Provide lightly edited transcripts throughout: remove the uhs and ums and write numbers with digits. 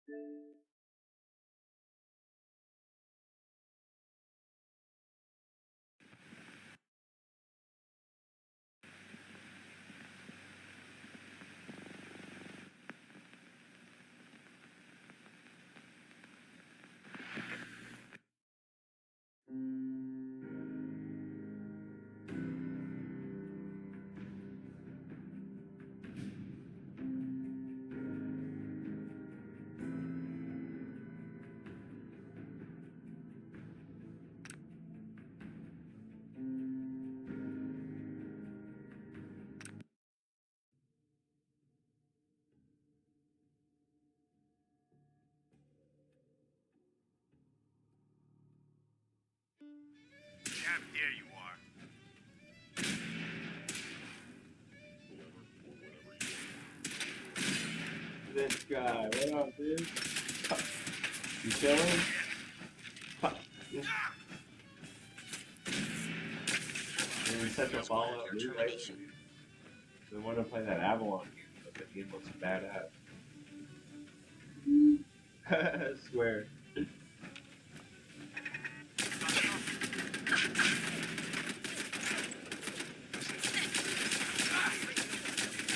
Damn, here you are. This guy, what up, dude? You chilling? You're such a Fallout dude, right? We want to play that Avalon game, but the game looks badass. I swear.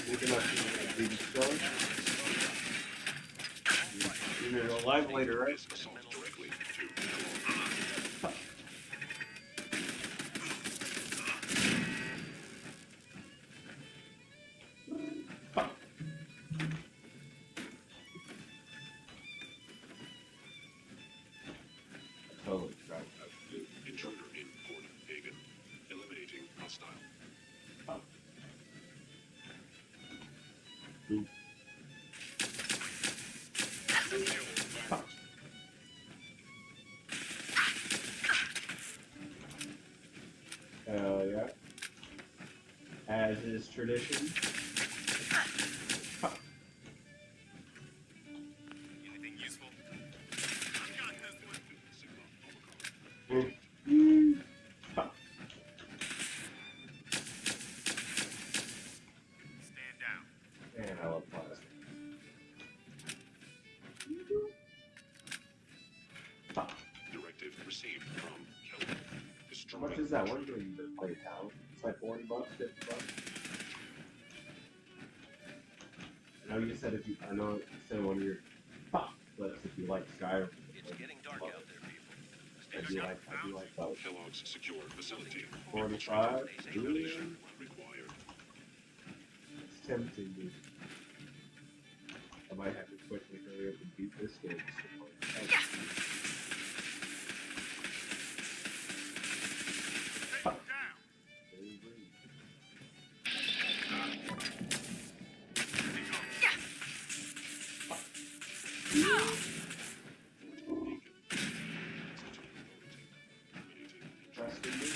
Looking up the show. You're alive later, right? Totally right. Intruder in Port Hagen. Eliminating hostile. Hell yeah. As is tradition. Anything useful? I've got this one. Stand down. Man, I love plastic. Directive received from Kelly. How much is that one game to play town? It's like $40, $50. I know you said I know you said one of your top lists if you like Skyrim. It's getting dark out there, people. I do like those. Kellogg's secure facility. 45? Ventilation required. It's tempting, dude. I might have to quickly hurry up and beat this game. Trusting me?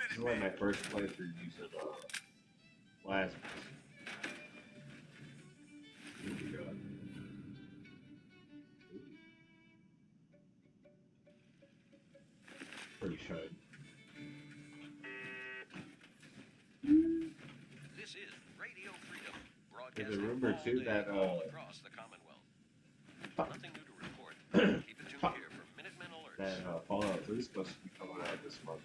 This is like my first playthrough using Lazarus. Here we go. Pretty shiny. This is Radio Freedom, There's a broadcasting rumor all too day, that all across the Commonwealth. Nothing new to report. Keep it tuned here for Minutemen alerts. that Fallout 3 is supposed to be coming out this month.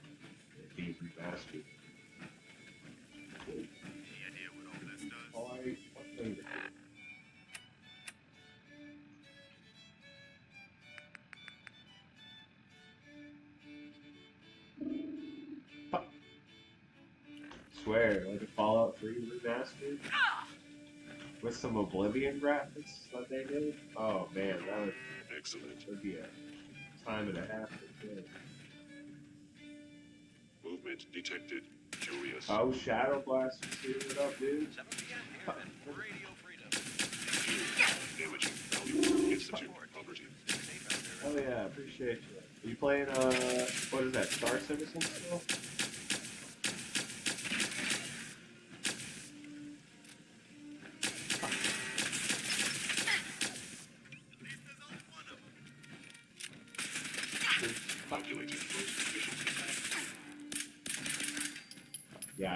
It being remastered. Any idea what all this does? What thing? Swear, like a Fallout 3 remastered with some Oblivion graphics that they did. Oh man, that Excellent. would be a time and a half to play. Movement detected. Curious. Oh, Shadow Blast, what up, dude? 7 p.m. here at Radio Freedom. Damaging value. Institute property. Stay safe out Oh there. yeah, appreciate you. Are you playing what is that, Star Citizen still?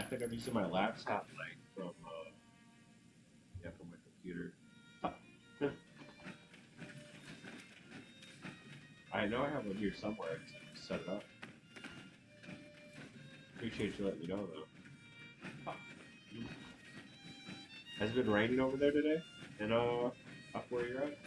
think I'm using my laptop like from yeah, from my computer. I know I have one here somewhere. I just set it up. Appreciate you letting me know though. Has it been raining over there today? And up where you're at?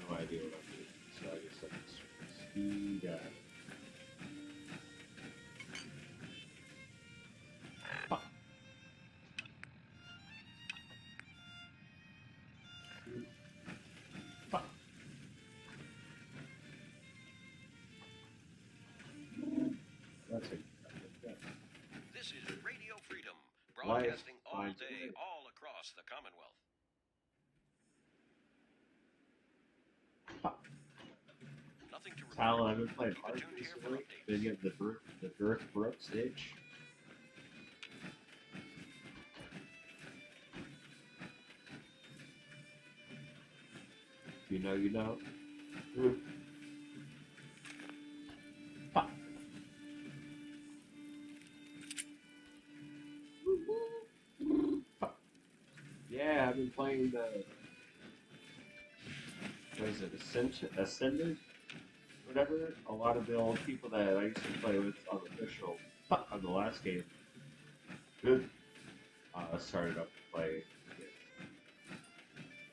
No idea what I'm doing, so I guess I can speed up. That's it. This is Radio Freedom, Life broadcasting all finds a day, way. all across the Commonwealth. Nothing to report. Talon, I've been playing Keep it hard tuned here for recently. updates. Been getting the Girth Brooks itch. If you know, you know. Fuck. Fuck. Yeah, I've been playing the. What is it? Ascended? Whatever. A lot of the old people that I used to play with on official on the last game. Good. Started up to play.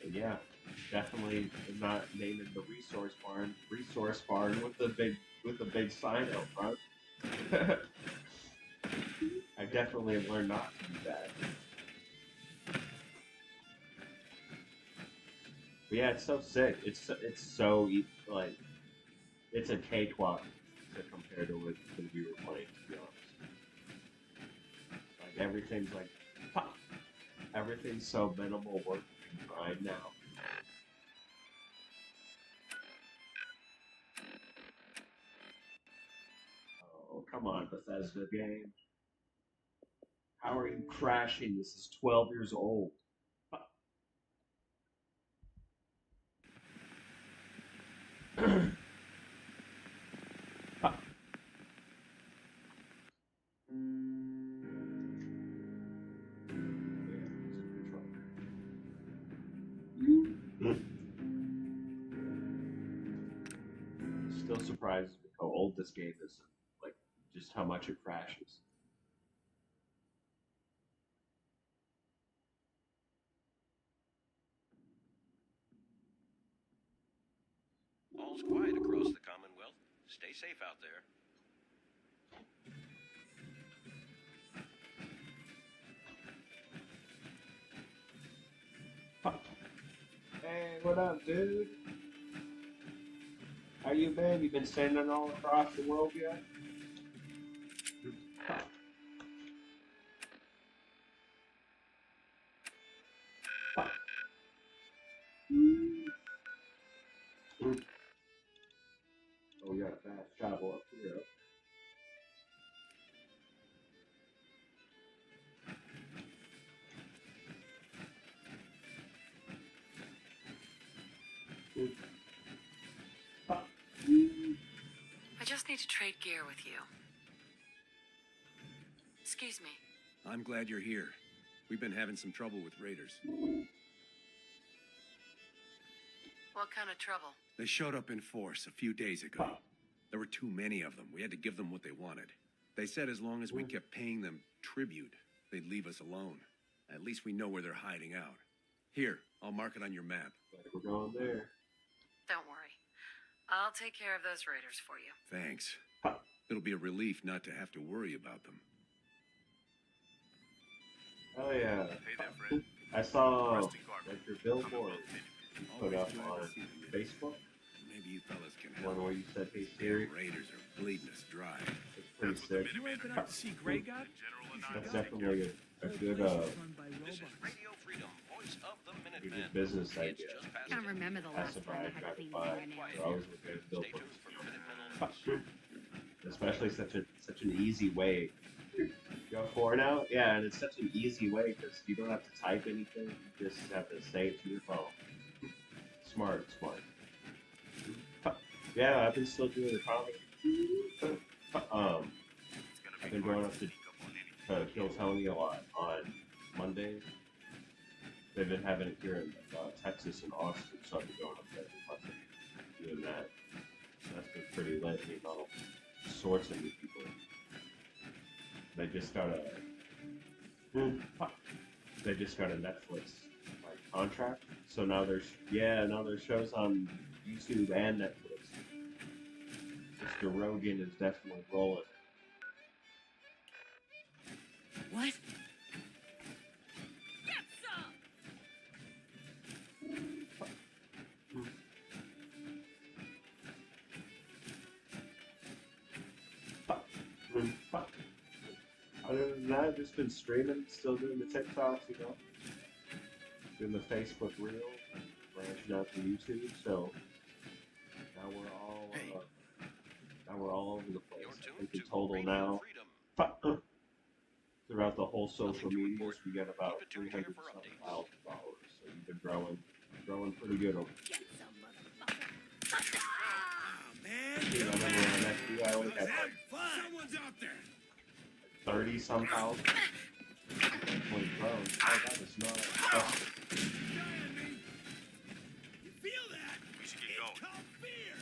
And yeah, definitely not naming the resource barn with the big sign out front. I definitely have learned not to do that. But yeah, it's so sick. It's so like it's a cakewalk to compare to what we were playing. To be honest, like everything's like everything's so minimal work and grind now. Oh, come on, Bethesda game. How are you crashing? This is 12 years old. Still surprised me how old this game is, like just how much it crashes. All's quiet across the Commonwealth. Stay safe out there. Hey, what up, dude? How you been? You been sending all across the world yet? Oh, we got a fast travel up here. I just need to trade gear with you. Excuse me. I'm glad you're here. We've been having some trouble with raiders. What kind of trouble? They showed up in force a few days ago. There were too many of them. We had to give them what they wanted. They said as long as we kept paying them tribute, they'd leave us alone. At least we know where they're hiding out. Here, I'll mark it on your map. Like we're going there. Don't worry. I'll take care of those raiders for you. Thanks. It'll be a relief not to have to worry about them. Oh yeah. Hey there, friend. I saw Rusty Carver. like your billboard you put up Always glad on to see them. Facebook. Maybe you fellas can One help. where you said, "Hey Damn Siri." raiders are bleeding us dry. It's pretty That's what the sick. Minutemen open are up to see Grey God? General That's Anonymous. definitely a good Place is run by This is robots. Radio Freedom, voice of the Maybe Minutemen. business It's idea. just past Can't remember the last Passive time I ride, had drive clean by. fingernails. We're always looking at Stay billboards. tuned for Minutemen alerts. Especially such an easy way. You go for now? Yeah, and it's such an easy way because you don't have to type anything. You just have to say it to your phone. Smart. Yeah, I've been still doing the comic. It's gonna I've be been hard going to up to sneak up on anything. Kill Tony a lot on Monday. They've been having it here in Texas and Austin, so I've been going up there and fucking doing that. So that's been pretty lit, meeting all sorts of new people. They just got a Netflix like contract, so now there's shows on YouTube and Netflix. Mr. Rogan is definitely rolling. What? Other than that, I've just been streaming, still doing the TikToks, you know, doing the Facebook Reel, branching out to YouTube. So now we're all over the place. You're I tuned think in to total Radio now, Freedom. throughout the whole social Nothing to medias, report. we got about Keep it tuned here 300 for updates. thousand followers. So we've been growing pretty good over. Get some motherfucker. Oh, man. I remember when I met you, I only had like Someone's out there. 30 some thousand. Definitely grown. Oh, that is not. You feel that? We should get going. Called fear.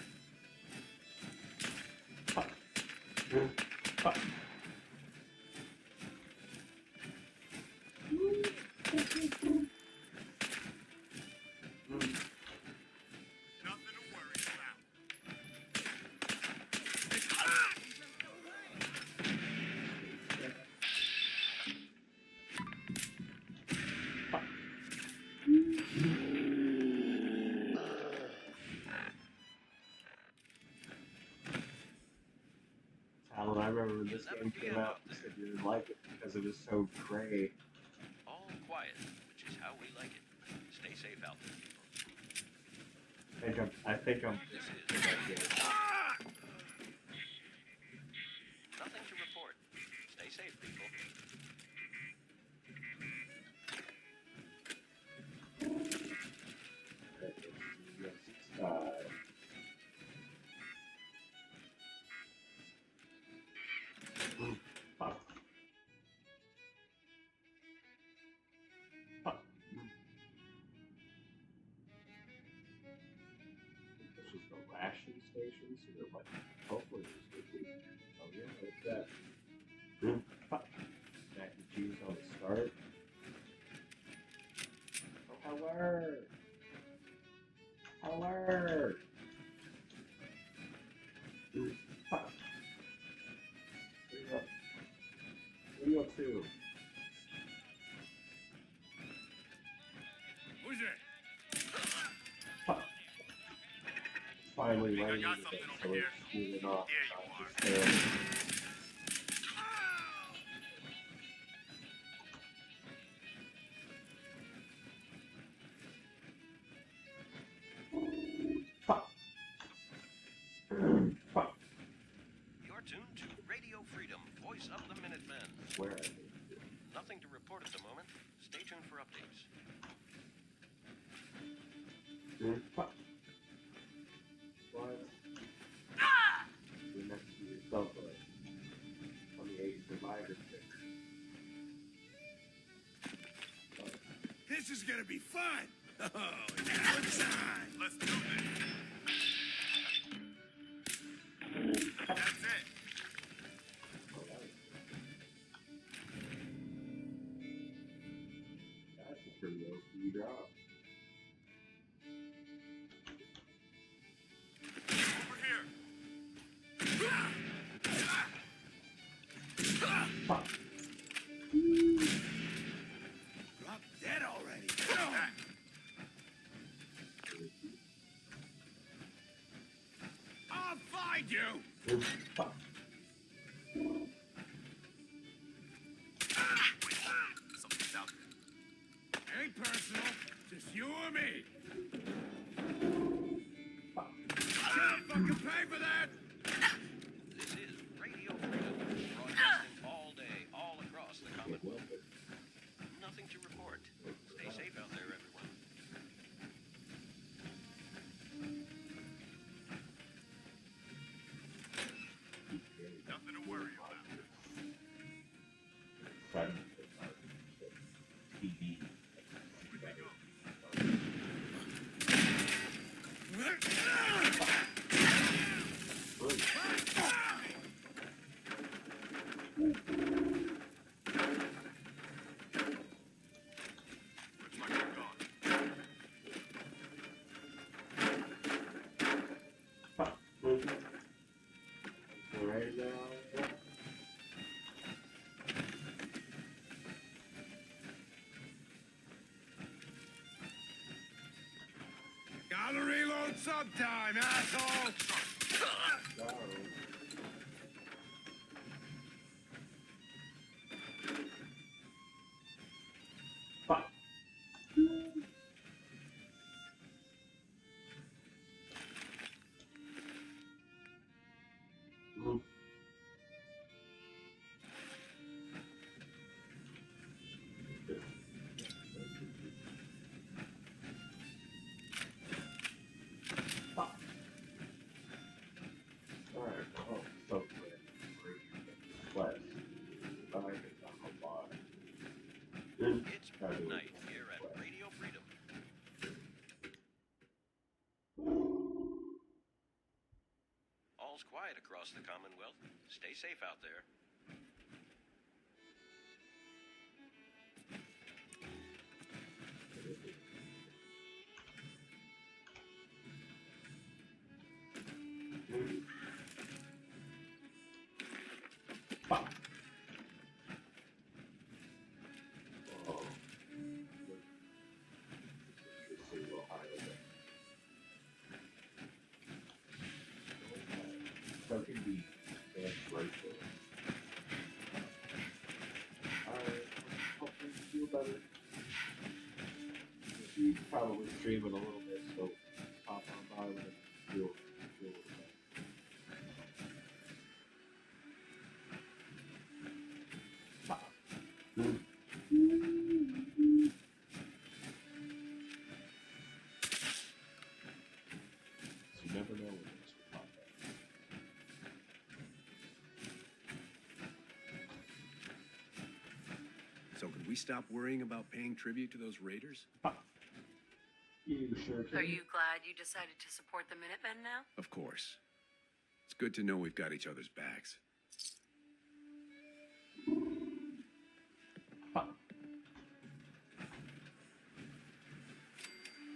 Nothing to worry about. Alan, I remember when this game came out, you said you didn't like it because it was so gray. All quiet, which is how we like it. Stay safe out there, people. I think I'm. This is nothing to report. Stay safe, people. This was the ration station, so they're like, hopefully this would be. Oh yeah, what's that? Mac and cheese on the start. Oh, hello. Hello. What are you up to? Who's that? Finally Think I raining got today, something so over it's here. cooling off. There you Not are. just Fuck. Fuck. You're tuned to Radio Freedom, voice of the Minutemen. Where I Nothing to report at the moment. Stay tuned for updates. Fuck. What? You're next to yourself, like, on the age survivor thing. This is gonna be fun. Oh, now it's time. Let's do this. That's it. Oh, that's a pretty OP drop. Over here. Fuck. Drop dead already. Back. I'll find you. Fuck. Something's out there. Ain't personal. Cover me! Can't fucking pay for that! This is Radio Freedom, broadcasting all day, all across the Commonwealth. Nothing to report. Stay safe out there, everyone. Nothing to worry about. TV. Here we go. Looks like we're gone. Right now. Gotta reload sometime, asshole! Fuck. Alright, oh, so good. It's midnight here at Radio Freedom. All's quiet across the Commonwealth. Stay safe out there. Oh. So it can be grateful. Hopefully you feel better. You probably stream it a little bit, so pop on by when it feels better. You never know when this will pop up. So could we stop worrying about paying tribute to those raiders? You sure can. Are you glad you decided to support the Minutemen now? Of course. It's good to know we've got each other's backs.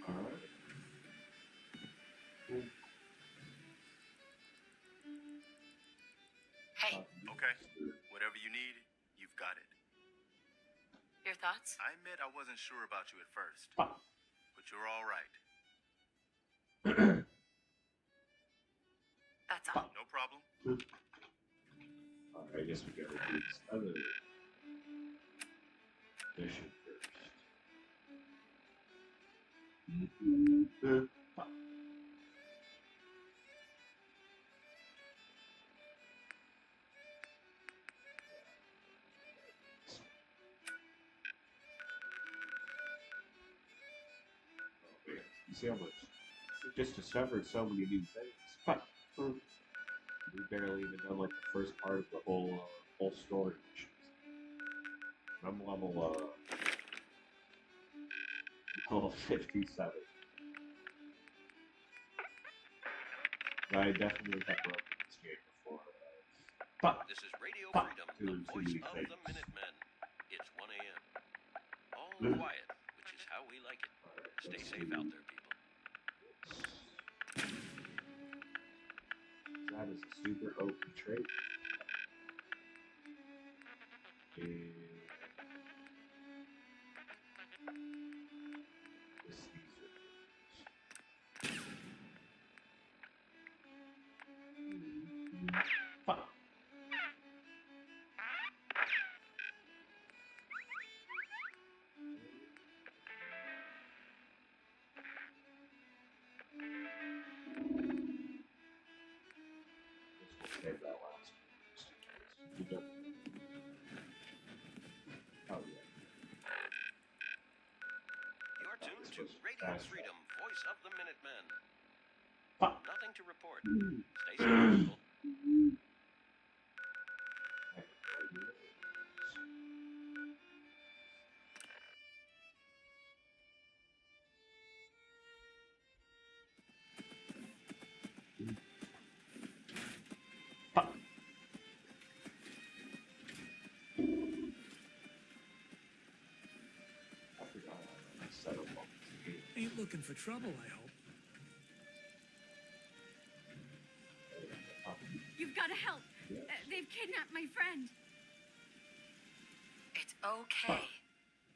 Alright. Hey, Okay. Whatever you need, you've got it. your thoughts? I admit I wasn't sure about you at first, Fuck. but you're all right. That's all. No problem. Alright, I guess we gotta do this other mission first. Fuck. You see how much? We just discovered so many new things. Fuck. We barely even done like the first part of the whole story missions. I'm level 57. I definitely have broken this game before. Fuck. This is Radio Fuck. Freedom, the Too voice many of things. the Minutemen. It's 1 a.m. All Mm. quiet, which is how we like it. Stay safe out there, people. That is a super OP trait. And fuck. You don't. Oh yeah. You're tuned to Just Radio fast Freedom, voice of the Minutemen. Fuck. Nothing to report. Stay safe, people. Fuck. I forgot I set up all this game. Ain't looking for trouble, I hope. You've got to help. They've kidnapped my friend. It's okay.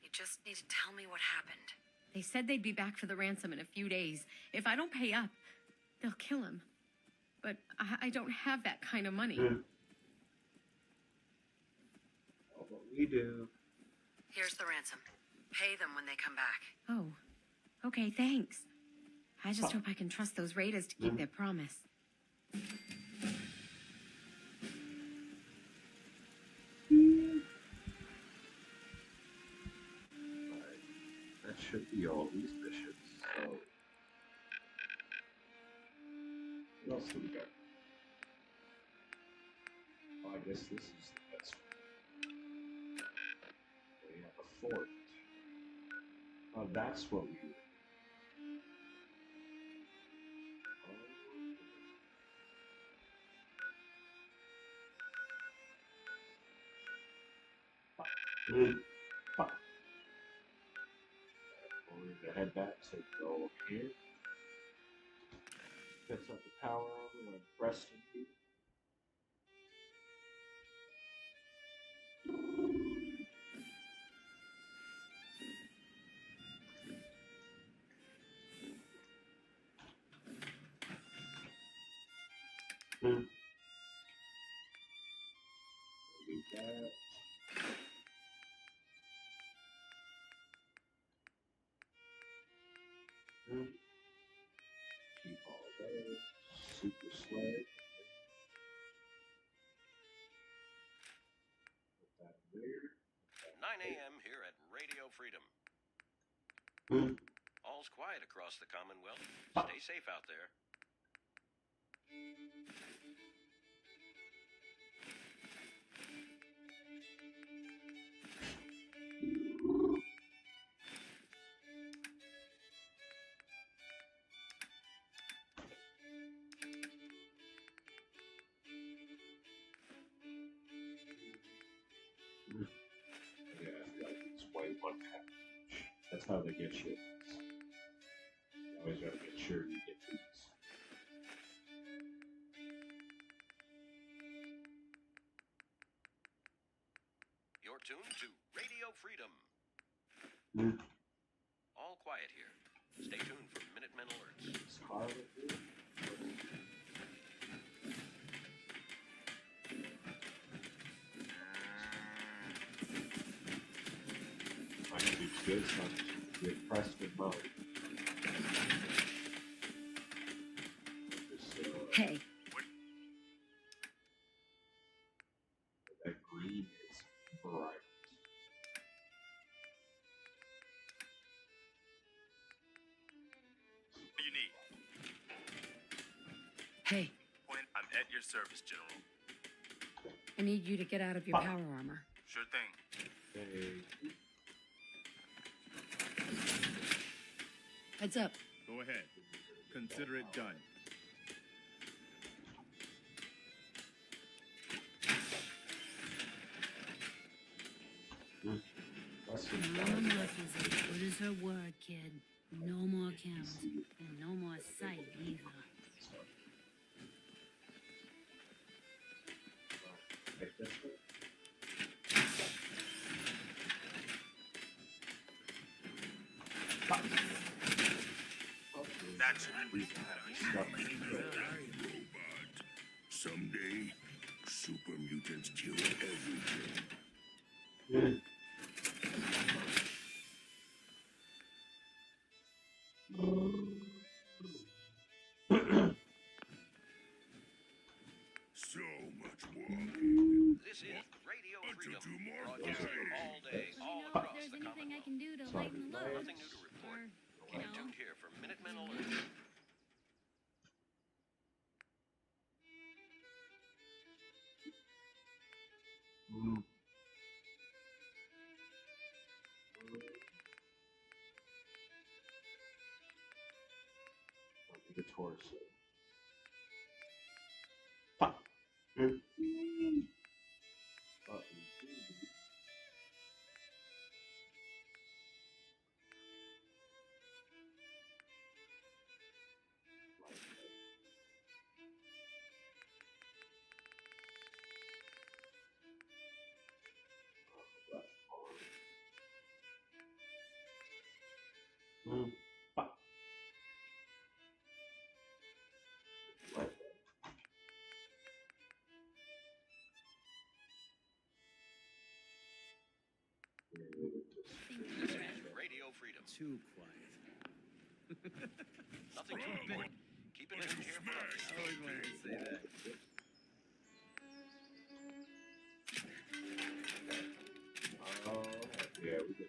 You just need to tell me what happened. They said they'd be back for the ransom in a few days. If I don't pay up, they'll kill him. But I don't have that kind of money. What we do. Here's the ransom. Pay them when they come back. Oh, okay, thanks. I just hope I can trust those raiders to keep their promise. That should be all these missions. So, what else do we got? Oh, I guess this is the best one. We have a fort. Oh, that's what we do. Fuck. We're going to head back to go here. Fix up the power on and rest in peace. Do that. Keep all those. Super sled. Put that there. 9 a.m. here at Radio Freedom. All's quiet across the Commonwealth. Stay safe out there. Yeah, I feel like it's way one package. That's how they get you. You always gotta make sure you get these. You're tuned to Radio Freedom. All quiet here. Stay tuned for Minutemen alerts. Scarlet here. Might be good, son. Get pressed with mode. Hey, That green is bright. What do you need? hey, I'm at your service, General. I need you to get out of your power armor. Sure thing. Hey. Heads up. Go ahead. Consider it done. That's Mama Murphy's as good as her word, kid. No more cameras. And no more sight either. Take this one. That's Someday, super mutants kill everything. So much walking. This This is Radio Bunch of Freedom, two more broadcasting days. all day, Do all you know if across there's the anything I Commonwealth. can do to Sorry. lighten the load? Nothing new to report. Or, Keep you know, tuned here for Minutemen Alert. Mm. The torso. Fuck. Mm. Fuck. Right. This is Radio Freedom. Too quiet. Nothing to report. Keep it tuned here for updates. I always wanted to say that. Oh, yeah, we get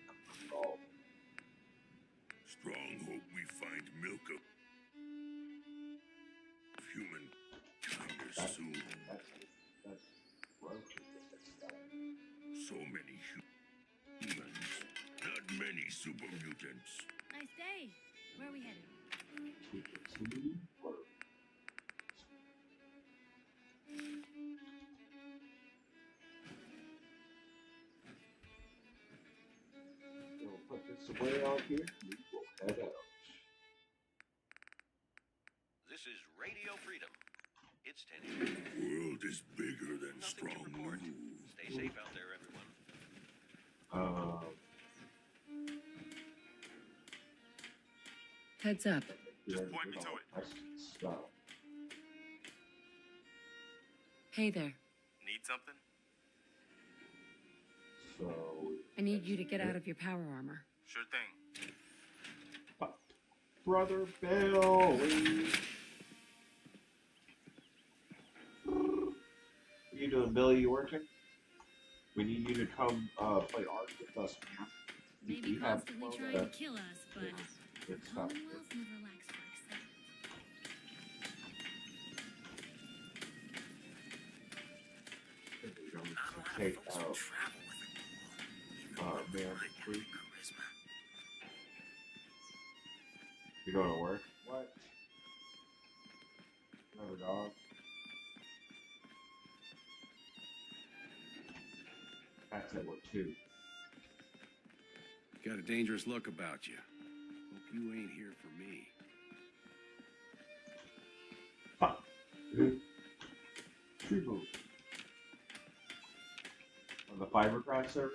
all. Strong hope we find milk of human kindness soon. That's broken. So many humans. Not many super mutants. nice day. Where are we headed? We'll put this away out here. We will head out. This is Radio Freedom. It's 10 a.m. World is bigger than Nothing to strong report. move. Stay safe out there, everyone. Heads up. Just point me to it. Stop. Hey there. Need something? So, I need you to get out of your power armor. Sure thing. Brother Bill. What you doing, Billy? You working? We need you to come play art with us, man. Maybe You have constantly 12 trying to steps. kill us, but Good the stuff. Commonwealth would relax for a second. We're going to take out man free. You going to work? What? Another dog? That's at work too. Got a dangerous look about you. Hope you ain't here for me. Fuck. Tree boot. On the Fibercraft server?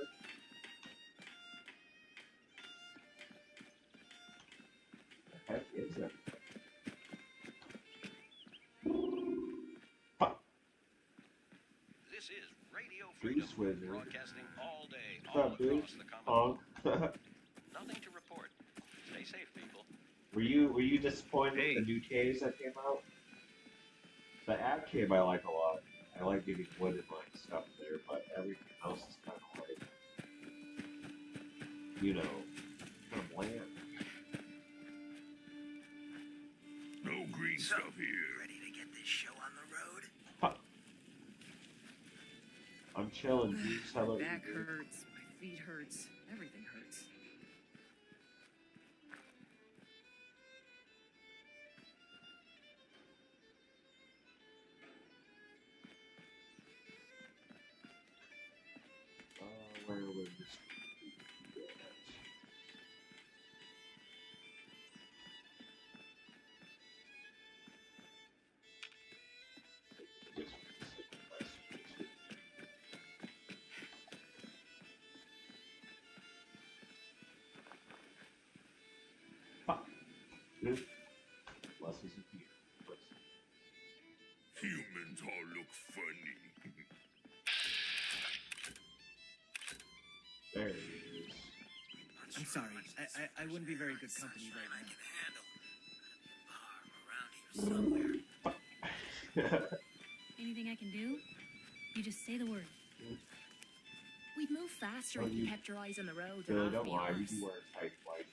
The heck is that? Fuck. This is Radio Goose Freedom, Wizard. broadcasting all day, What's all up, dude? across the Commonwealth. Honk. Nothing to report. Stay safe, people. Were you disappointed Hey. with the new caves that came out? The ad cave I like a lot. I like getting wood and like stuff there, but everything else is kind of like, you know, kind of bland. No green stuff here. Ready to get this show on the road? Fuck. I'm chilling, dude. How My about back you, dude? hurts. My feet hurts. Everything hurts. Where was this? Fuck. Good. Less is a fear. Humans all look funny. There he is. I'm sorry. I wouldn't be very good company right now. I can handle. Around here somewhere. Anything I can do? You just say the word. We'd move faster Oh, if you you- kept your eyes on the road. Billy, and off don't the lie. You horse. can wear a tight white.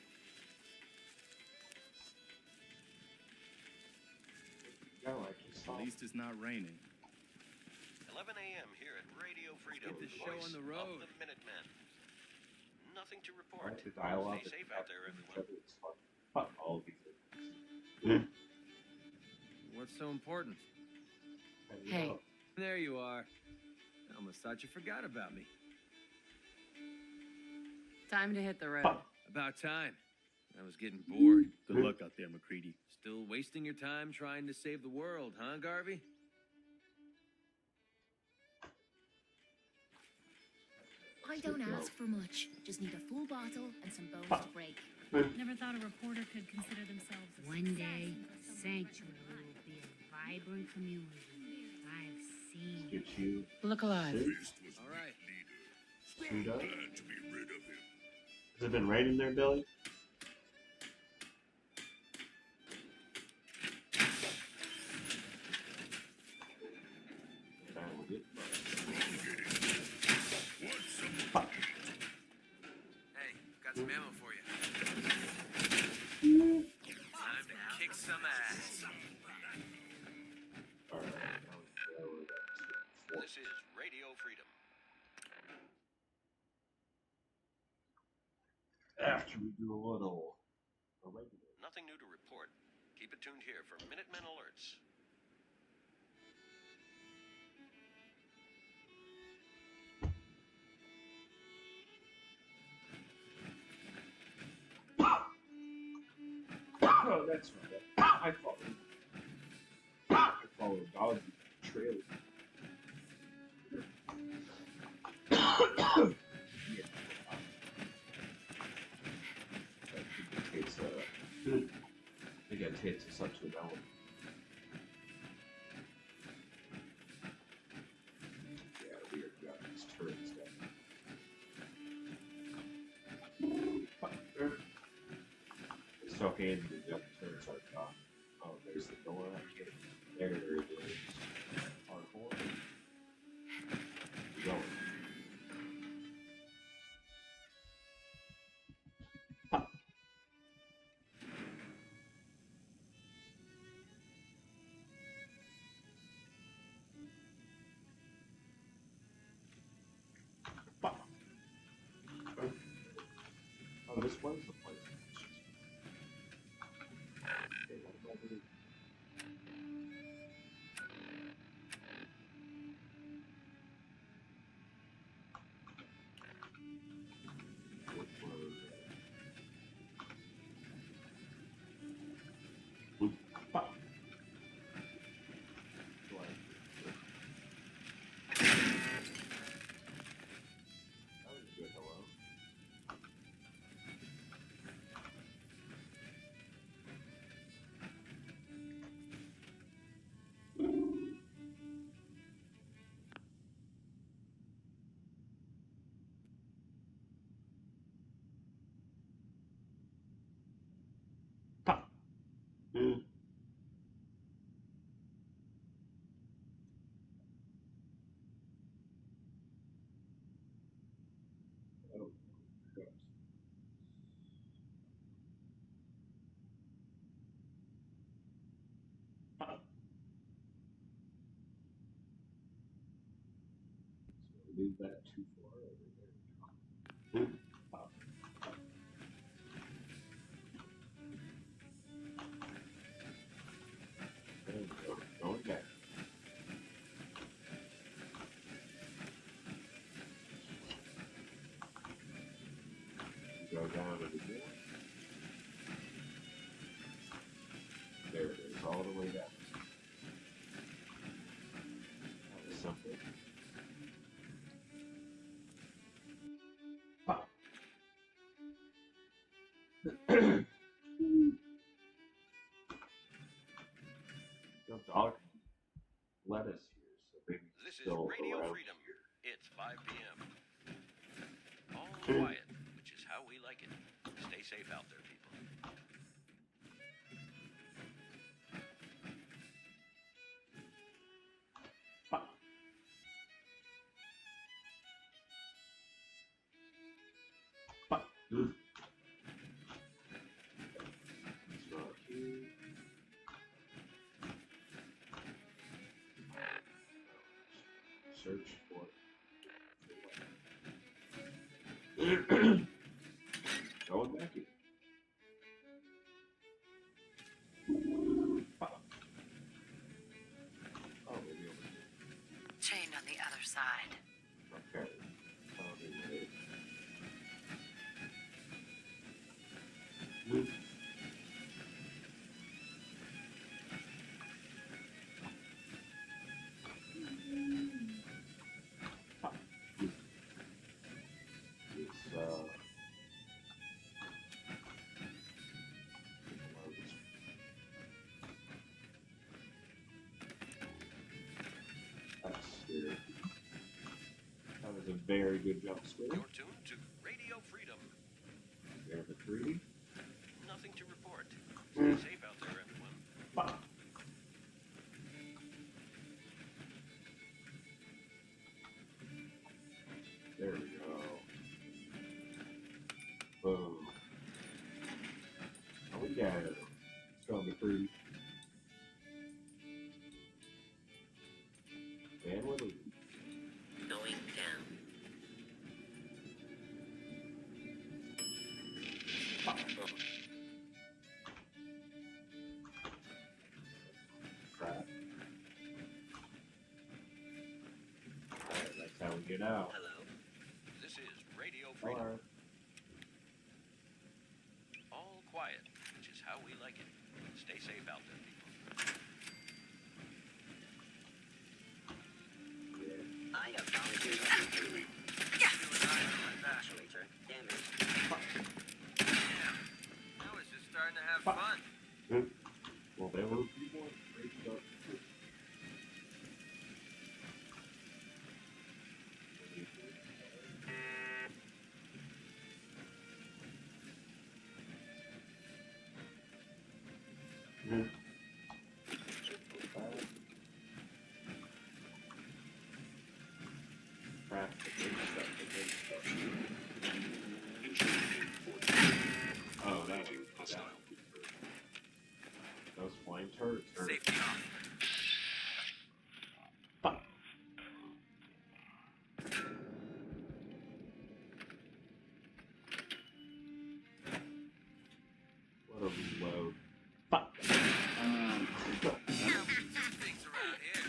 No, I just saw. At least it's not raining. 11 a.m. here at Radio Freedom. Get the show Voice on the of road. the Minutemen. Nothing to I report. like the dialogue. Stay safe out there, everyone. It's fun. Fuck all of these things. What's so important? Hey. There you are. I almost thought you forgot about me. Time to hit the road. About time. I was getting bored. Good luck out there, McCready. Still wasting your time trying to save the world, huh, Garvey? I don't ask for much. Just need a full bottle and some bones to break. Never thought a reporter could consider themselves a One day, success. Sanctuary will be a vibrant community. I've seen it. Get you. Look alive. All right. Suit up. Glad to be rid of him. Has it been raining there, Billy? Hey, got some ammo for you. Time to kick some ass. This is Radio Freedom. After we do a little regular. Nothing new to report. Keep it tuned here for Minutemen alerts. Oh, that's right. I follow a dog trail. It's I think it takes such a element. Yeah, weird guys, turns down. It's so handy to jump turns like that. Oh, there's the door. I can't. There it is. Hardcore. Going. Oh, this was the place. Mm. Oh, God. So leave that too far over there. There we go. Going back. Go down a bit more. There it is, all the way down. That was simple. Pop. No dog lettuce here, so maybe This is still Radio around Freedom. here. It's 5 p.m. All quiet, which is how we like it. Stay safe out there, people. search for going back here. Oh, maybe over here. Chained on the other side. Okay. Wait. It's that's scary. That was a very good jump scare. You're tuned to Radio Freedom. There's a tree. Nothing to report. Stay safe out there, everyone. Fuck. There we go. Boom. Oh, we got it. Let's go on the tree. And we're leaving. Going down. Crap. Alright, that's how we get out. Hello. This is Radio Freedom. Alright. All quiet, which is how we like it. Stay safe out there, people. I have volunteered to Enemy. evacuator. Damage. Now it's just starting to have fun. Well, there were a few more races up. Crap, the big stuff, the big stuff. Intruder in 40. Oh, that Engaging was hostile. those flame turrets are Safety off. fuck. What a reload. Fuck. Things around here.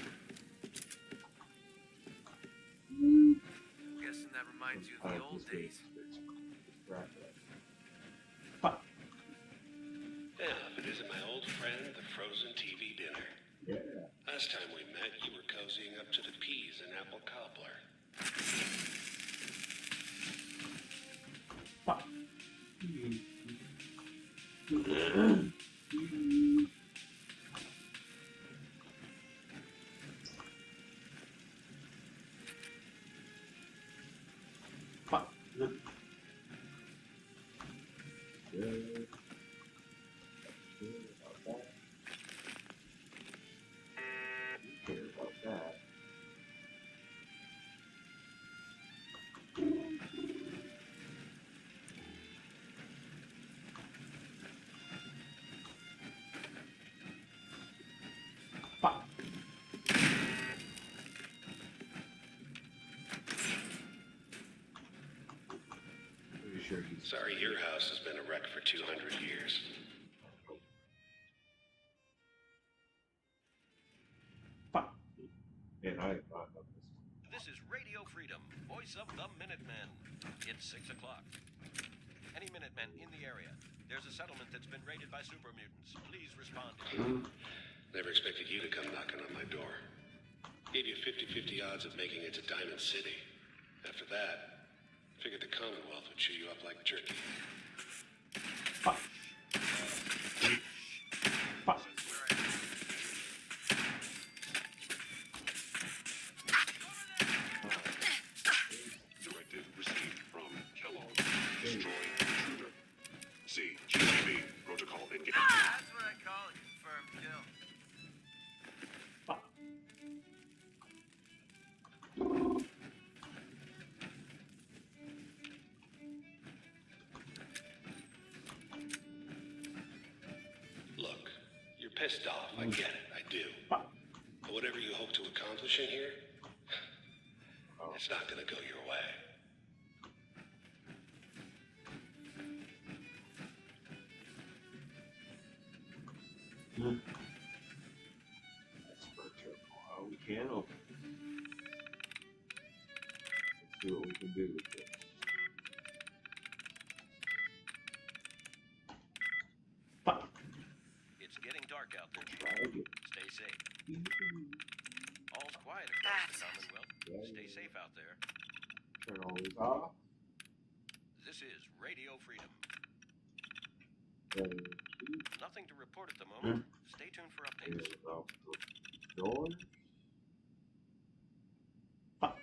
Guessing that reminds you of the old days. Fuck. Yeah, it isn't my old friend, the frozen TV dinner. Yeah. Last time we met, you were cozying up to the peas and apple cobbler. Fuck. Fuck. Good. Good about that. You care about that. Fuck. Pretty sure he's Sorry, your house has been a wreck for 200 years. fuck. Man, I thought about this. This is Radio Freedom, voice of the Minutemen. It's 6 o'clock. Any Minutemen in the area? There's a settlement that's been raided by super mutants. Please respond. Never expected you to come knocking on my door. Gave you 50-50 odds of making it to Diamond City. After that, figured the Commonwealth would chew you up like jerky. Fuck. Fuck. Directive received from Kellogg. Destroy intruder. See, GTV, protocol engaged. That's what I call a confirmed kill. Fuck. Look, you're pissed off. I get it. I do. Fuck. But whatever you hope to accomplish in here, It's not gonna go your way. That's virtual. Oh, we can open it. Let's see what we can do with this. Fuck. It's getting dark out there. Try again. Stay safe. All's quiet across the Commonwealth. Yeah, Stay yeah. safe out there. Turn all these off. This is Radio Freedom. And Nothing to report at the moment. Stay tuned for updates. here's off the door. Fuck.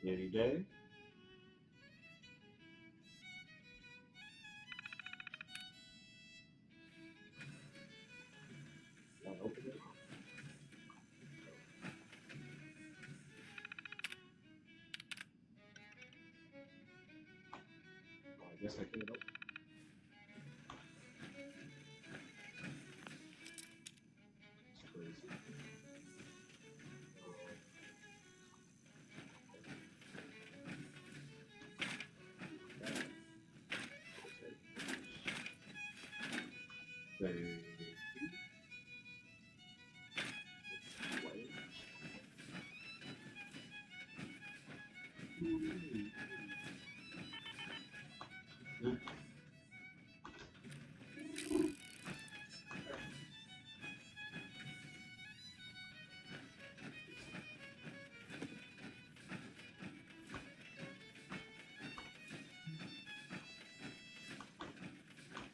Any day. Not open it. Oh, I guess I can't open it. It's crazy. They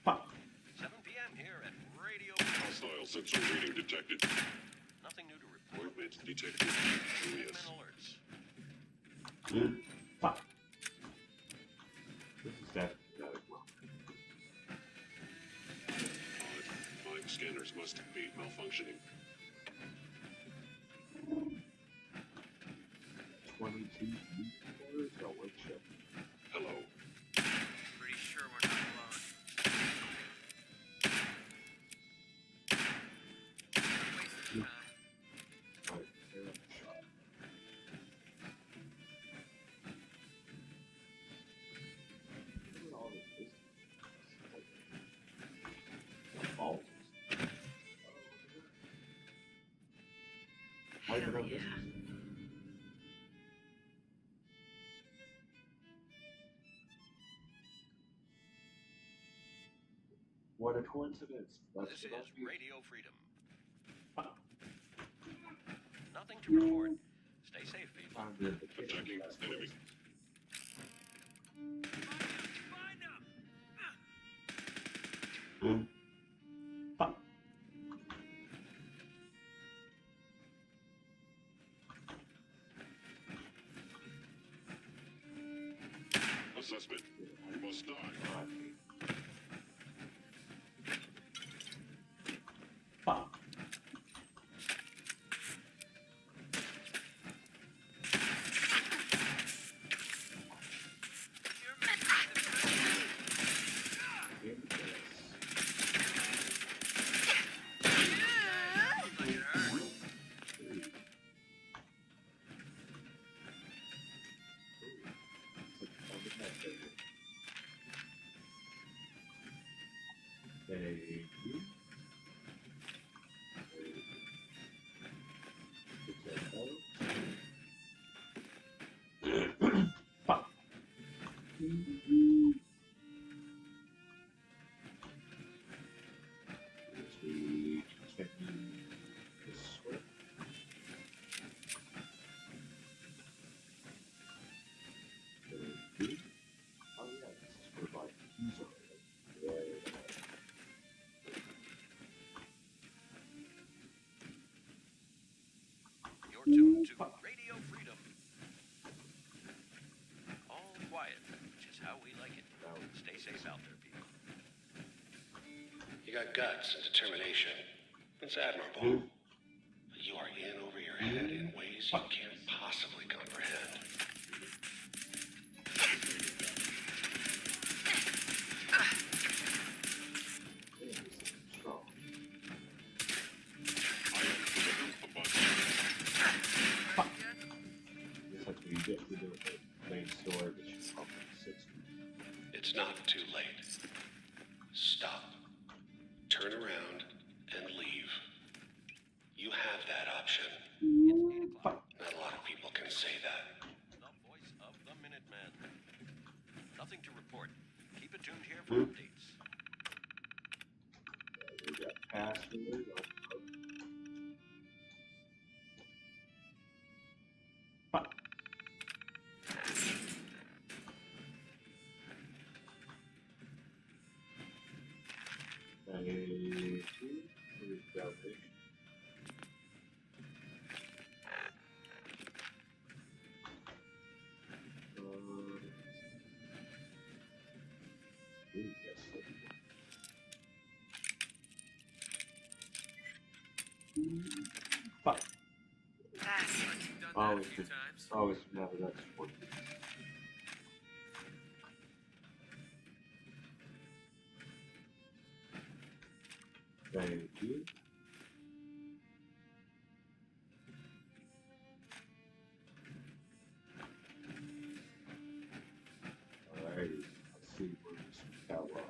fuck. 7 p.m. here at Radio Hostile sensor reading detected. Nothing new to report. Movement detected. Admin Curious. alerts. Fuck. This is definitely not a block. Mind scanners must be malfunctioning. 22 meters. Oh, wait, shit. Hello. Pretty sure we're not alone. Wasting time. Right, they're up the shot. Look at all this distance. Balls. Why is it up this? What a coincidence. That's This about is you. Radio Freedom. Nothing to report. Stay safe, people. Found the Attacking enemy. Fuck. Assessment. You must die. Fuck. Fuck. We continue this way. Oh yeah, this is for like keys already. Yeah. You're tuned to Radio Freedom. All quiet, which is how we like it. Stay safe out there, people. You got guts and determination. It's admirable. But you are in over your head in ways you can't possibly comprehend. Fuck. not too late. Stop. Turn around and leave. You have that option. It's 8 o'clock. Not a lot of people can say that. The voice of the Minuteman. Nothing to report. Keep it tuned here for updates. We got password. Fuck. Always never that's what. Thank you. Alrighty, let's see where this fell off.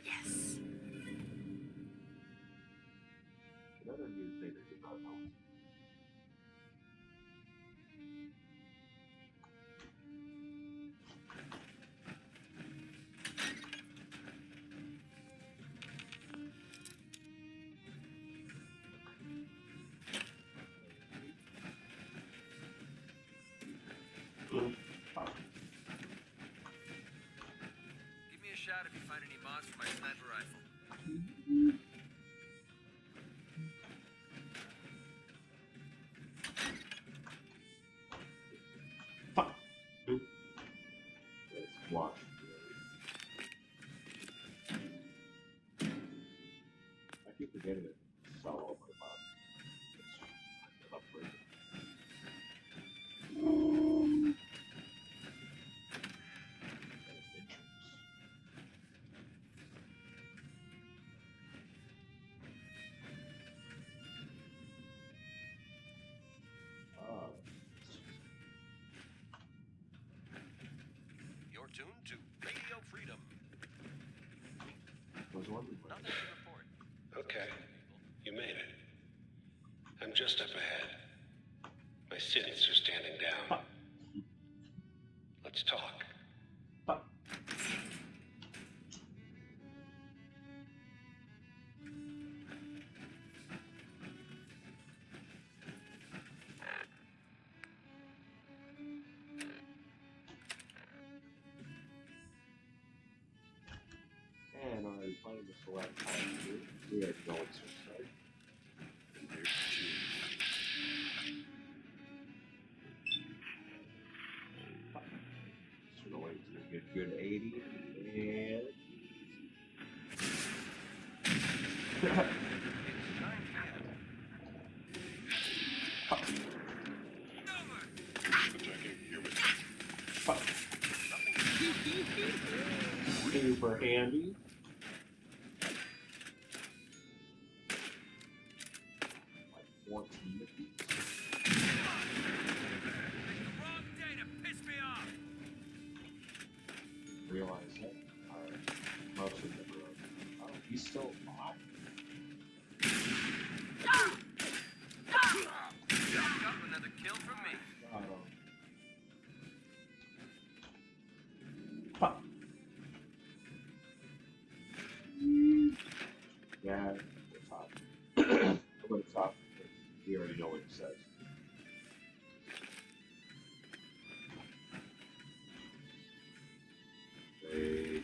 Yes. Another new thing that did not know. Give me a shout if you find any mods for my sniper rifle. Fuck. Let's watch. I keep forgetting it. So over about. Upgrade. You're tuned to Radio Freedom. Was wondering. Nothing to report. Okay, you made it. I'm just up ahead. My sins are standing down. Let's talk. And already playing the select time too. We are going to start. So we're going to a good 80 and It's 9 super handy. Like 14 of these. Wrong day to piss me off. Realize that. Alright. Most of them are. Oh, he's still alive. Got another kill from me. Fuck. Yeah, it's hot. But it's hot. We already know what it says. Wait.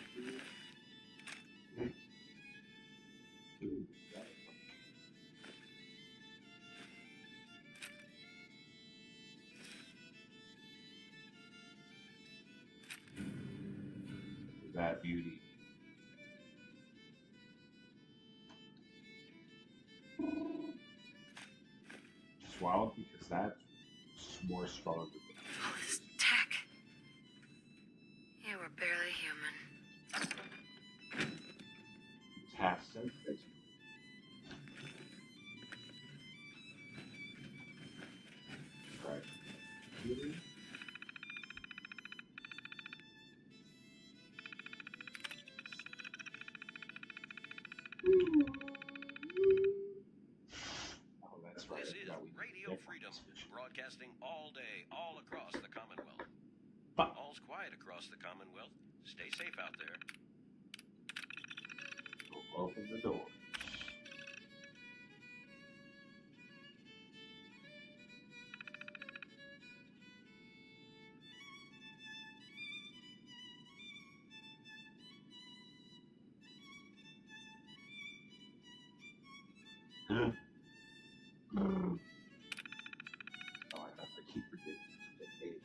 Ooh, got it. That beauty. Swallowed because that's more stronger than All this tech. You were barely human. it's half cent. It's Oh, that's right. This I is forgot we Radio did Freedom, this mission. broadcasting all day, all across the Commonwealth. Fuck. All's quiet across the Commonwealth. Stay safe out there. We'll open the door. Oh, I keep forgetting to get paid.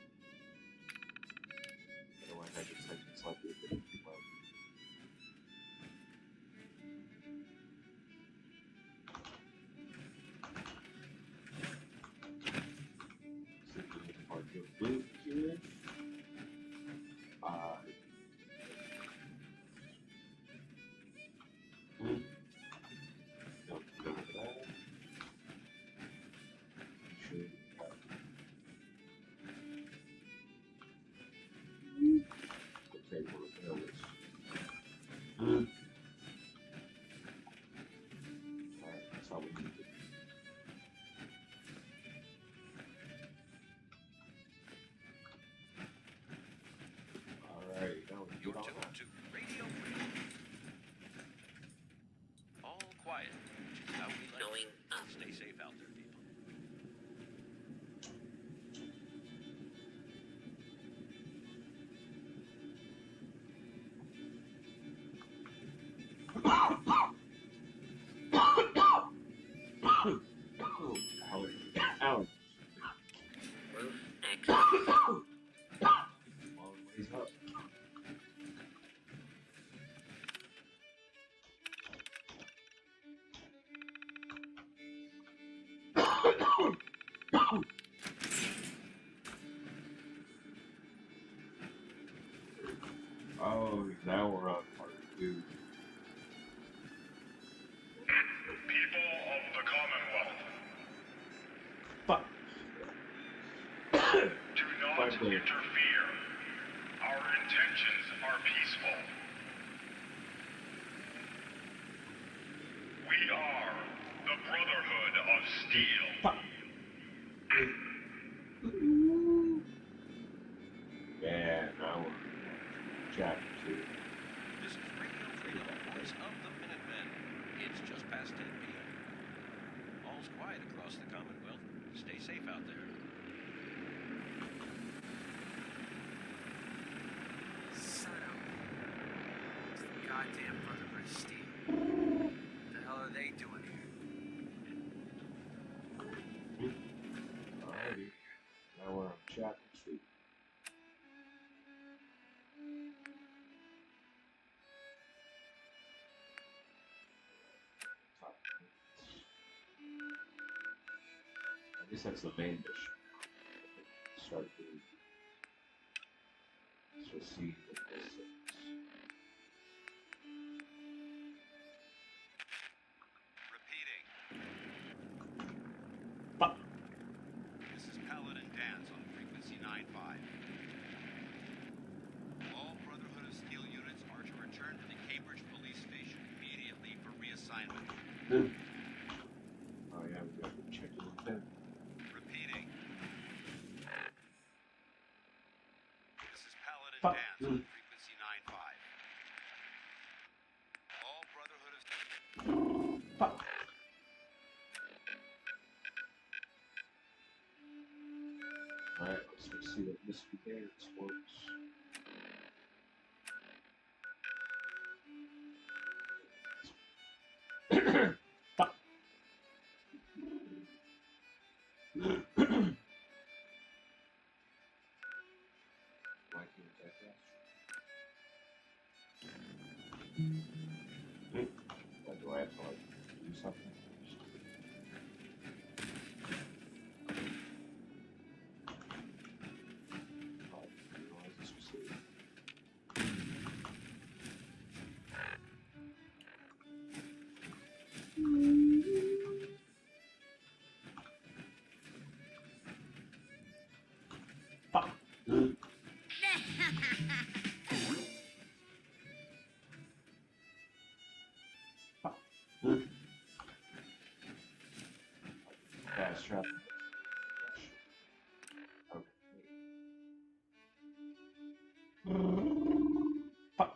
Otherwise, I just think it's like you're getting too low. Part of blue here. Don't go to that. Should take one of those. Alright, that's all we need to do. Alright, now we You're get on tuned that. to Radio Freedom. All quiet, which is how we like Going it. up. Stay safe out there, people. Ow. Roof access. Long ways up. Oh, now we're on part 2. People of the Commonwealth, Fuck. do not Fine, please. interfere. Our intentions are peaceful. We are the Brotherhood of Steel. Fuck. Yeah, now we're chapter 2. This is Radio Freedom, voice of the Minutemen. It's just past 10 p.m. All's quiet across the Commonwealth. Stay safe out there. Son of a... It's the goddamn Brotherhood of Steel. What the hell are they doing here? Alrighty. Now we're on chapter 2. I guess that's the main mission. Start doing. So see what this is. Repeating. Fuck. This is Paladin Dance on frequency 9-5. All Brotherhood of Steel units are to return to the Cambridge Police Station immediately for reassignment. Oh yeah, we got to check it with them. Repeating. This is Paladin Fuck. Dance on frequency 9-5. All Brotherhood of Fuck. Alright, let's go see what Mystery Dance works. Fuck. Why can't I catch? What do I have to like do something? Oh, realize this was here. Fast travel. Fuck.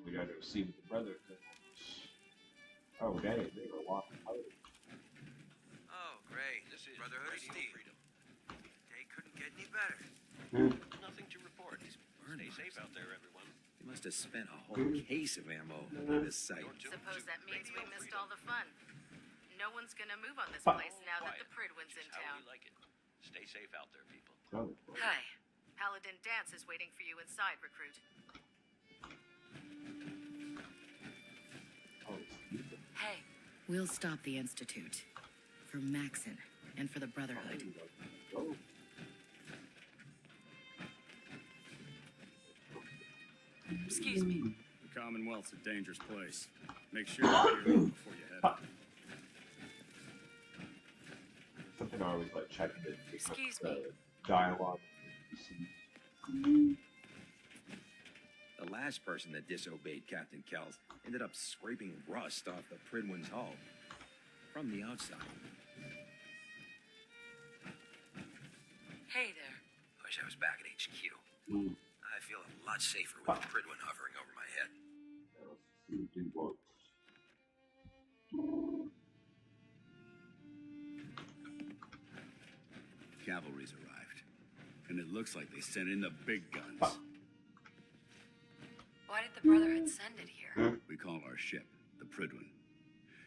We got to see what the brother could. Oh, dang, they were walking out. Oh, great. This is Brotherhood of Steel. Freedom. They couldn't get any better. Nothing to report. Stay safe out there, everyone. They must have spent a whole case of ammo on this site. Suppose that means we missed all the fun. No one's gonna move on this place now that the Pridwin's in How town. we like it. Stay safe out there, people. Hi. Paladin Dance is waiting for you inside, recruit. Hey. We'll stop the Institute. For Maxon and for the Brotherhood. Excuse me. The Commonwealth's a dangerous place. Make sure you're here before you head out. Something I always like checking it. Excuse me. Dialogue. The last person that disobeyed Captain Kells ended up scraping rust off the Pridwin's hull from the outside. Hey there. Wish I was back at HQ. I feel a lot safer with the Pridwin hovering over my head. Cavalry's arrived. And it looks like they sent in the big guns. Why did the Brotherhood send it here? We call our ship the Pridwin.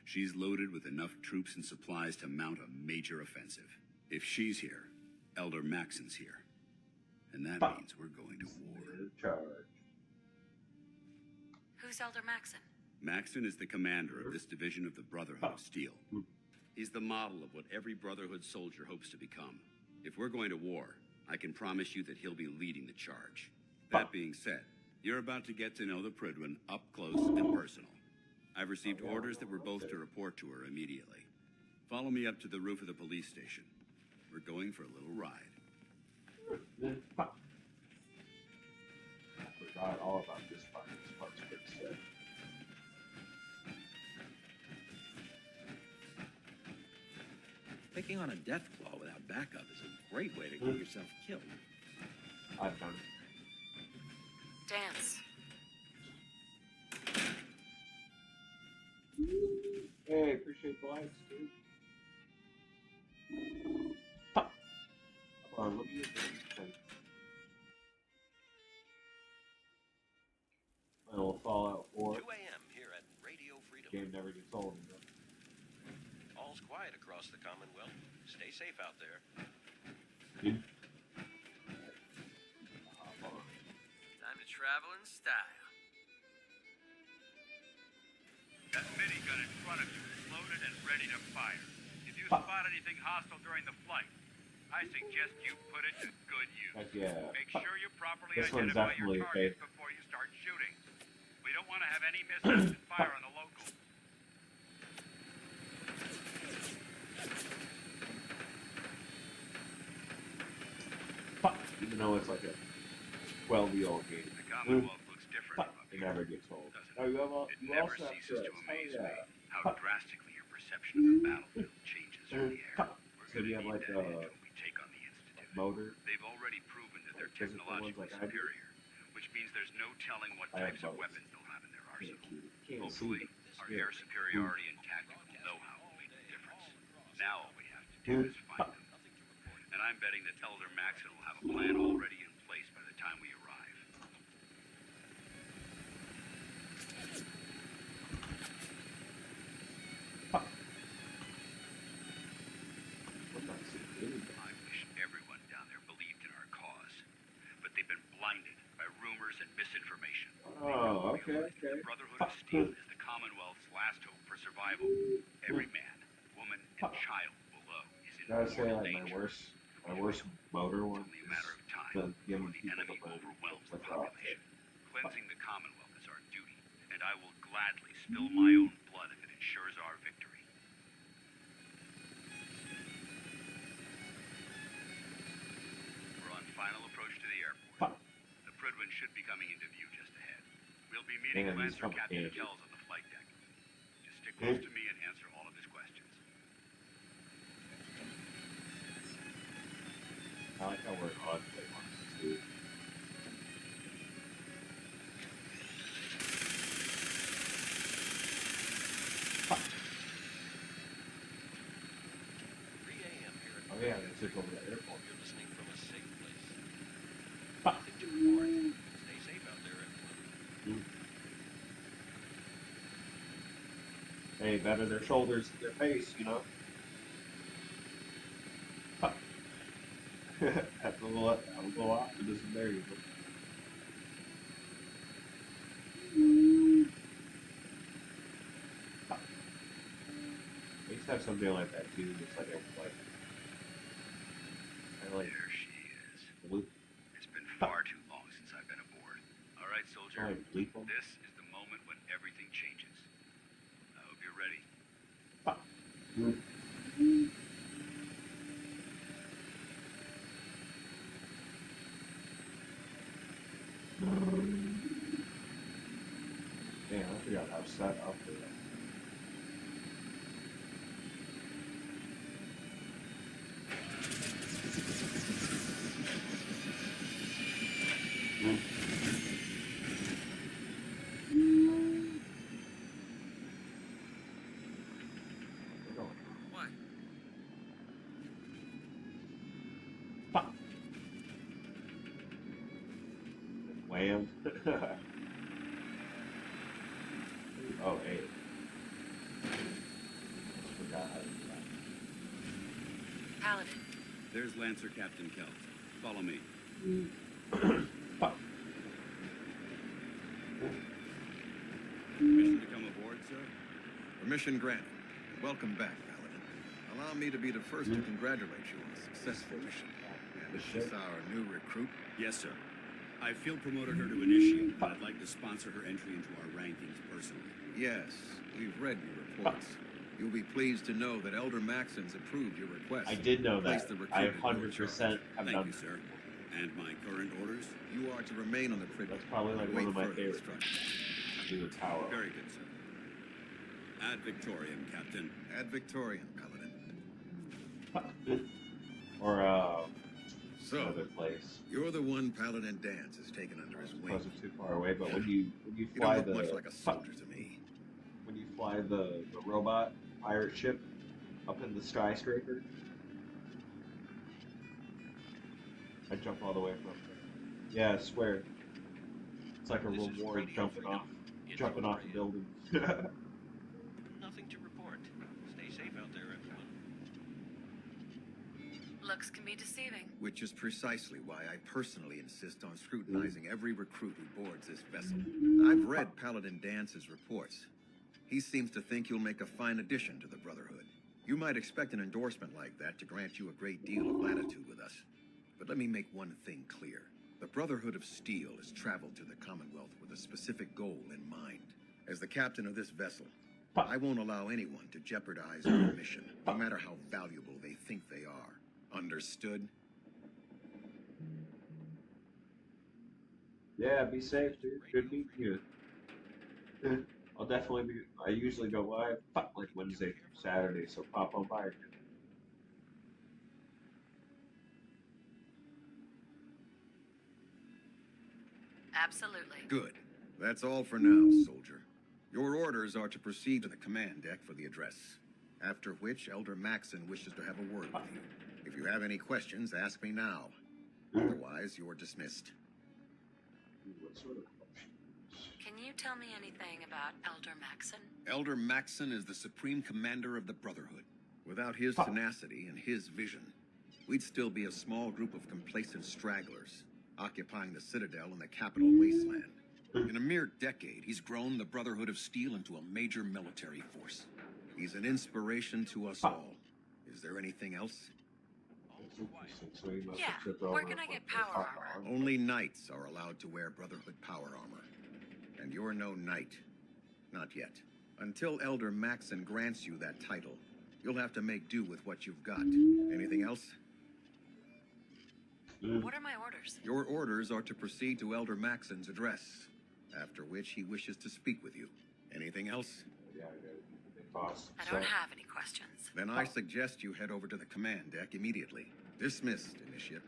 She's loaded with enough troops and supplies to mount a major offensive. If she's here, Elder Maxon's here. And that means we're going to war. Who's Elder Maxon? Maxon is the commander of this division of the Brotherhood of Steel. He's the model of what every Brotherhood soldier hopes to become. If we're going to war, I can promise you that he'll be leading the charge. That being said, you're about to get to know the Pridwin up close and personal. I've received orders that we're both to report to her immediately. Follow me up to the roof of the police station. We're going for a little ride. I forgot all about this part. This part's pretty sick. Picking on a death claw without backup is a great way to get yourself killed. I've done it. Dance. Hey, appreciate the likes, dude. Come on, look at this. Little Fallout 4. 2 a.m. here at Radio Freedom. Game never gets old. You know? All's quiet across the Commonwealth. Stay safe out there. Time to travel in style. That minigun in front of you is loaded and ready to fire. If you spot anything hostile during the flight, I suggest you put it to good use. Heck yeah. Make sure you properly This one's identify your definitely targets before you start shooting. We don't want to have any mishaps and fire on the locals. Even though it's like a 12-year-old game. The Commonwealth looks different. It never gets old. It never ceases to amaze me how drastically your perception of the battlefield changes from the air. We're So going you to have need like that edge when we take on the Institute. motor. They've already proven that they're Physical ones technologically like I do. superior, which means there's no telling what I have types of both. weapons they'll have in their arsenal. Can't Hopefully, see. our air superiority and tactical know-how will make the difference. Now all we have to do is find them. And I'm betting that Elder Maxon will have a plan already in place by the time we arrive. I wish everyone down there believed in our cause, but they've been blinded by rumors and misinformation. Oh, okay, okay. The Brotherhood of Steel is the Commonwealth's last hope for survival. Every man, woman, and child below is in Gotta say, mortal like danger. my worst motor one Only a matter of time is the giving before the people enemy the overwhelms the rock. population. Cleansing the Commonwealth is our duty, and I will gladly spill my own blood if it ensures our victory. We're on final approach to the airport. The Pridwin should be coming into view just ahead. We'll be meeting Man, these Lancer Captain complicated. Kells on the flight deck. Stick close to me and answer all of his questions. I like how we're on play on too. Oh yeah, they took over the airport. You're listening from a safe place. Nothing to report. Stay safe out there, everyone. Hey, better their shoulders than their face, you know? Have a little optimism there, you go. I used to have something like that too, just like There she is. Blue. It's been far too long since I've been aboard. All right, soldier. Like lethal. This is the moment when everything changes. I hope you're ready. Damn, I forgot how set up for that. What? Wham. Oh, hey. Forgot how to do that. Paladin. There's Lancer Captain Kelt. Follow me. Permission to come aboard, sir? Permission granted. Welcome back, Paladin. Allow me to be the first to congratulate you on a successful mission. And is this our new recruit? Yes, sir. I field promoted her to initiate, and I'd like to sponsor her entry into our rankings personally. Yes, we've read your reports. You'll be pleased to know that Elder Maxon's approved your request. I did know Place that. the recruit I in your 100% charge. have Thank done you, sir. And my current orders? You are to remain on the Privy. That's probably like and one wait of my further favorite instructions. Do the tower. Very good, sir. Ad Victoriam, Captain. Ad Victoriam, Paladin. Or, So, another place. you're the one Paladin Dance has taken under his wing. Wasn't too far away, but when you You fly don't look the much like a soldier to me. when you fly the robot pirate ship up in the skyscraper, I jump all the way from there. Yeah, I swear. It's like a This is reward Radio jumping Freedom. off It's the O'Brien. building. Nothing to report. Stay safe out there, everyone. Looks can be deceiving. Which is precisely why I personally insist on scrutinizing every recruit who boards this vessel. I've read Paladin Dance's reports. He seems to think you'll make a fine addition to the Brotherhood. You might expect an endorsement like that to grant you a great deal of latitude with us. But let me make one thing clear. The Brotherhood of Steel has traveled to the Commonwealth with a specific goal in mind. As the captain of this vessel, I won't allow anyone to jeopardize our mission, no matter how valuable they think they are. Understood? Yeah, be safe, dude. Good meeting you. I'll definitely be. I usually go live like Wednesday through Saturday, so pop on by. Absolutely. Good. That's all for now, soldier. Your orders are to proceed to the command deck for the address. After which, Elder Maxon wishes to have a word with you. If you have any questions, ask me now. Otherwise, you're dismissed. What sort of Can you tell me anything about Elder Maxon? Elder Maxon is the supreme commander of the Brotherhood. Without his tenacity and his vision, we'd still be a small group of complacent stragglers, occupying the Citadel and the capital wasteland. In a mere decade, he's grown the Brotherhood of Steel into a major military force. He's an inspiration to us all. Is there anything else? Yeah, where can I get power armor? Only knights are allowed to wear Brotherhood power armor. And you're no knight. Not yet. Until Elder Maxon grants you that title, you'll have to make do with what you've got. Anything else? What are my orders? Your orders are to proceed to Elder Maxon's address, after which he wishes to speak with you. Anything else? Yeah, I got it. Cross. I don't have any questions. Then I suggest you head over to the command deck immediately. Dismissed, Initiate.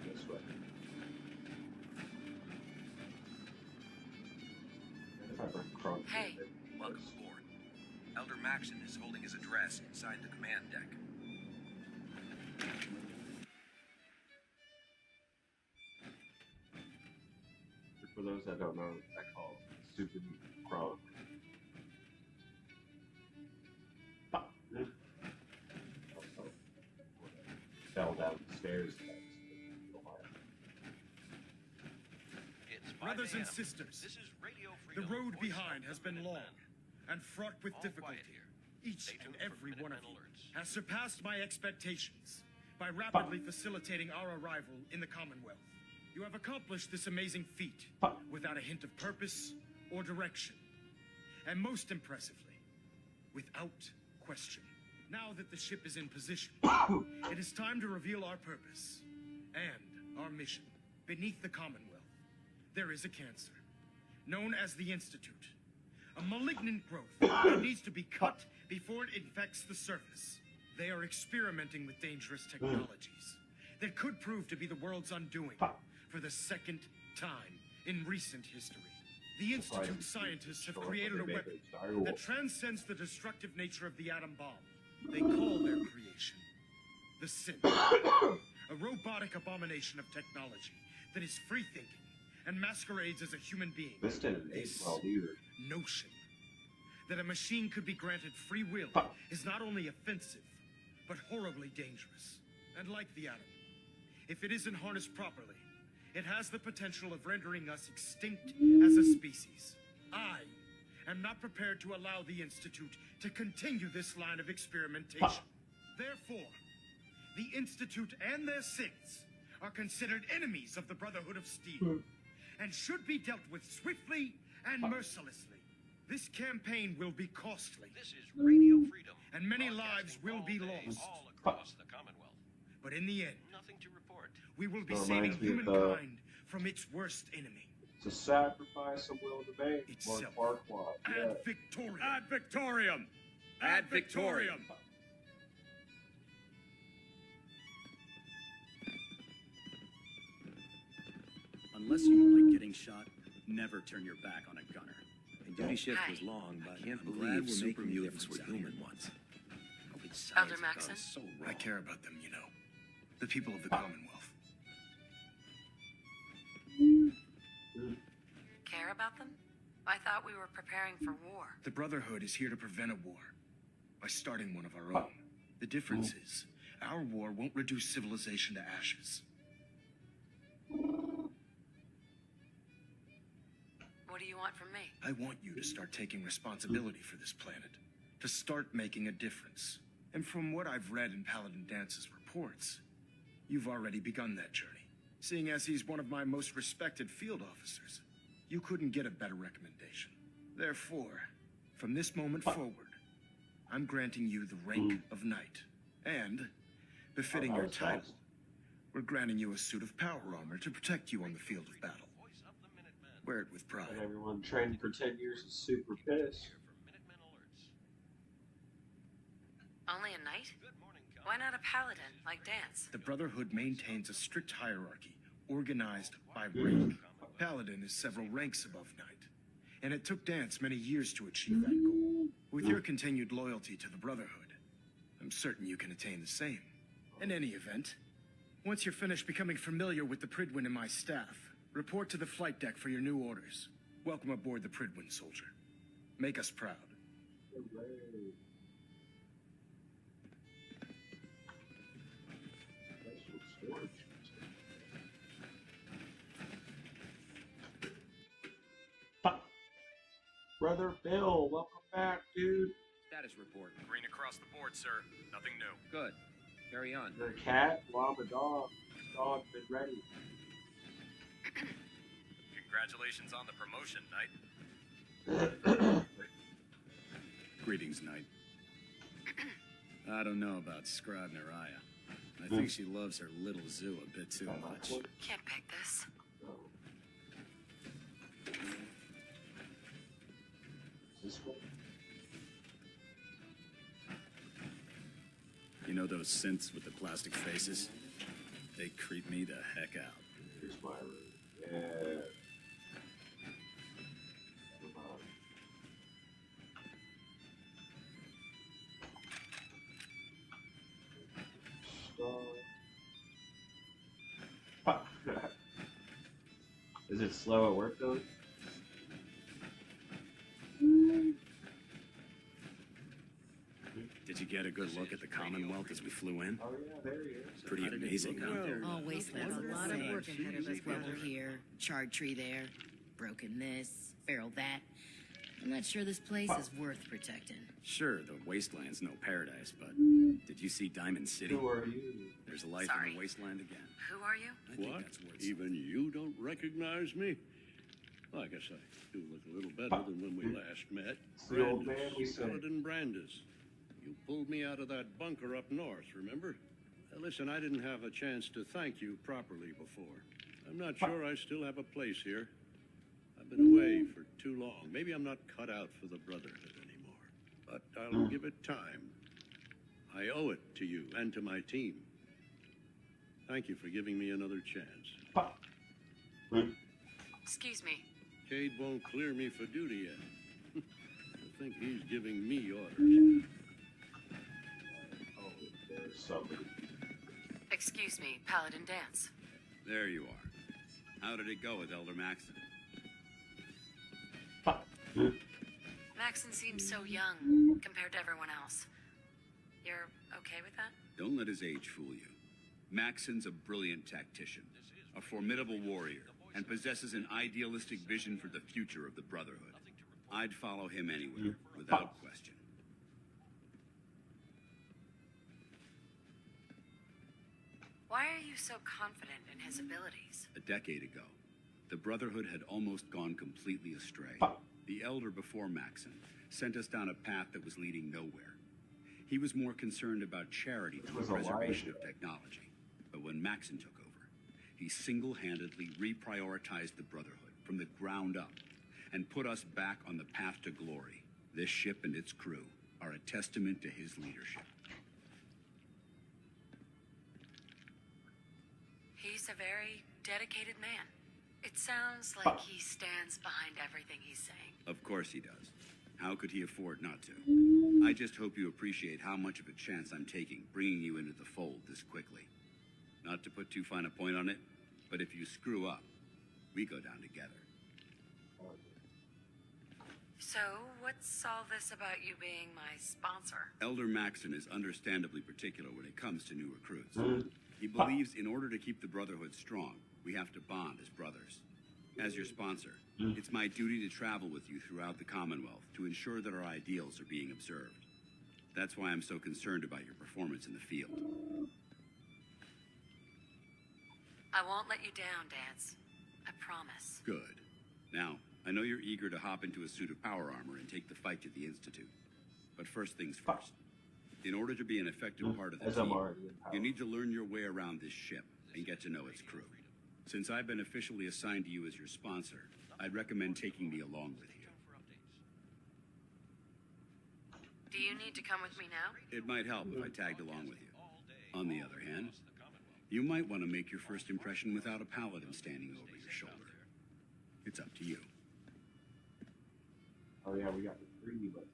This way. If I bring Cross Hey. Welcome aboard. Elder Maxon is holding his address inside the command deck. For those that don't know, I call it Super Cross. Fell down the stairs. It's Brothers 5 and a.m. sisters, This is Radio the Freedom, road voice behind of has the been long Minutemen. and fraught with All difficulty. quiet here. Each Stay and tuned for every one of Minutemen you alerts. has surpassed my expectations by rapidly facilitating our arrival in the Commonwealth. You have accomplished this amazing feat without a hint of purpose or direction. And most impressively, without question. Now that the ship is in position, it is time to reveal our purpose and our mission. Beneath the Commonwealth, there is a cancer, known as the Institute. A malignant growth that needs to be cut before it infects the surface. They are experimenting with dangerous technologies that could prove to be the world's undoing for the second time in recent history. The Institute scientists have created a weapon that transcends the destructive nature of the atom bomb. They call their creation the Synth, a robotic abomination of technology that is free-thinking and masquerades as a human being. This didn't age well either. Notion that a machine could be granted free will is not only offensive, but horribly dangerous. And like the atom, if it isn't harnessed properly, it has the potential of rendering us extinct as a species. I am not prepared to allow the Institute to continue this line of experimentation. Therefore, the Institute and their synths are considered enemies of the Brotherhood of Steel and should be dealt with swiftly and mercilessly. This campaign will be costly. This is Radio Freedom. And many lives will be all day, lost. all across the Commonwealth. But in the end, Nothing to report. we will be That saving reminds me of, humankind from its worst enemy. It's a sacrifice I'm willing to make. Itself. Lord Farquaad. Yeah. Ad Victoriam. Ad Victorium! Ad Victorium. Unless you don't like getting shot, never turn your back on a gunner. My duty shift Hi. was long, but I can't I'm believe glad we're super making a mutants difference were out here. human once. How could Elder science have Maxon? gone so I wrong? care about them, you know. The people of the Commonwealth. Care about them? I thought we were preparing for war. The Brotherhood is here to prevent a war by starting one of our own. The difference is, our war won't reduce civilization to ashes. What do you want from me? I want you to start taking responsibility for this planet. To start making a difference. And from what I've read in Paladin Dance's reports, you've already begun that journey. Seeing as he's one of my most respected field officers, you couldn't get a better recommendation. Therefore, from this moment forward, I'm granting you the rank of Knight. And, befitting that your was title, fast. we're granting you a suit of power armor to protect you on the field of battle. Voice of the Minutemen. Wear it with And pride. everyone trained for 10 years is super pissed. Here for Minutemen alerts. Only a knight? Good morning, Why not a paladin, like Dance? The Brotherhood maintains a strict hierarchy, organized by rank. Paladin is several ranks above Knight, and it took Dance many years to achieve that goal. With your continued loyalty to the Brotherhood, I'm certain you can attain the same. In any event, once you're finished becoming familiar with the Pridwin and my staff, report to the flight deck for your new orders. Welcome aboard the Pridwin, soldier. Make us proud. Brother Bill, welcome back, dude. Status report. Green across the board, sir. Nothing new. Good. Carry on. You're a cat? Well, I'm a dog. Dog's been ready. Congratulations on the promotion, Knight. Greetings, Knight. I don't know about Scrod Naraya. I think she loves her little zoo a bit too much. Can't pick this. This one? You know those synths with the plastic faces? They creep me the heck out. Here's my room. Yeah. Is it slow at work though? Did you get a good look at the Commonwealth as we flew in? Oh yeah, there he is. Pretty amazing out there. Oh, Wasteland's a lot of work ahead of us. Rubble here, charred tree there, broken this, feral that. I'm not sure this place is worth protecting. Sure, the Wasteland's no paradise, but did you see Diamond City? Who are you? There's life in the Wasteland again. Who are you? I think What? that's where it's Even you don't recognize me? Well, I guess I do look a little better than when we last met. It's the old man we said. Paladin Brandis. You pulled me out of that bunker up north, remember? Listen, I didn't have a chance to thank you properly before. I'm not sure I still have a place here. I've been away for too long. Maybe I'm not cut out for the Brotherhood anymore. But I'll give it time. I owe it to you and to my team. Thank you for giving me another chance. Excuse me. Cade won't clear me for duty yet. I think he's giving me orders. Oh, there's somebody. Excuse me, Paladin Dance. There you are. How did it go with Elder Maxon? Maxon seems so young compared to everyone else. You're okay with that? Don't let his age fool you. Maxon's a brilliant tactician, a formidable warrior, and possesses an idealistic vision for the future of the Brotherhood. I'd follow him anywhere, without question. Why are you so confident in his abilities? A decade ago, the Brotherhood had almost gone completely astray. The Elder before Maxon sent us down a path that was leading nowhere. He was more concerned about charity than the preservation of technology. But when Maxon took over, he single-handedly reprioritized the Brotherhood from the ground up and put us back on the path to glory. This ship and its crew are a testament to his leadership. He's a very dedicated man. It sounds like he stands behind everything he's saying. Of course he does. How could he afford not to? I just hope you appreciate how much of a chance I'm taking bringing you into the fold this quickly. Not to put too fine a point on it, but if you screw up, we go down together. So, what's all this about you being my sponsor? Elder Maxon is understandably particular when it comes to new recruits. He believes in order to keep the Brotherhood strong, we have to bond as brothers. As your sponsor, it's my duty to travel with you throughout the Commonwealth to ensure that our ideals are being observed. That's why I'm so concerned about your performance in the field. I won't let you down, Dance. I promise. Good. Now, I know you're eager to hop into a suit of power armor and take the fight to the Institute. But first things first. In order to be an effective part of the team, you need to learn your way around this ship and get to know its crew. Since I've been officially assigned to you as your sponsor, I'd recommend taking me along with you. Do you need to come with me now? It might help if I tagged along with you. On the other hand, you might want to make your first impression without a paladin standing over your shoulder. It's up to you. Oh yeah, we got the 3D buttons.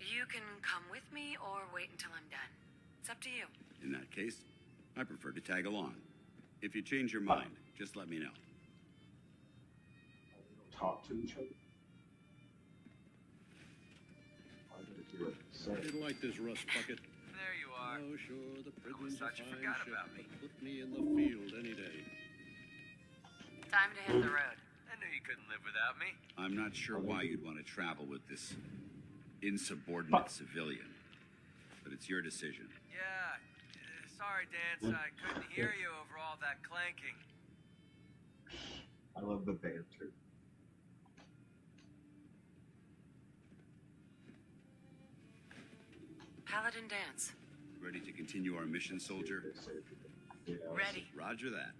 You can come with me or wait until I'm done. It's up to you. In that case, I prefer to tag along. If you change your mind, just let me know. Talk to each other. I didn't like this rust bucket. There you are. Oh, sure, the prison's a thought you fine forgot ship. about me. Put me in the field any day. Time to hit the road. I knew you couldn't live without me. I'm not sure why you'd want to travel with this insubordinate civilian, but it's your decision. Yeah. Sorry, Dance. I couldn't hear you over all that clanking. I love the banter. Paladin Dance. Ready to continue our mission, soldier? Yeah, Ready. Roger that.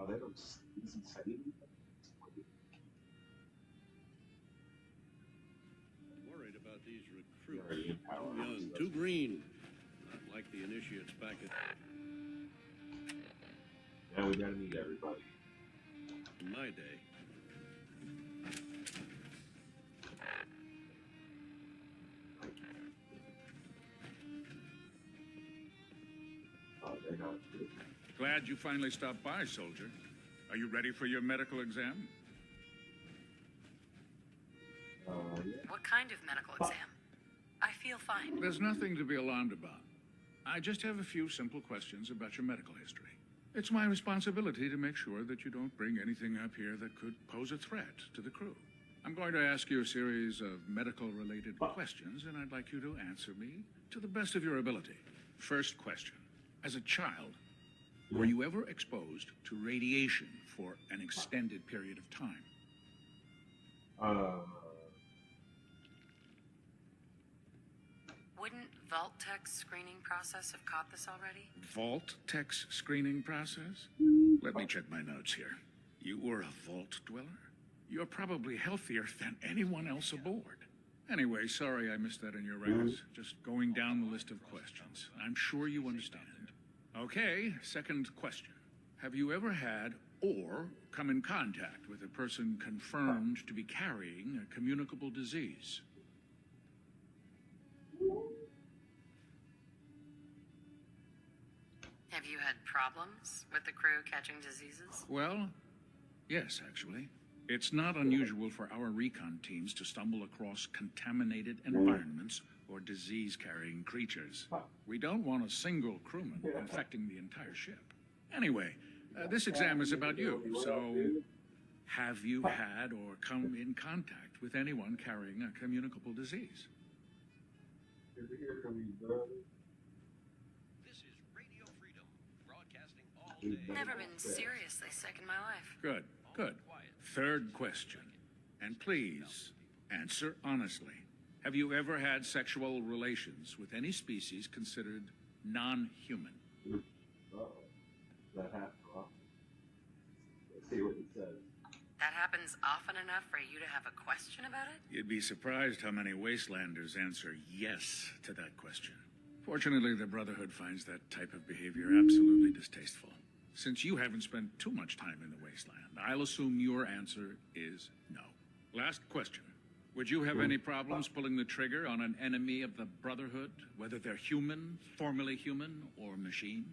They don't. Doesn't say anything. these recruits. Too young, too green. Not like the initiates back at... Yeah, we gotta meet everybody. In my day. Oh, they're not. Glad you finally stopped by, soldier. Are you ready for your medical exam? What kind of medical exam? I feel fine. There's nothing to be alarmed about. I just have a few simple questions about your medical history. It's my responsibility to make sure that you don't bring anything up here that could pose a threat to the crew. I'm going to ask you a series of medical-related questions, and I'd like you to answer me to the best of your ability. First question. As a child, were you ever exposed to radiation for an extended period of time? Wouldn't Vault-Tech's screening process have caught this already? Vault-Tech's screening process? Let me check my notes here. You were a Vault dweller? You're probably healthier than anyone else aboard. Anyway, sorry I missed that in your records. Just going down the list of questions. I'm sure you understand. Okay, second question. Have you ever had or come in contact with a person confirmed to be carrying a communicable disease? Have you had problems with the crew catching diseases? Well, yes, actually. It's not unusual for our recon teams to stumble across contaminated environments or disease-carrying creatures. We don't want a single crewman infecting the entire ship. Anyway, this exam is about you, so have you had or come in contact with anyone carrying a communicable disease? Good to hear from you, brother. This is Radio Freedom, broadcasting all day. Never been seriously sick in my life. Good, good. Third question, and please answer honestly. Have you ever had sexual relations with any species considered non-human? Uh-oh. That happens often. Let's see what he says. That happens often enough for you to have a question about it? You'd be surprised how many wastelanders answer yes to that question. Fortunately, the Brotherhood finds that type of behavior absolutely distasteful. Since you haven't spent too much time in the wasteland, I'll assume your answer is no. Last question. Would you have any problems pulling the trigger on an enemy of the Brotherhood, whether they're human, formerly human, or machine?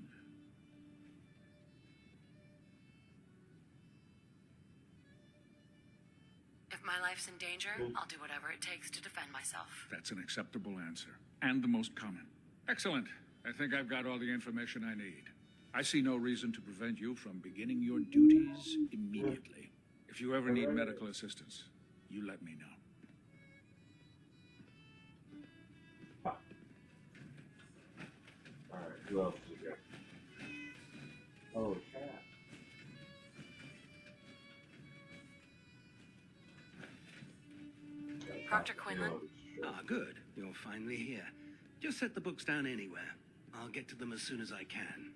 If my life's in danger, I'll do whatever it takes to defend myself. That's an acceptable answer, and the most common. Excellent. I think I've got all the information I need. I see no reason to prevent you from beginning your duties immediately. If you ever need medical assistance, you let me know. Alright, who else is there? Oh, cat. Dr. Quinlan? Ah, good. You're finally here. Just set the books down anywhere. I'll get to them as soon as I can.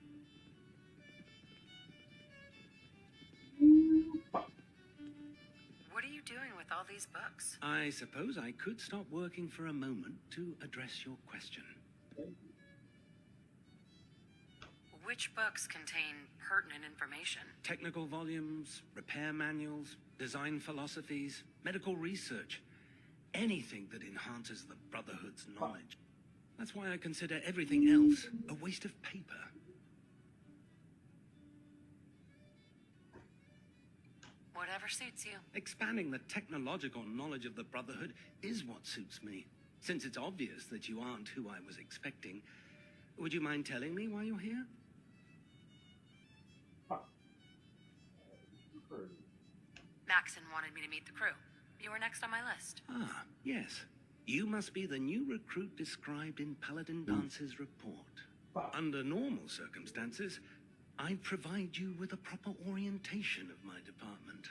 What are you doing with all these books? I suppose I could stop working for a moment to address your question. Which books contain pertinent information? Technical volumes, repair manuals, design philosophies, medical research. Anything that enhances the Brotherhood's knowledge. That's why I consider everything else a waste of paper. Whatever suits you. Expanding the technological knowledge of the Brotherhood is what suits me. Since it's obvious that you aren't who I was expecting, would you mind telling me why you're here? Maxon wanted me to meet the crew. You were next on my list. Ah, yes. You must be the new recruit described in Paladin Dance's report. Under normal circumstances, I'd provide you with a proper orientation of my department.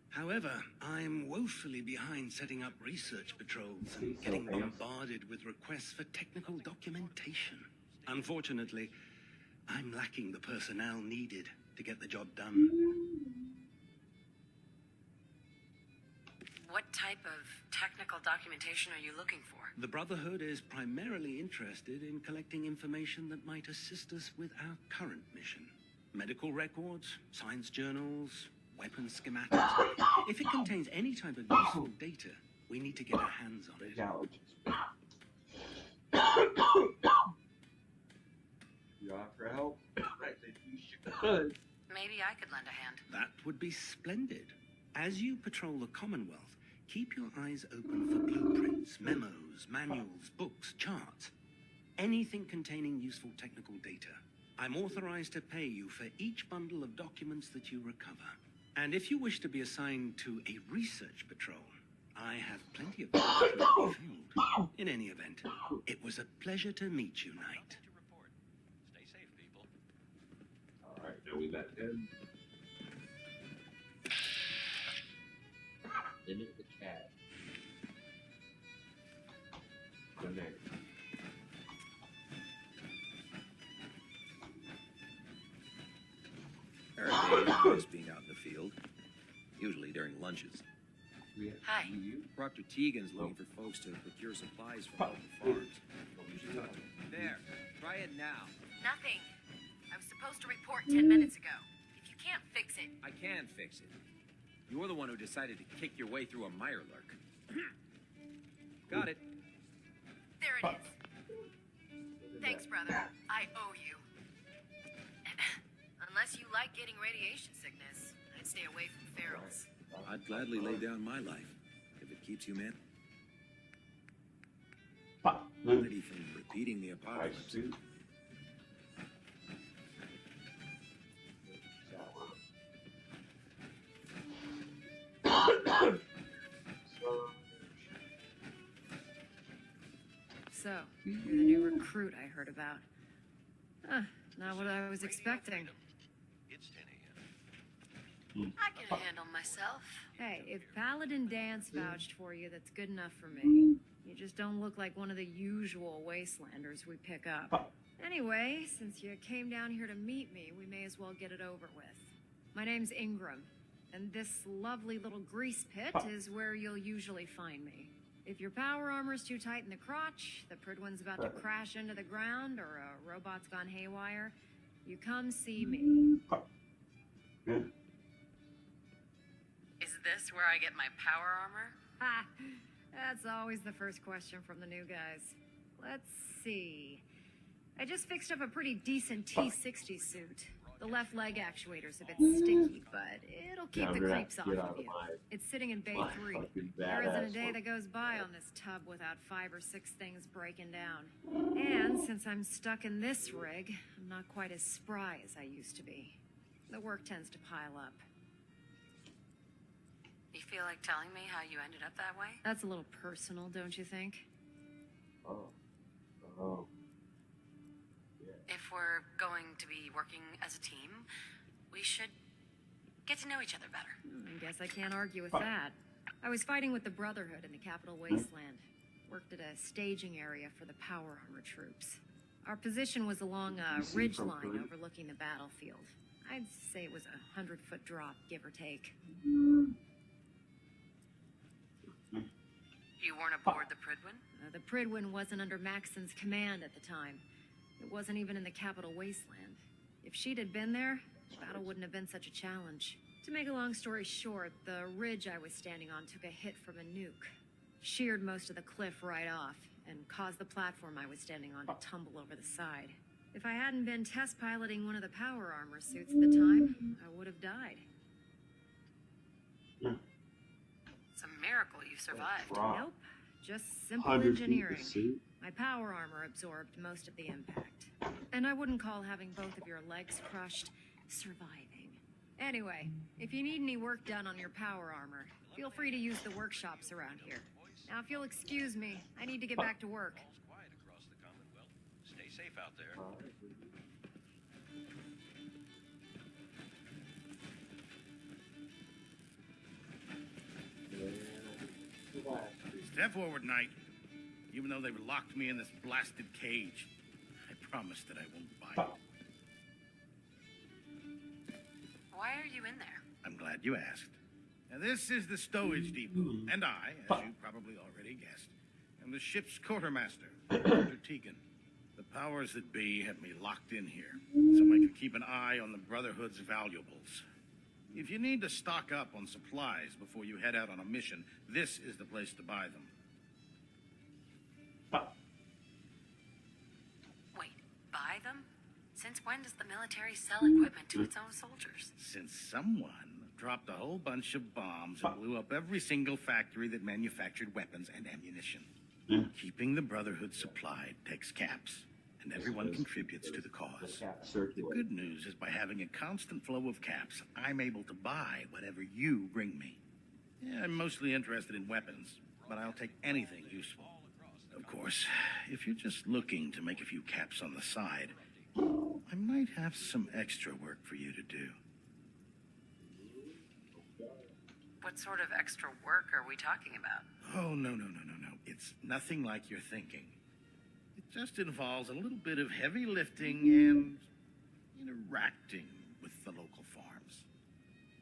However, I'm woefully behind setting up research patrols and getting bombarded with requests for technical documentation. Unfortunately, I'm lacking the personnel needed to get the job done. What type of technical documentation are you looking for? The Brotherhood is primarily interested in collecting information that might assist us with our current mission. Medical records, science journals, weapons schematics. If it contains any type of useful data, we need to get our hands on it. You offer help? I think you should. Maybe I could lend a hand. That would be splendid. As you patrol the Commonwealth, keep your eyes open for blueprints, memos, manuals, books, charts. Anything containing useful technical data. I'm authorized to pay you for each bundle of documents that you recover. And if you wish to be assigned to a research patrol, I have plenty of time to be filled. In any event, it was a pleasure to meet you, Knight. Stay safe, people. Alright, now we met him. Limit the cat. Good name. Dave is being out in the field, usually during lunches. Hi. Proctor Tegan's looking for folks to procure supplies from local farms. You should talk to him. There. Try it now. Nothing. I was supposed to report 10 minutes ago. If you can't fix it. I can fix it. You're the one who decided to kick your way through a Mirelurk. Got it. There it is. Thanks, brother. I owe you. Unless you like getting radiation sickness, I'd stay away from ferals. I'd gladly lay down my life if it keeps humanity from repeating the apocalypse. So, you're the new recruit I heard about. Huh, not what I was expecting. It's 10 a.m. I can handle myself. Hey, if Paladin Dance vouched for you, that's good enough for me. You just don't look like one of the usual wastelanders we pick up. Anyway, since you came down here to meet me, we may as well get it over with. My name's Ingram, and this lovely little grease pit is where you'll usually find me. If your power armor's too tight in the crotch, the Pridwin's about to crash into the ground, or a robot's gone haywire, you come see me. Is this where I get my power armor? Ha! That's always the first question from the new guys. Let's see. I just fixed up a pretty decent T-60 suit. The left leg actuator's a bit sticky, but it'll keep the creeps off of you. It's sitting in Bay 3. There isn't a day that goes by on this tub without 5 or 6 things breaking down. And since I'm stuck in this rig, I'm not quite as spry as I used to be. The work tends to pile up. You feel like telling me how you ended up that way? That's a little personal, don't you think? Oh. If we're going to be working as a team, we should get to know each other better. I guess I can't argue with that. I was fighting with the Brotherhood in the Capital Wasteland. Worked at a staging area for the power armor troops. Our position was along a ridge line overlooking the battlefield. I'd say it was a 100-foot drop, give or take. You weren't aboard the Pridwin? The Pridwin wasn't under Maxon's command at the time. It wasn't even in the Capital Wasteland. If she'd had been there, the battle wouldn't have been such a challenge. To make a long story short, the ridge I was standing on took a hit from a nuke. Sheared most of the cliff right off, and caused the platform I was standing on to tumble over the side. If I hadn't been test piloting one of the power armor suits at the time, I would have died. It's a miracle you survived. Nope, just simple engineering. My power armor absorbed most of the impact. And I wouldn't call having both of your legs crushed surviving. Anyway, if you need any work done on your power armor, feel free to use the workshops around here. Now, if you'll excuse me, I need to get back to work. Quiet across the Commonwealth. Stay safe out there. Step forward, Knight. Even though they've locked me in this blasted cage, I promise that I won't bite. Why are you in there? I'm glad you asked. Now, this is the stowage depot, and I, as you probably already guessed, am the ship's quartermaster, Dr. Tegan. The powers that be have me locked in here, so I can keep an eye on the Brotherhood's valuables. If you need to stock up on supplies before you head out on a mission, this is the place to buy them. Wait, buy them? Since when does the military sell equipment to its own soldiers? Since someone dropped a whole bunch of bombs and blew up every single factory that manufactured weapons and ammunition. Keeping the Brotherhood supplied takes caps, and everyone contributes to the cause. The good news is by having a constant flow of caps, I'm able to buy whatever you bring me. Yeah, I'm mostly interested in weapons, but I'll take anything useful. Of course, if you're just looking to make a few caps on the side, I might have some extra work for you to do. What sort of extra work are we talking about? Oh, no. It's nothing like you're thinking. It just involves a little bit of heavy lifting and interacting with the local farms.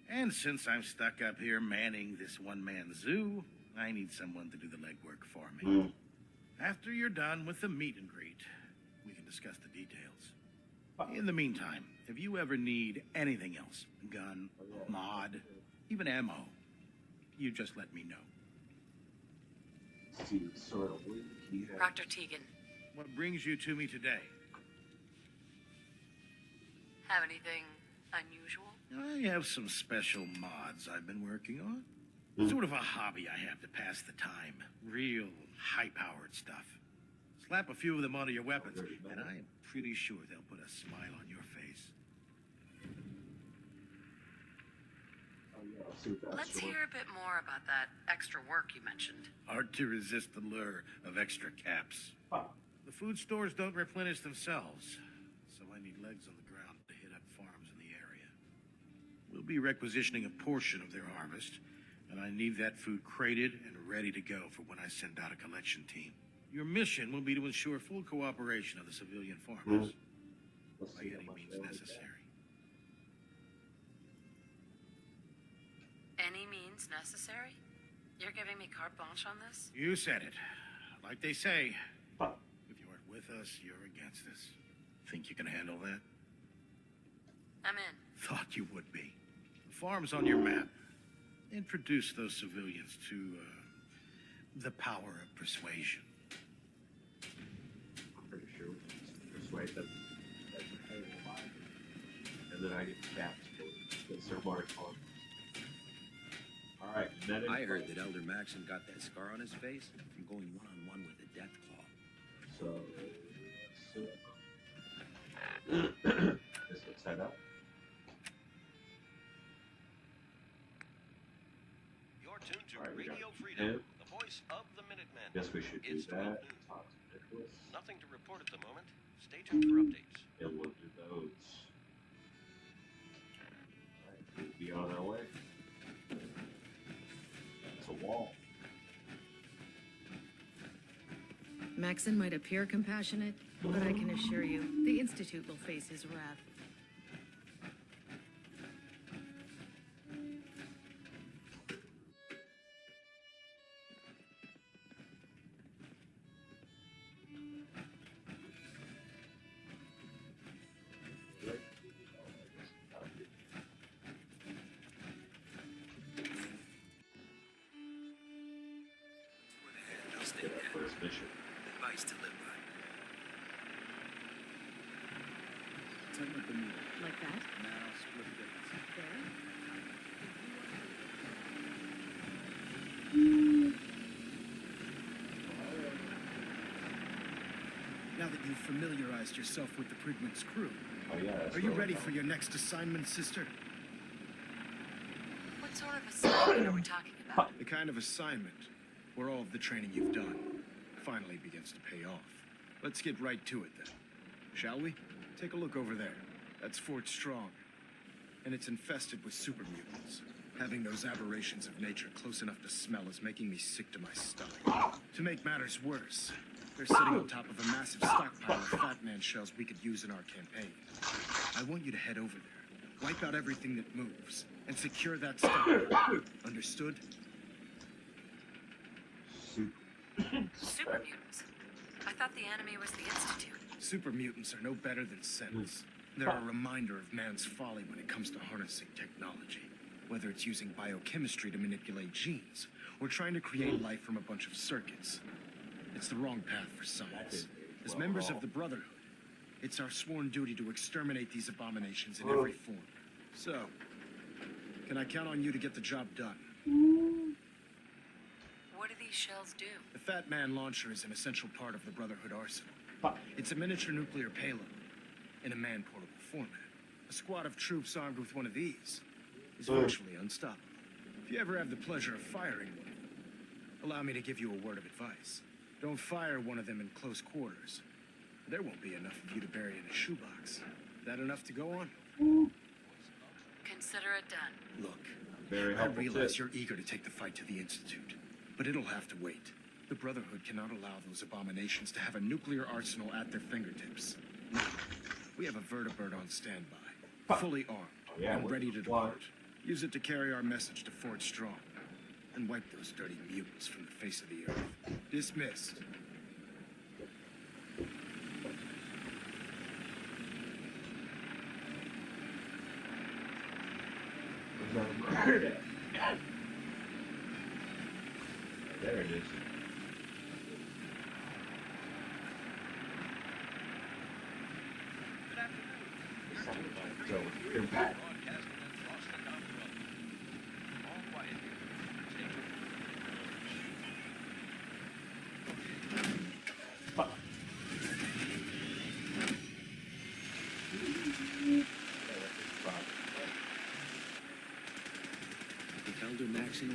And since I'm stuck up here manning this one-man zoo, I need someone to do the legwork for me. After you're done with the meet and greet, we can discuss the details. In the meantime, if you ever need anything else, gun, mod, even ammo, you just let me know. Dr. Tegan. What brings you to me today? Have anything unusual? I have some special mods I've been working on. Sort of a hobby I have to pass the time. Real high-powered stuff. Slap a few of them onto your weapons, and I am pretty sure they'll put a smile on your face. Let's hear a bit more about that extra work you mentioned. Hard to resist the lure of extra caps. The food stores don't replenish themselves, so I need legs on the ground to hit up farms in the area. We'll be requisitioning a portion of their harvest, and I need that food crated and ready to go for when I send out a collection team. Your mission will be to ensure full cooperation of the civilian farmers, by any means necessary. Any means necessary? You're giving me carte blanche on this? You said it. Like they say, if you aren't with us, you're against us. Think you can handle that? I'm in. Thought you would be. The farm's on your map. Introduce those civilians to the power of persuasion. I'm pretty sure we can persuade them that they're paying a lot. And then I get the caps for Sir Mark on. Alright, I heard that Elder Maxon got that scar on his face from going one-on-one with the Deathclaw. This looks set up. You're tuned to Radio Freedom, the voice of the Minutemen. Guess we should do It's 12 that. noon. Talk to Nicholas. Nothing to report at the moment. Stay tuned for updates. And we'll do those. Alright, we'll be on our way. It's a wall. Maxon might appear compassionate, but I can assure you, the Institute will face his wrath. First mission. Advice to live by. Turn up the needle. Like that? Now split dates. There? Now that you've familiarized yourself with the Prigman's crew, that's are you really ready fun. for your next assignment, sister? What sort of assignment are we talking about? The kind of assignment where all of the training you've done finally begins to pay off. Let's get right to it then, shall we? Take a look over there. That's Fort Strong, and it's infested with super mutants. Having those aberrations of nature close enough to smell is making me sick to my stomach. To make matters worse, they're sitting on top of a massive stockpile of Fat Man shells we could use in our campaign. I want you to head over there, Wipe out everything that moves and secure that stuff. Understood? Super mutants. I thought the enemy was the Institute. Super mutants are no better than Sentinels. They're a reminder of man's folly when it comes to harnessing technology. Whether it's using biochemistry to manipulate genes, or trying to create life from a bunch of circuits. It's the wrong path for science. As members of the Brotherhood, it's our sworn duty to exterminate these abominations in every form. So, can I count on you to get the job done? What do these shells do? The Fat Man launcher is an essential part of the Brotherhood arsenal. It's a miniature nuclear payload in a man-portable format. A squad of troops armed with one of these is virtually unstoppable. If you ever have the pleasure of firing one of them, allow me to give you a word of advice. Don't fire one of them in close quarters. There won't be enough of you to bury in a shoebox. That enough to go on? Consider it done. Look, Very I helpful realize tip. you're eager to take the fight to the Institute, but it'll have to wait. The Brotherhood cannot allow those abominations to have a nuclear arsenal at their fingertips. No, we have a vertibird on standby, fully armed and ready to depart. Use it to carry our message to Fort Strong, and wipe those dirty mutants from the face of the earth. Dismissed. There it is. So, you're back. The Elder Maxon.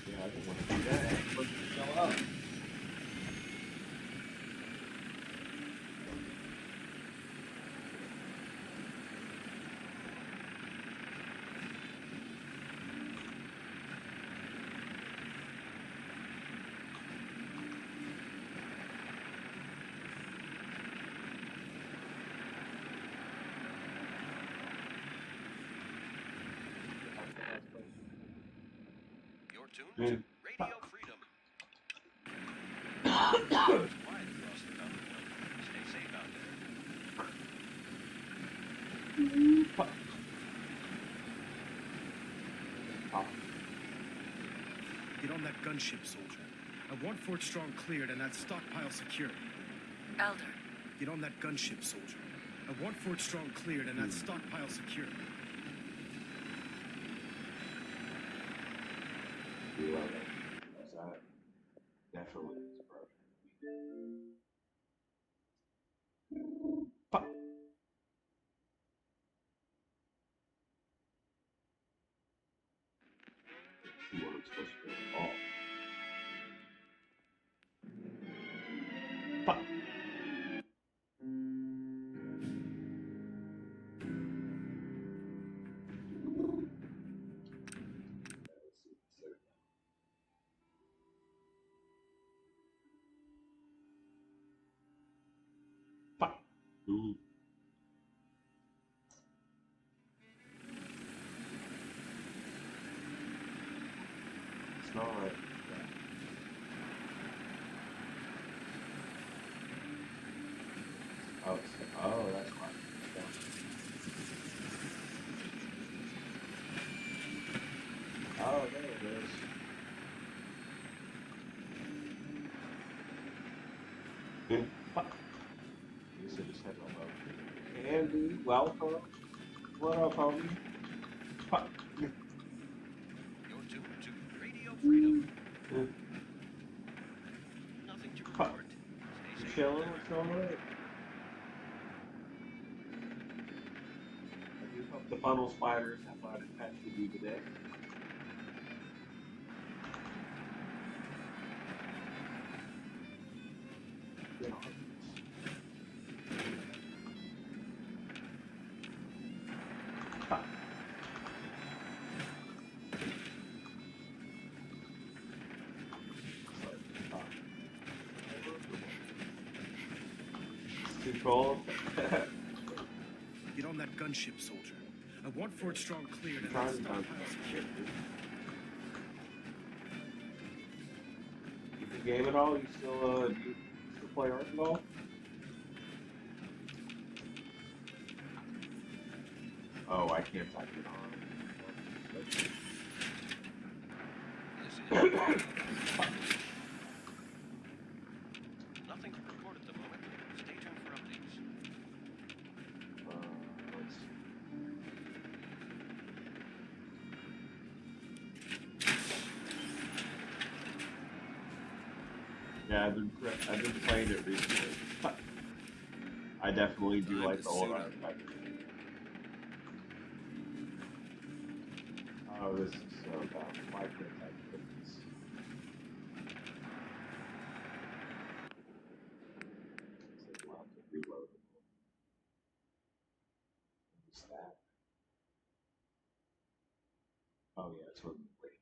Yeah, I don't want to do that. I'm supposed to sell out. You're tuned to Radio Freedom. Wide across the Commonwealth. Stay safe out there. Get on that gunship, soldier. I want Fort Strong cleared and that stockpile secured. Elder. Get on that gunship, soldier. I want Fort Strong cleared and that stockpile secured. We love it. That definitely is broken. See what it's supposed to be. Oh. Ooh. It's not like that. Oh, that's why. Yeah. Oh, there it is. He said just had no love. Andy, welcome. What up, homie? You're tuned to Radio Freedom. Nothing to report. Stay You safe. chilling? What's going on? I do hope the funnel spiders have not attached with you today. Yeah. Get on that gunship, soldier. I want Fort Strong cleared and Trying that to stockpile find secured. You the game at all? You still play Arsenal? Oh, I can't type it on. Nothing to report at the moment. Stay tuned for updates. Let's see. Yeah, I've been playing it recently. I definitely do like the old architecture. Oh, this is so dumb. Why can't I put this? It's like we'll have to reload it. What's that? Oh yeah, it's what we wait.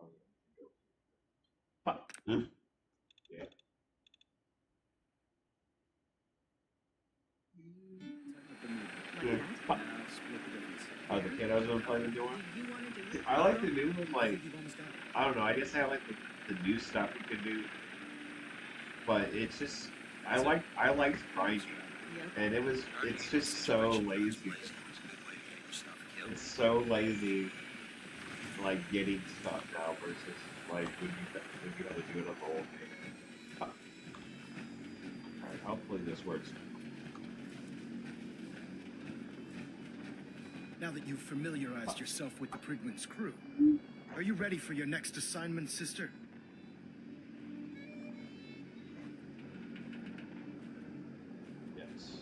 Oh yeah. Yeah. Good. Oh, the kiddos been playing the new one? I like the new one, like, I don't know, I guess I like the new stuff you can do. But it's just, I liked grinding. And it's just so lazy. It's so lazy, like, getting stuff now versus, like, when you have to do it on the old game. Alright, hopefully this works. Now that you've familiarized yourself with the Prigman's crew, are you ready for your next assignment, sister? Yes.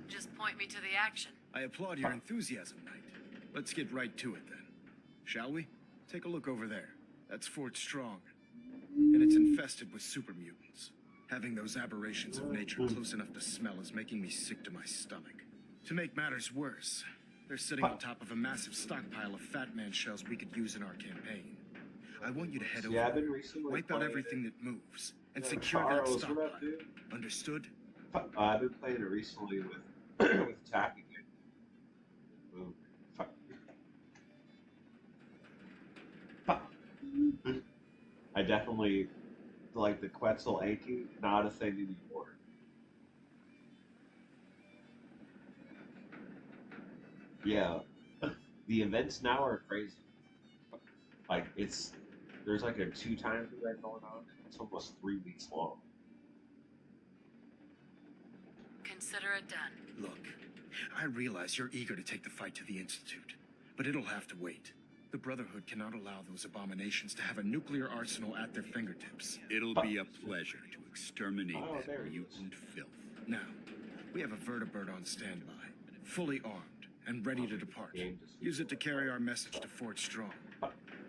Just point me to the action. I applaud your enthusiasm, Knight. Let's get right to it then. Shall we? Take a look over there. That's Fort Strong. And it's infested with super mutants. Having those aberrations of nature close enough to smell is making me sick to my stomach. To make matters worse, they're sitting on top of a massive stockpile of Fat Man shells we could use in our campaign. I want you to head over there, wipe out everything that moves, and secure that stockpile. Understood? I've been playing it recently with attacking it. Boom. Fuck. I definitely like the Quetzal Anki, not a thing anymore. Yeah, the events now are crazy. Like there's like a 2-time event going on. It's almost 3 weeks long. Consider it done. Look, I realize you're eager to take the fight to the Institute, but it'll have to wait. The Brotherhood cannot allow those abominations to have a nuclear arsenal at their fingertips. It'll be a pleasure to exterminate that mutant filth. Now, we have a vertibird on standby, fully armed and ready to depart. Use it to carry our message to Fort Strong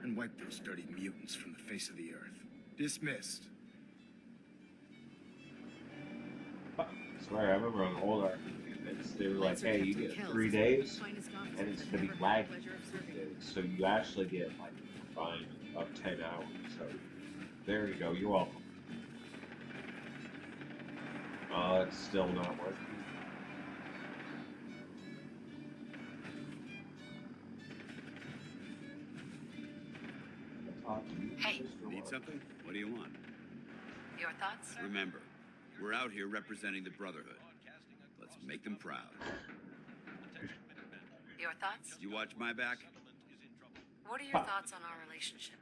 and wipe those dirty mutants from the face of the earth. Dismissed. I swear, I remember on old events, they were like, hey, you get 3 days, and it's going to be lagging. So you actually get like a fine of 10 hours. So there you go, you're welcome. It's still not working. Hey. Need something? What do you want? Your thoughts? Remember, we're out here representing the Brotherhood. Let's make them proud. Your thoughts? You watch my back? What are your thoughts on our relationship?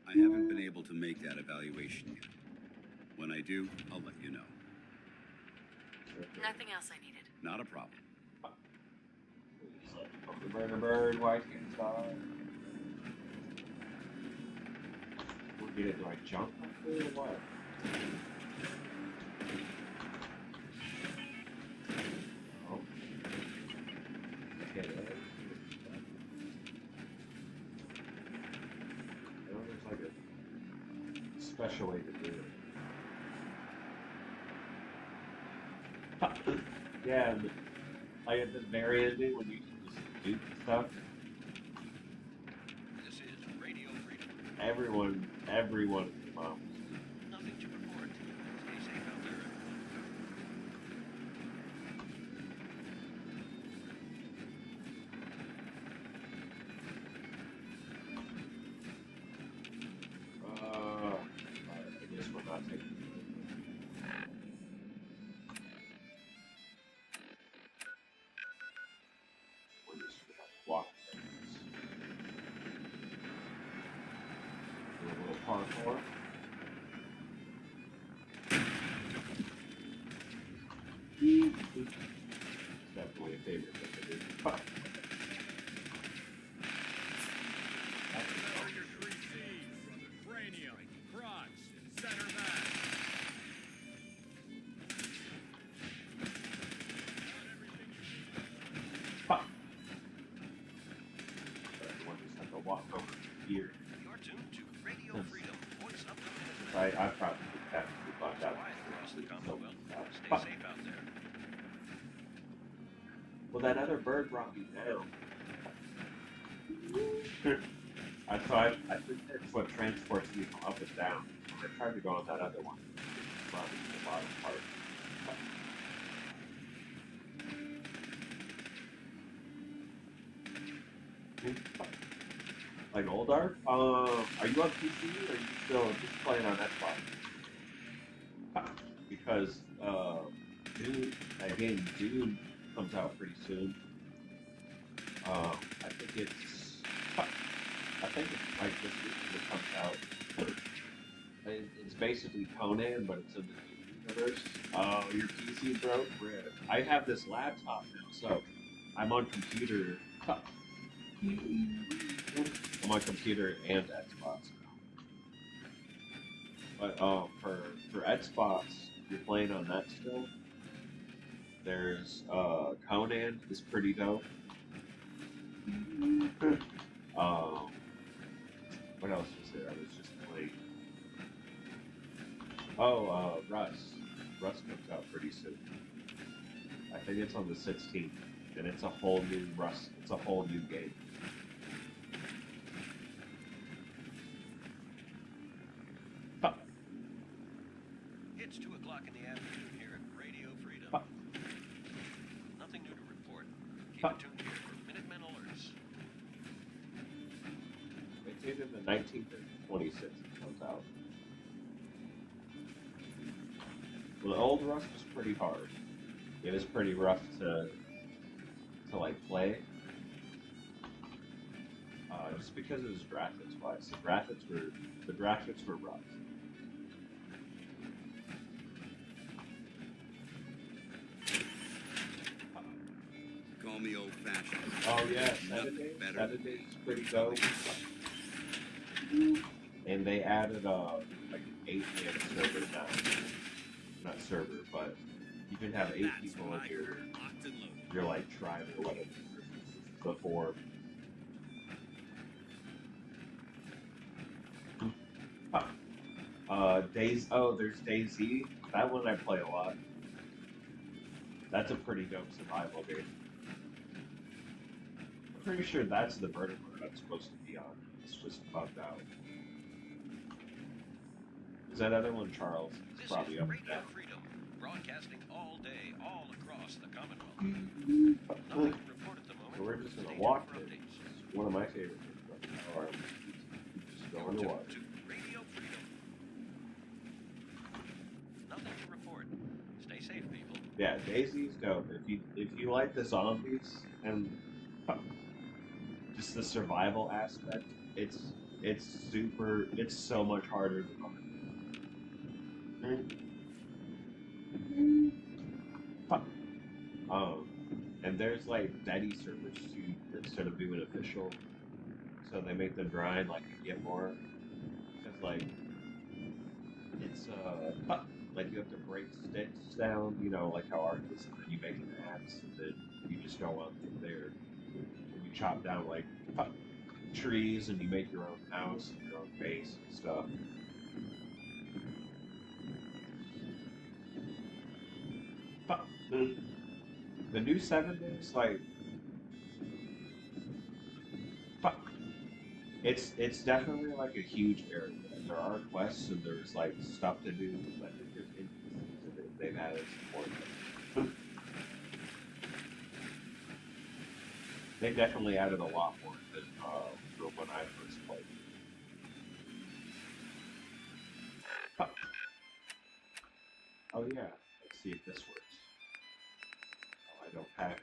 I haven't been able to make that evaluation yet. When I do, I'll let you know. Nothing else I needed. Not a problem. Bird, white star. We'll get it. Do I jump or what? Oh. Okay. There's like a special way to do it. Yeah, like at the very ending when you can just do stuff. This is Radio Freedom. Everyone Nothing to report. Stay safe out there. before. It's definitely a favorite thing to do. Cranium, crotch, and center mass. Everyone just have to walk over here. You're tuned to Radio Freedom, voice of the I probably have to block out. across the Commonwealth. Stay safe out there. Well, that other bird brought me down. I think that's what transports me from up and down. I tried to go on that other one. It brought me to the bottom part. Like Oldar? Are you on PC or are you still just playing on Xbox? Because Dune, that game Dune comes out pretty soon. I think it's like this week it comes out. It's basically Conan, but it's in the Dune universe. Oh, your PC broke? Rip. I have this laptop now, so I'm on computer. I'm on computer and Xbox now. But for Xbox, you're playing on that still. There's Conan is pretty dope. What else was there? I was just playing. Oh, Rust. Rust comes out pretty soon. I think it's on the 16th, and it's a whole new Rust. It's a whole new game. It's 2 o'clock in the afternoon here at Radio Freedom. Nothing new to report. Keep it tuned here for Minutemen alerts. It's either the 19th or 26th it comes out. Well, the old Rust was pretty hard. It was pretty rough to like play. Just because it was graphics wise. The graphics were rough. Call me old-fashioned. Oh yeah, Nothing better. 7 days is pretty dope. And they added like an 8-man server now. Not server, but you can have 8 people in your like tribe or whatever before. There's DayZ. That one I play a lot. That's a pretty dope survival game. I'm pretty sure that's the vertical I'm supposed to be on. It's just bugged out. Is that other one, Charles? It's This probably is up Radio and down. Freedom, broadcasting all day, all across the Commonwealth. Nothing to report at the moment. We're just gonna Stay walk tuned for it. updates. It's one of my favorite things. Or just going to watch. Radio Freedom. Nothing to report. Stay safe, people. Yeah, DayZ's dope. If you like the zombies and just the survival aspect, it's so much harder than mine. And there's like daddy servers too instead of doing official, so they make the grind like you get more. Because like it's like you have to break sticks down, you know, like how art is, and then you make an axe, and then you just go up from there. And you chop down like trees, and you make your own house and your own base and stuff. The new 7 days, like, it's definitely like a huge area. There are quests and there's like stuff to do, but there's inconsistencies that they've added support. They definitely added a lot more than when I first played. Oh yeah, let's see if this works. Oh, I don't have it.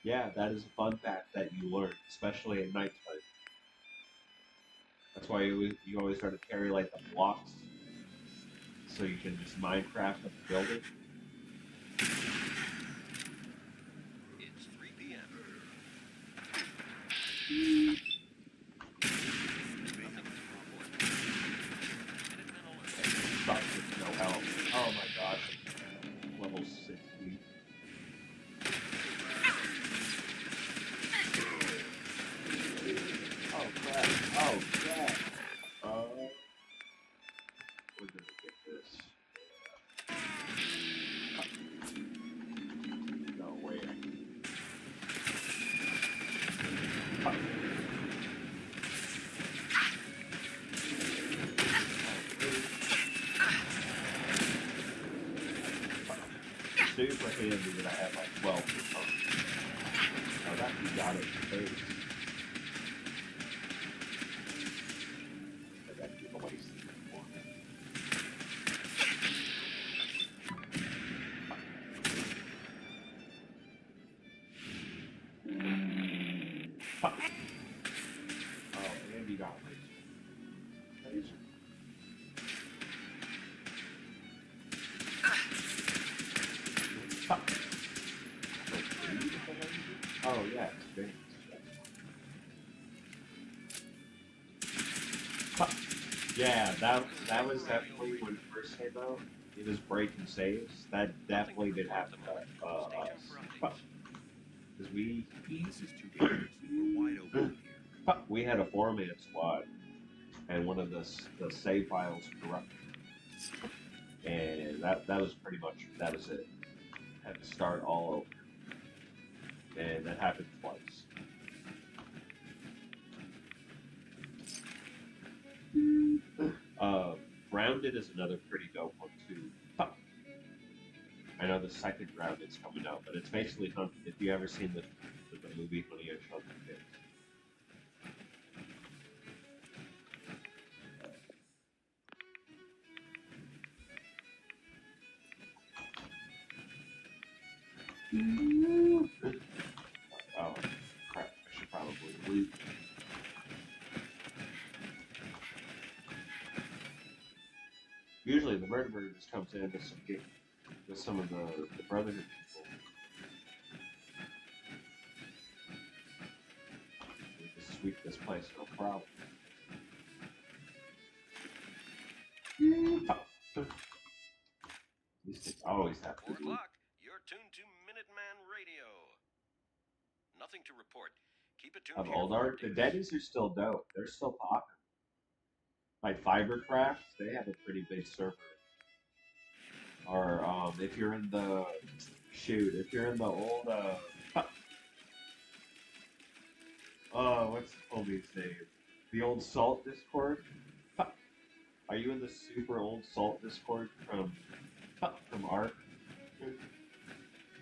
Yeah, that is a fun fact that you learn, especially at nighttime. That's why you always try to carry like the blocks, so you can just Minecraft up the building. It's 3 p.m. Fuck, with no help. Oh my gosh. Level 60. Oh crap. Oh crap. We're gonna get this. No way. Super handy that I have like 12 components. Oh, that you got it in space. I got people wasting it for me. Oh, and you got me. Oh yeah, it's big. Yeah, that was definitely when it first came out. It was breaking saves. That definitely did happen to us. Because we This is too dangerous. We're wide open here. we had a 4-man squad, and one of the save files corrupted, and that was pretty much that was it. Had to start all over, and that happened twice. Grounded is another pretty dope one too. I know the second Grounded's coming out, but it's basically if you ever seen the movie Honey I Shrunk the Kids. Oh crap! I should probably leave. Usually the murderer just comes in with some of the Brotherhood people. We just sweep this place, no problem. These things always have 4 to o'clock. You're tuned to Minuteman Radio. Nothing to report. Keep it tuned of here old for art. The Deddies are still dope. They're still popping. Like Fibercraft, they have a pretty big server. Or if you're in the old what's the homie's name? The old Salt Discord. Are you in the super old Salt Discord from Ark?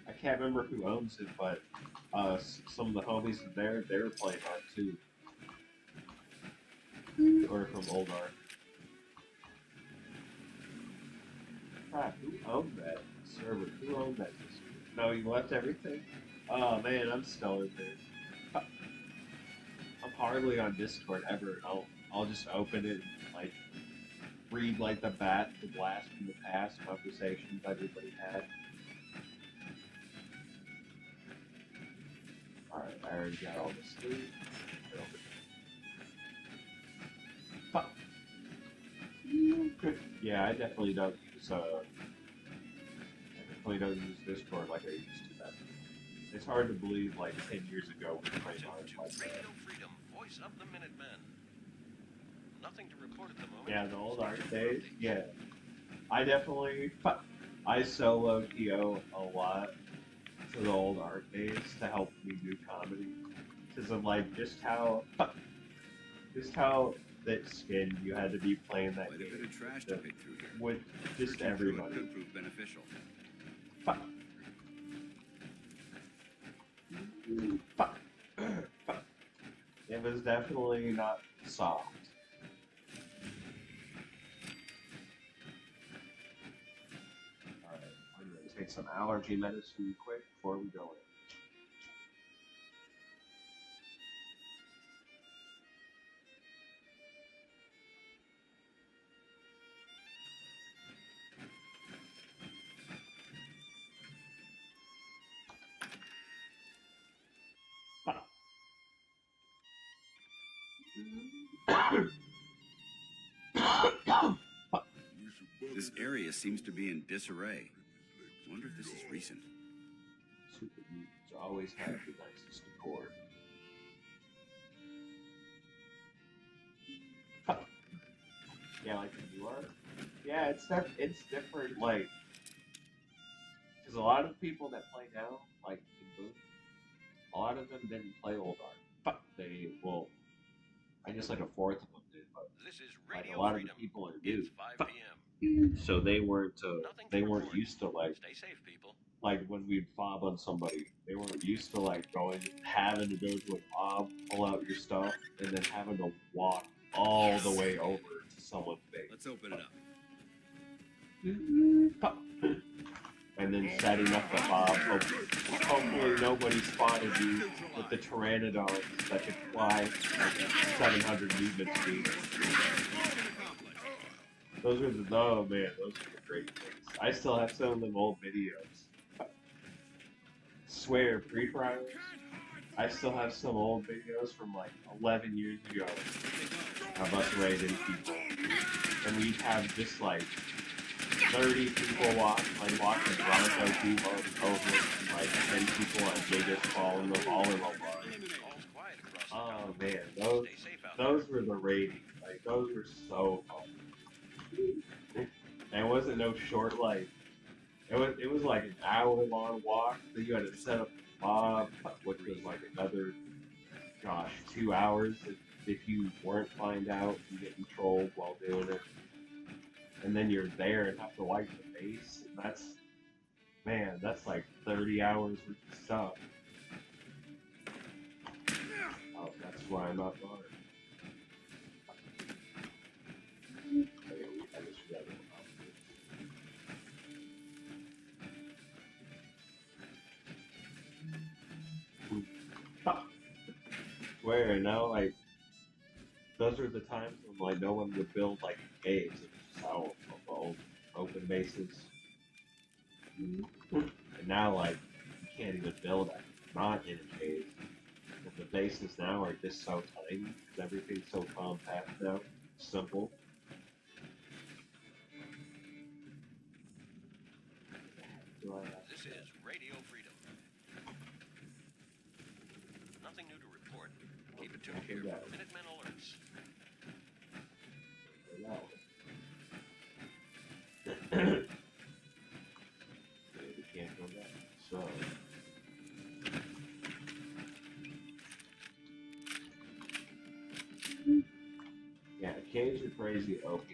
I can't remember who owns it, but some of the homies in there, they were playing Ark too. Or from old Ark. Crap, who owned that server? Who owned that Discord? No, you left everything? Oh man, I'm still in there. I'm hardly on Discord ever, and I'll just open it and like read like the blast from the past conversations everybody had. Alright, I already got all this food. Yeah, I definitely don't use Discord like I used to. That it's hard to believe like 10 years ago we played Radio Freedom, voice of the Minutemen. Nothing to report at the moment. Yeah, the old Ark days. Yeah, I definitely I solo TO a lot to the old Ark days to help me do comedy because of like just how thick skinned you had to be playing that Quite a game bit of trash to pick through here. with just Searching through it everybody. could prove beneficial. It was definitely not soft. Alright, I'm gonna take some allergy medicine quick before we go in. This area seems to be in disarray. Wonder if this is recent. Super mutants always have the nicest decor. Yeah, like you are. Yeah, it's different. Like, because a lot of people that play now, like in Boone, a lot of them didn't play old art. They I guess like a fourth of them did, but This is like Radio a lot of Freedom. the people are new. It's 5 p.m. So they weren't used to like Stay safe, people. like when we'd fob on somebody, they weren't used to like having to go to a fob, pull out your stuff, and then having to walk all the way over to someone's base. Let's open it up. And then setting up the fob. Hopefully nobody spotted you with the pteranodons that could fly 700 movement speed. Those are those are the great things. I still have some of them old videos. Swear, pre-trials. I still have some old videos from like 11 years ago of us raiding people. And we'd have just like 30 people walking Bronco people over, like 10 people on Gigas all in the line. Oh man, those were the raiding. Like those were so fun. And it wasn't no short like it was like an hour-long walk. So you had to set up the fob, which was like another 2 hours if you weren't find out and getting trolled while doing it. And then you're there and have to wipe the face. And that's like 30 hours worth of stuff. Oh, that's why I'm not on it. I just read it about this. Swear, now like those are the times when like no one would build like caves. Out of open bases. And now, like, you can't even build it. Not in a cave. But the bases now are just so tiny because everything's so compact now. Simple. This is Radio Freedom. Nothing new to report. Keep it tuned here for Minutemen Alerts. We can't go back. So yeah, caves are crazy OP.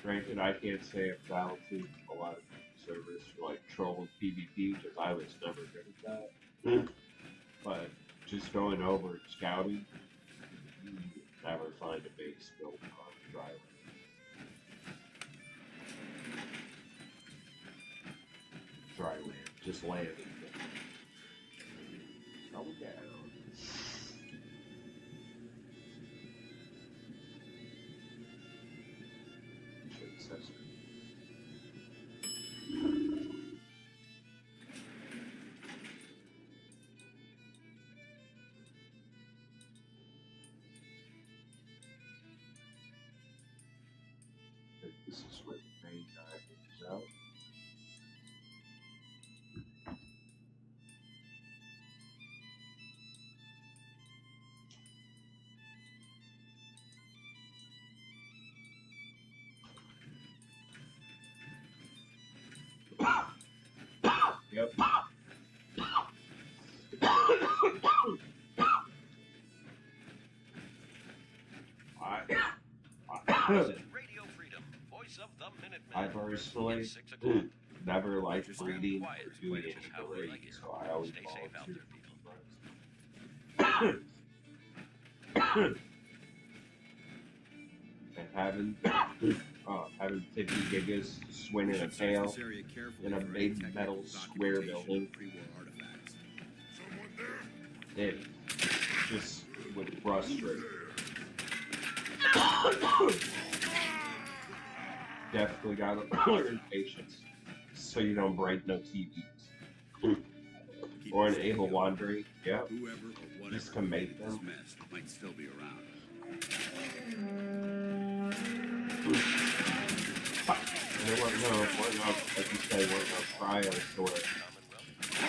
Granted, I can't say I'm balancing a lot of servers for like troll and PvP because I was never good at that. But just going over and scouting, you never find a base built on dry land. Dry land, just land. Oh, yeah. This is what the main guy is out. Yep. Radio Freedom, voice of the Minutemen. I personally never liked breeding or doing any breeding, so I always volunteer for friends. And having 50 gigas swinging a tail in a big metal square building, it just would frustrate. Definitely gotta learn patience so you don't break no TVs. Or an Able Wandering, yeah. Whoever or whatever Just to make created this them. mess might still be around. And there weren't no, like you said, weren't no trials where,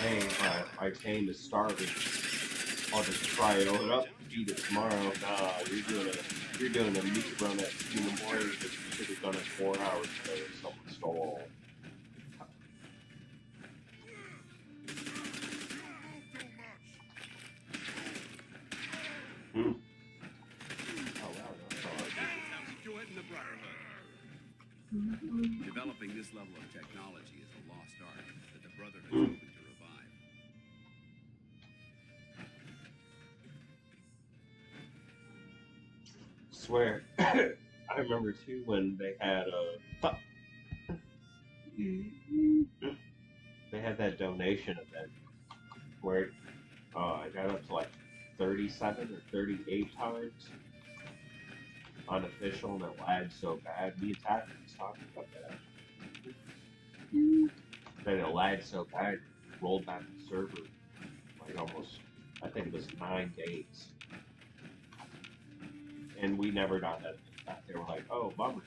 hey, my team is starving. I'll just try it up, eat it tomorrow. Nah, you're doing a meat run at 2 in the morning because you should have done it 4 hours ago if someone stole. Hmm. Oh wow, that's all Join the Brotherhood. Developing this level of technology is a lost art that the Brotherhood is hoping to revive. Swear, I remember too when they had that donation event where I got up to like 37 or 38 times unofficial, and it lagged so bad. The attacker was talking about that. That it lagged so bad, it rolled back the server like almost, I think it was 9 days. And we never got that back. They were like, oh, bummer.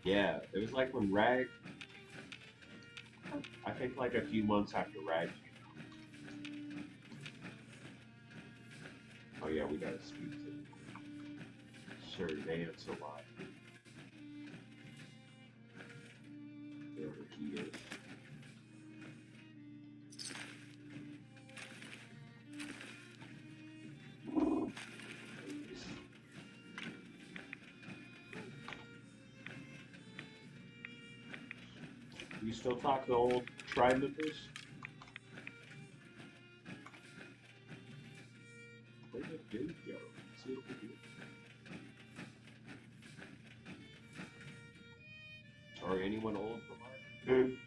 Yeah, it was like when Rag, I think like a few months after Rag came out. Oh yeah, we gotta speak to Sir Vance a lot. Wherever he is. You still talk to old tribe members? Where did Dude go? See what we do. Or anyone old from our group?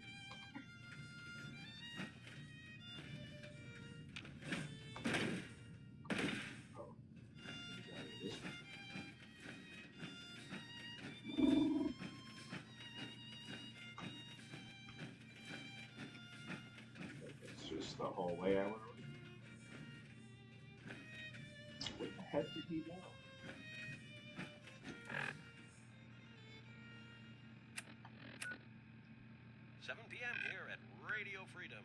The whole way I went around. Where the heck did he go? 7 p.m. here at Radio Freedom.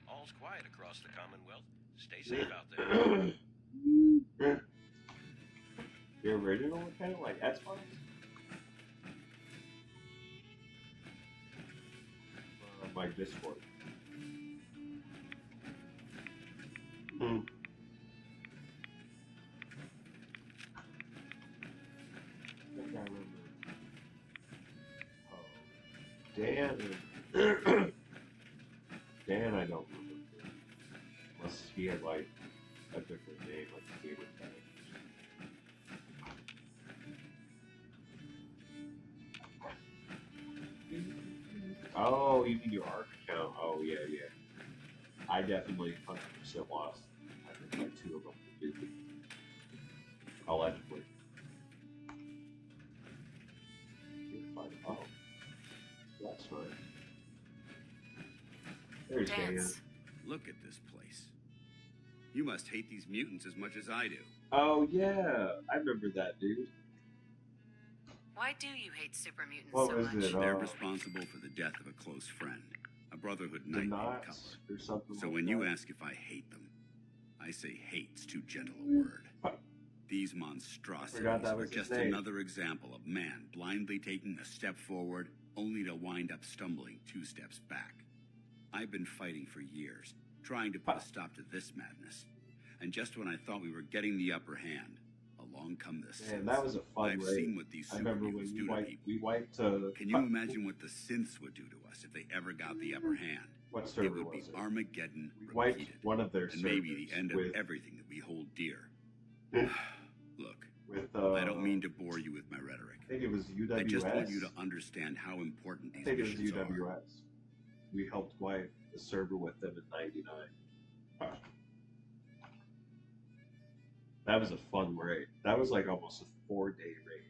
All's quiet across the Commonwealth. Stay safe out there. The original kind of like Xbox? Like Discord. Hmm. I think I remember. Oh, Dan. Dan, I don't remember. Unless he had like a different name, like a favorite guy. Oh, you mean your ARC account? Oh, yeah, yeah. I definitely 100% lost. I think like 2 of them. Allegedly. Oh, that's fine. There's Dan. Look at this place. You must hate these mutants as much as I do. Oh, yeah. I remember that, dude. Why do you hate super mutants What so was much? it? They're responsible for the death of a close friend, a Brotherhood knight named Cutler. Or something So like when that. you ask if I hate them, I say hate's too gentle a word. These monstrosities that are was his just name. another example of man blindly taking a step forward only to wind up stumbling 2 steps back. I've been fighting for years, trying to put a stop to this madness. And just when I thought we were getting the upper hand, along come the synths. Man, that was a fun I've raid. seen what these I remember when supermutants do to people. we wiped Can you imagine what the synths would do to us if they ever got the upper hand? What It server would be was it? Armageddon We wiped repeated, one of their and maybe the servers end with- of everything that we hold dear. Look, with I don't mean to bore you with my rhetoric. I think it was UWS. I just want you to understand how important I these think it was missions are. UWS. We helped wipe the server with them in '99. That was a fun raid. That was like almost a 4-day raid.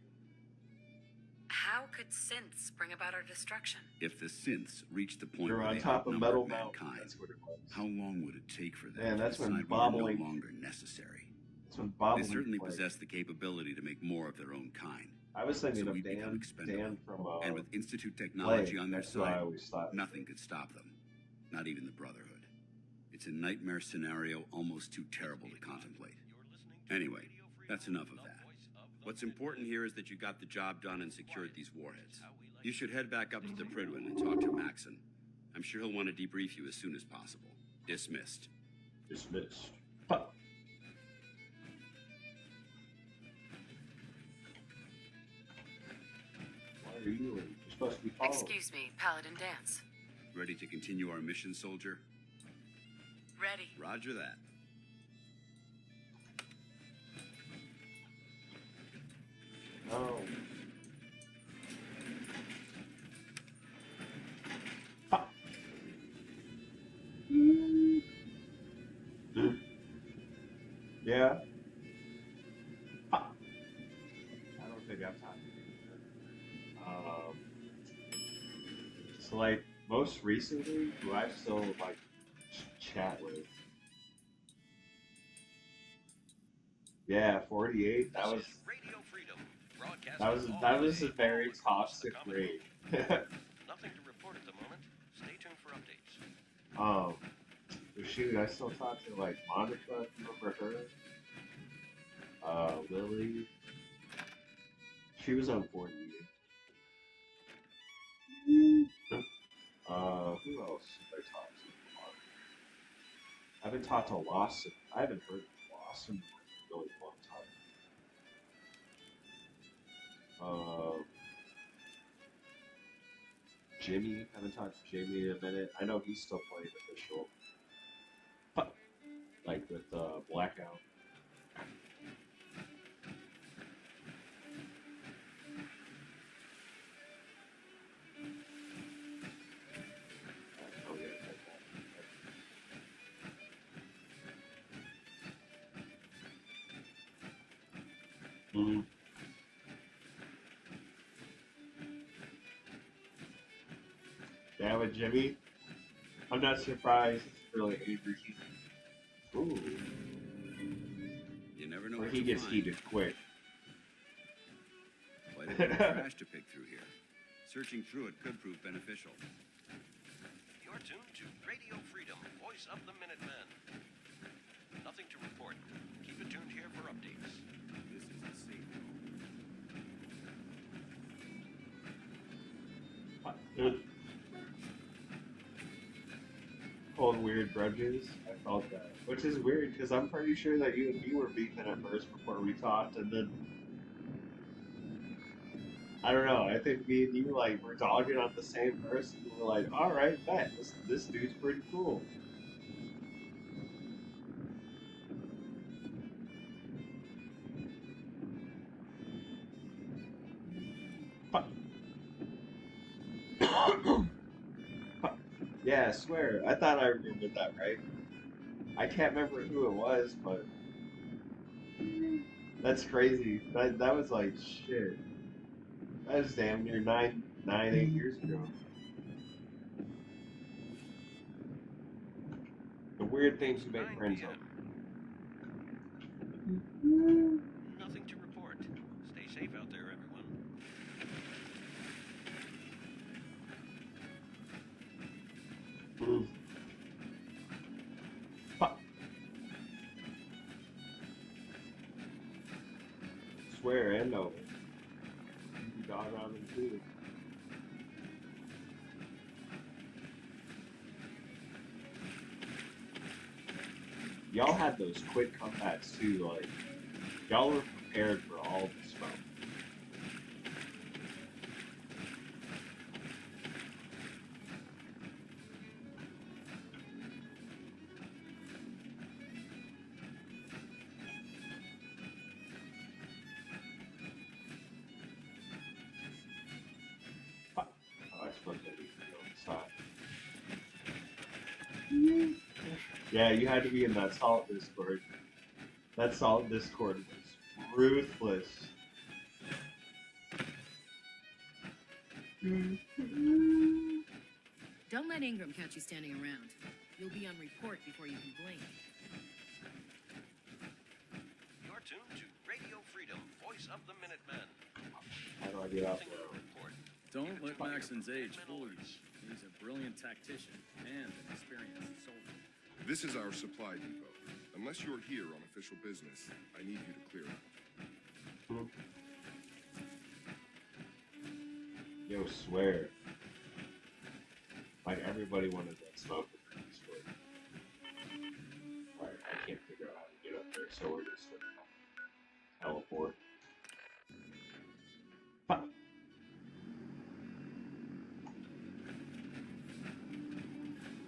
How could synths bring about our destruction. If the synths reach the point You're where on they top of outnumber Metal Mountain. mankind, That's what it was. how long would it take for them Man, to that's when decide we are no Bobbling- longer necessary? That's when They Bobbling certainly played. possess the capability to make more of their own kind. I was thinking So of we become Dan expendable. from And with Institute technology on their That's what I side, always thought. nothing could stop them. Not even the Brotherhood. It's a nightmare scenario almost too terrible to contemplate. Anyway, that's enough of that. What's important here is that you got the job done and secured these warheads. You should head back up to the Prydwen and talk to Maxon. I'm sure he'll want to debrief you as soon as possible. Dismissed. Dismissed. Why are you doing? You're supposed to be following. Excuse me, Paladin Dance. Ready to continue our mission, soldier? Ready. Roger that. Oh. Yeah. I don't think I've talked to you. So like most recently, who I still like chat with. Yeah, 48. That was Radio Freedom, broadcasting that all was day, a very all across the toxic Commonwealth. raid. Nothing to report at the moment. Stay tuned for updates. But shoot, I still talk to like Monica, if you remember her. Lily. She was on 48. Who else have I talked to? I haven't talked to Lawson. I haven't heard of Lawson in a really long time. Jimmy, I haven't talked to Jimmy in a minute. I know he's still playing official. Like with Blackout. Oh, yeah, Mm-hmm. Yeah, with Jimmy, I'm not surprised. It's really angry. Ooh. You never know Or what he you'll gets find. heated quick. Quite a bit of trash to pick through here. Searching through it could prove beneficial. You're tuned to Radio Freedom, voice of the Minutemen. Nothing to report. Keep it tuned here for updates. This is the safe Hold weird grudges. I felt that. Which is weird because I'm pretty sure that you and me were beefing at first before we talked, and then I don't know. I think me and you like were dogging on the same person. We're like, all right, bet this dude's pretty cool. Yeah, I swear. I thought I remembered that right. I can't remember who it was, but that's crazy. That was like shit. That was damn near 8 years ago. The weird things you make friends of. Nothing to report. Stay safe out there, everyone. Swear and no. You dog on them too. Y'all had those quick comebacks too, like y'all were prepared for all the smoke. Oh, I suppose I need to go inside. Yeah, you had to be in that Salt Discord. That Salt Discord was ruthless. Don't let Ingram catch you standing around. You'll be on report before you can blink. You're tuned to Radio Freedom, voice of the Minutemen. How do I get out Nothing there? to report. Don't let Maxon's age fool you. He's a brilliant tactician and an experienced soldier. This is our supply depot. Unless you're here on official business, I need you to clear it. Yo, swear. Like, everybody wanted that smoke in this story. Alright, I can't figure out how to get up there, so we're just gonna teleport. Fuck.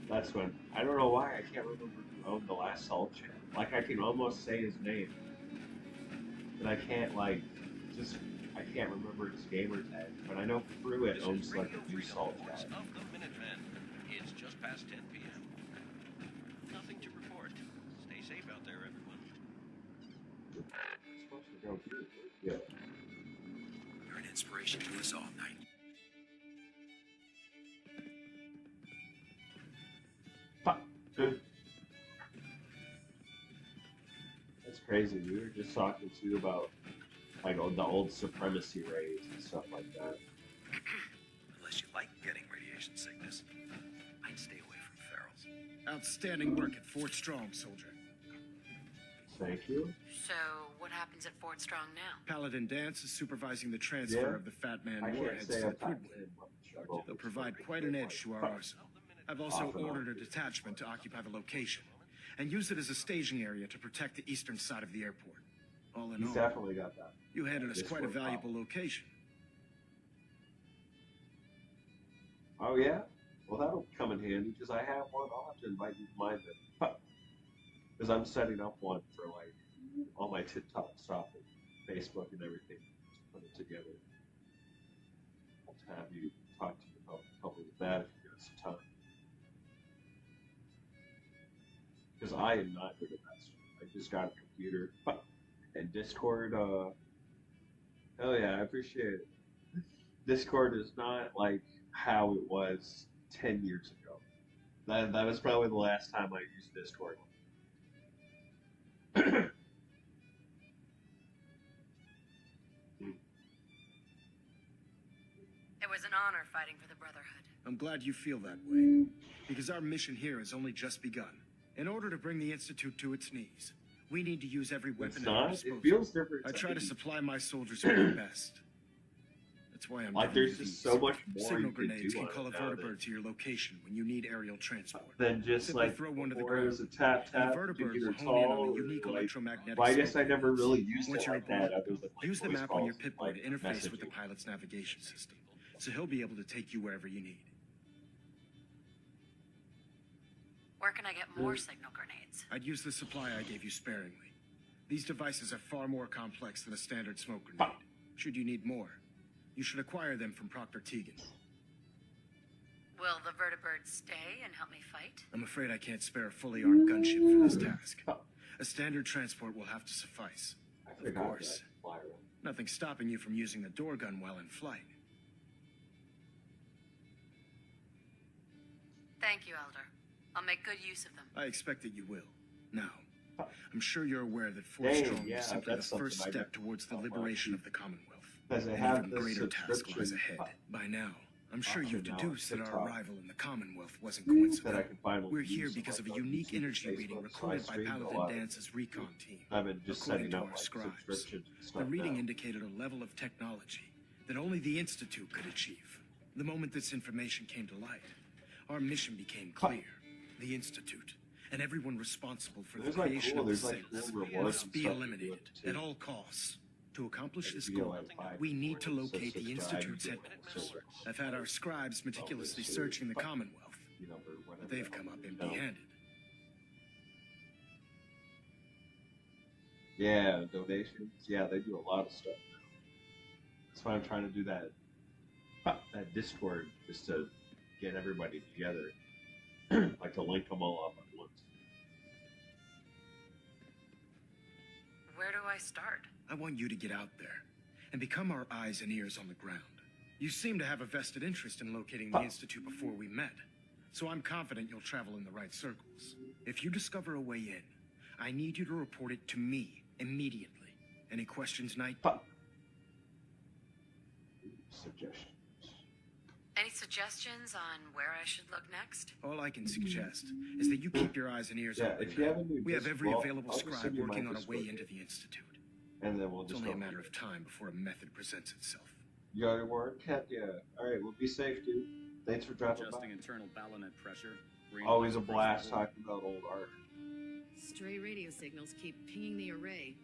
That's when, I don't know why, I can't remember who owned the last Salt channel. Like, I can almost say his name. But I can't, like, just, I can't remember his gamer tag. But I know Pruitt This owns, is like, Radio a new Freedom, Salt voice tag. of the Minutemen. It's just past 10 p.m. Nothing to report. Stay safe out there, everyone. I'm supposed to go here. Yeah. You're an inspiration to us all, Knight. Fuck. Good. That's crazy. We were just talking to you about, like, the old supremacy raids and stuff like that. Unless you like getting radiation sickness, I'd stay away from ferals. Outstanding work at Fort Strong, soldier. Thank you. So, what happens at Fort Strong now? Paladin Dance is supervising the transfer Yeah. of the Fat Man I can't warheads say to the I've talked Quidwood. to him much. They'll provide quite an edge to our arsenal. I've also Off and on. ordered a detachment to occupy the location and use it as a staging area to protect the eastern side of the airport. All in He's all, definitely got that. you handed us quite a Discord valuable location. Oh, yeah? Well, that'll come in handy, because I have one. I'll have to invite you to mine then. Because I'm setting up one for, like, all my TikTok stuff and Facebook and everything. Just put it together. I'll have you talk to me about help me with that if you got some time. Because I am not good at that stuff. I just got a computer. And Discord, hell yeah, I appreciate it. Discord is not like how it was 10 years ago. That was probably the last time I used Discord. It was an honor fighting for the Brotherhood. I'm glad you feel that way, because our mission here has only just begun. In order to bring the Institute to its knees, we need to use every weapon It's at our not. disposal. It feels different. I try to supply my soldiers with the best. That's why I'm Like, giving there's you just these. so much more Signal you can grenades do can on call a it nowadays. vertibird to your location when you need aerial transport. Then just Simply like throw one to the before it ground. was a tap And tap the vertibird to will either hone in on tall a unique or like. electromagnetic Well, I guess I signal. never really used Once it you're like that. aboard, Other than like use the voice map on your calls, Pip-Boy like to interface with the messaging. pilot's navigation system, so he'll be able to take you wherever you need. Where can I get more signal grenades? I'd use the supply I gave you sparingly. These devices are far more complex than a standard smoke grenade. Should you need more, you should acquire them from Proctor Teagan. Will the vertibird stay and help me fight? I'm afraid I can't spare a fully armed gunship for this task. A standard transport will have to suffice. Of course, nothing stopping you from using the door gun while in flight. Thank you, Elder. I'll make good use of them. I expect that you will. Now, I'm sure you're aware that Fort Dang, Strong yeah, is simply the that's something first I step didn't towards the know about. liberation of the Commonwealth. Because they An have even this greater task lies subscription ahead. By now, I'm sure option you've now on deduced that our TikTok arrival in the Commonwealth wasn't that I coincidental. can finally We're here use, because of a like, on unique YouTube, energy reading Facebook, so I recorded by streamed a Paladin lot. Dance's recon team. I've been just According setting to up our like scribes, subscriptions and the stuff reading now. indicated a level of technology that only the Institute could achieve. The moment this information came to light, our mission became clear. The Institute, and everyone responsible for the There's, like, creation cool- of the there's, like, six, cool rewards must and be stuff you eliminated do, at too. all costs. To accomplish this Like, you goal, get, like, 5 we need to rewards, so locate the subscribe, Institute's you get headquarters. silver. I've had our scribes meticulously searching the Commonwealth, You know, or whatever but they've that come one up is. empty-handed. Yeah, donations. Yeah, they do a lot of stuff now. That's why I'm trying to do that Discord, just to get everybody together. Like to link them all up at once. Where do I start? I want you to get out there and become our eyes and ears on the ground. You seem to have a vested interest in locating the Institute before we met, so I'm confident you'll travel in the right circles. If you discover a way in, I need you to report it to me immediately. Any questions, Knight? Suggestions. Any suggestions on where I should look next? All I can suggest is that you keep your eyes and ears open. If you have a new We have disc, every well, available I'll just scribe send you my working on a way Discord. into the Institute. And then we'll It's just only a go matter from of time before a method presents itself. You got your word, Cat? Yeah. Alright, well, be safe, dude. Thanks for dropping by. Adjusting internal baronet pressure. Always a blast talking about old art. Stray radio signals keep pinging the array.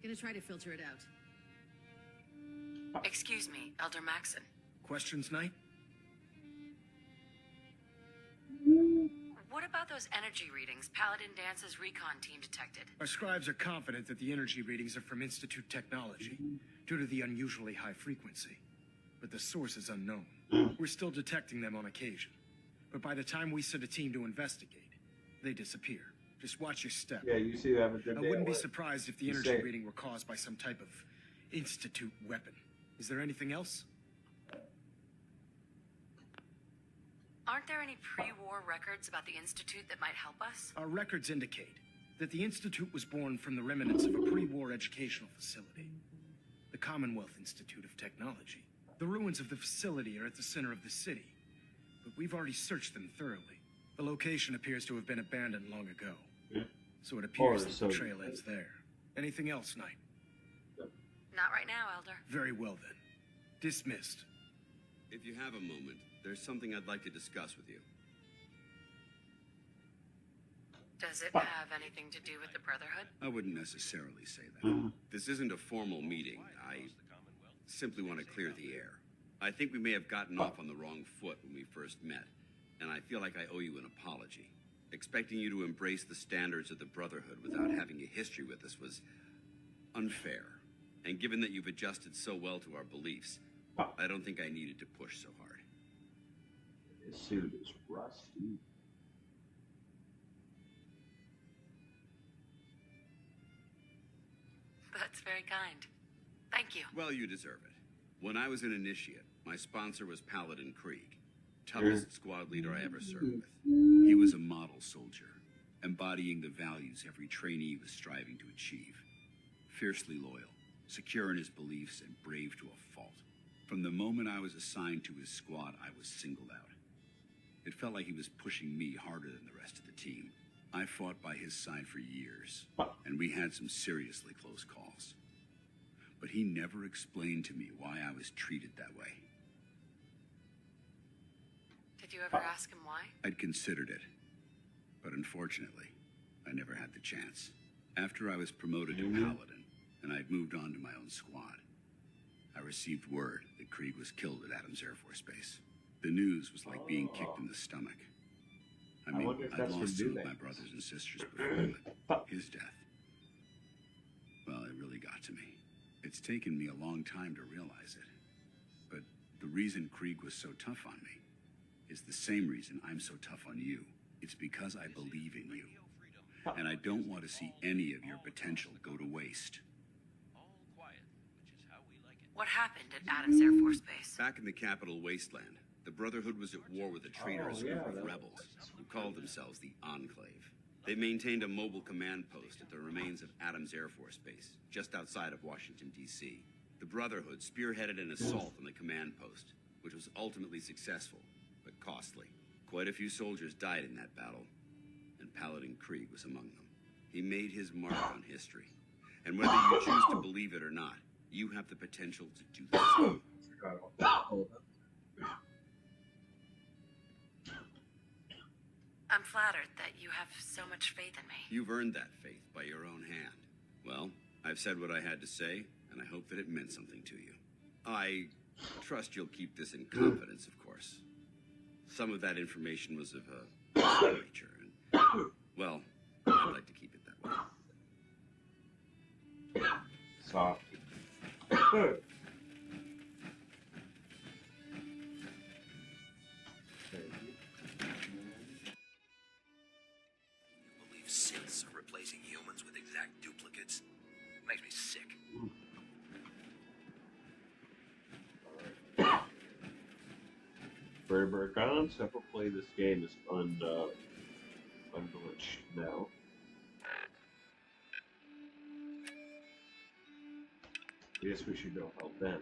Gonna try to filter it out. Excuse me, Elder Maxon. Questions, Knight? What about those energy readings Paladin Dance's recon team detected? Our scribes are confident that the energy readings are from Institute technology, due to the unusually high frequency. But the source is unknown. We're still detecting them on occasion. But by the time we send a team to investigate, they disappear. Just watch your step. Yeah, you two have a good I day. wouldn't at be work. surprised if the Be energy safe. reading were caused by some type of Institute weapon. Is there anything else? Aren't there any pre-war records about the Institute that might help us? Our records indicate that the Institute was born from the remnants of a pre-war educational facility, the Commonwealth Institute of Technology. The ruins of the facility are at the center of the city, but we've already searched them thoroughly. The location appears to have been abandoned long ago, so it appears that the trail ends there. Anything else, Knight? Not right now, Elder. Very well then. Dismissed. If you have a moment, there's something I'd like to discuss with you. Does it have anything to do with the Brotherhood? I wouldn't necessarily say that. This isn't a formal meeting. I simply want to clear the air. I think we may have gotten off on the wrong foot when we first met, and I feel like I owe you an apology. Expecting you to embrace the standards of the Brotherhood without having a history with us was unfair. And given that you've adjusted so well to our beliefs, I don't think I needed to push so hard. His suit is rusty. That's very kind. Thank you. Well, you deserve it. When I was an initiate, my sponsor was Paladin Krieg, toughest squad leader I ever served with. He was a model soldier, embodying the values every trainee was striving to achieve. Fiercely loyal, secure in his beliefs, and brave to a fault. From the moment I was assigned to his squad, I was singled out. It felt like he was pushing me harder than the rest of the team. I fought by his side for years, and we had some seriously close calls. But he never explained to me why I was treated that way. Did you ever ask him why? I'd considered it, but unfortunately, I never had the chance. After I was promoted to Paladin, and I'd moved on to my own squad, I received word that Krieg was killed at Adams Air Force Base. The news was like being kicked in the stomach. I mean, I'd lost some of my brothers and sisters before, but his death, well, it really got to me. It's taken me a long time to realize it. But the reason Krieg was so tough on me is the same reason I'm so tough on you. It's because I believe in you. And I don't want to see any of your potential go to waste. What happened at Adams Air Force Base? Back in the capital wasteland, the Brotherhood was at war with a traitorous group of rebels who called themselves the Enclave. They maintained a mobile command post at the remains of Adams Air Force Base, just outside of Washington, D.C. The Brotherhood spearheaded an assault on the command post, which was ultimately successful, but costly. Quite a few soldiers died in that battle, and Paladin Krieg was among them. He made his mark on history, and whether you choose to believe it or not, you have the potential to do the same. I'm flattered that you have so much faith in me. You've earned that faith by your own hand. Well, I've said what I had to say, and I hope that it meant something to you. I trust you'll keep this in confidence, of course. Some of that information was of a personal nature, and, well, I'd like to keep it that way. Soft. Believe synths are replacing humans with exact duplicates. Makes me sick. For Americans, have play this game is unglitched now. I guess we should go help them.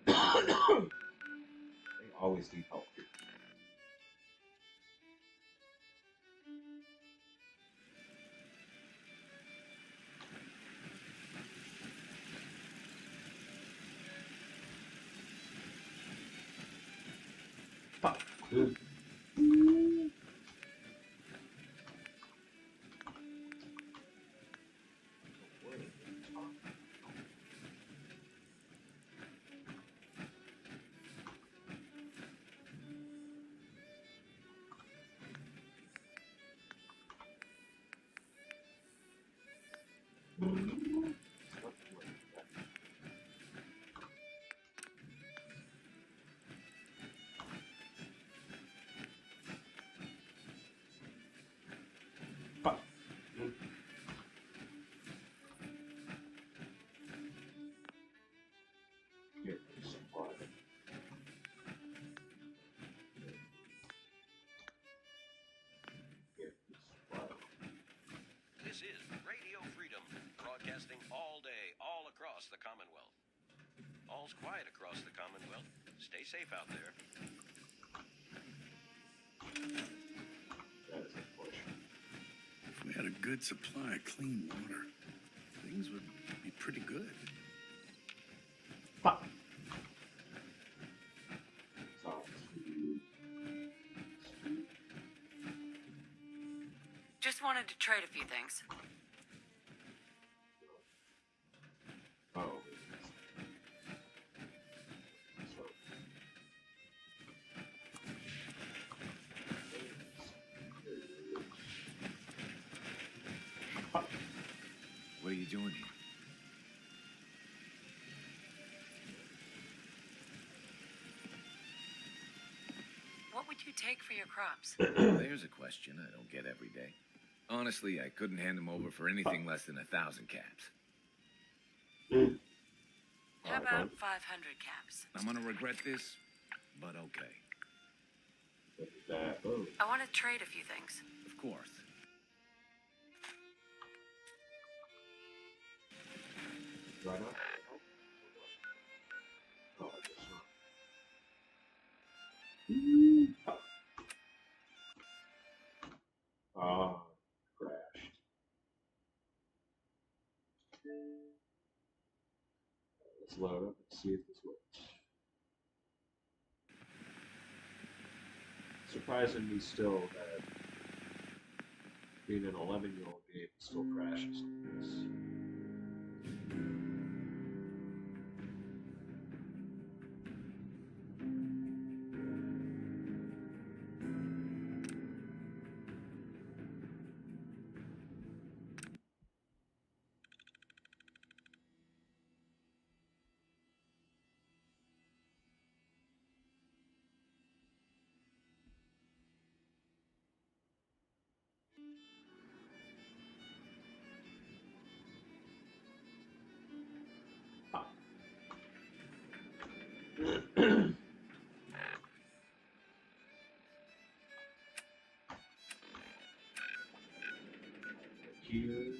They always need help here. Fuck. This is Radio Freedom, broadcasting all day, all across the Commonwealth. All's quiet across the Commonwealth. Stay safe out there. If we had a good supply of clean water, things would be pretty good. Just wanted to trade a few things. Oh. What are you doing here? What would you take for your crops? There's a question I don't get every day. Honestly, I couldn't hand them over for anything less than 1,000 caps. How about 500 caps? I'm gonna regret this, but okay. I want to trade a few things. Of course. Right on. Oh, I guess not. Ah, crashed. Let's load up and see if this works. Surprisingly, still that being an 11-year-old game still crashes on this. Here.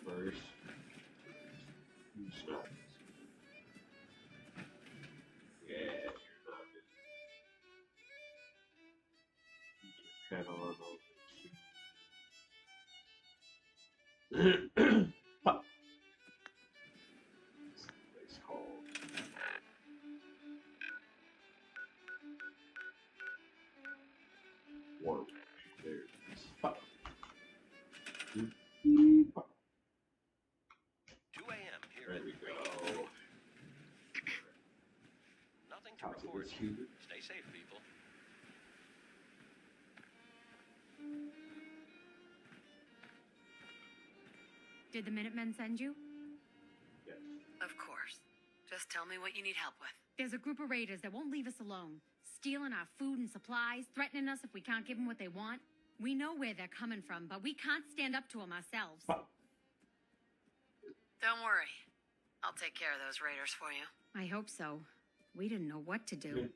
First. Stop. Yeah, you're not good. Kind of on Fuck. This place called. Warp. There it is. Fuck. 2 a.m. here There in we Radio go. Freedom. Nothing to How's it report. this human? Stay safe, people. Did the Minutemen send you? Yes. Of course. Just Tell me what you need help with. There's a group of raiders that won't leave us alone, stealing our food and supplies, threatening us if we can't give them what they want. We know where they're coming from, but we can't stand up to them ourselves. Don't worry. I'll take care of those raiders for you. I hope so. We didn't know what to do.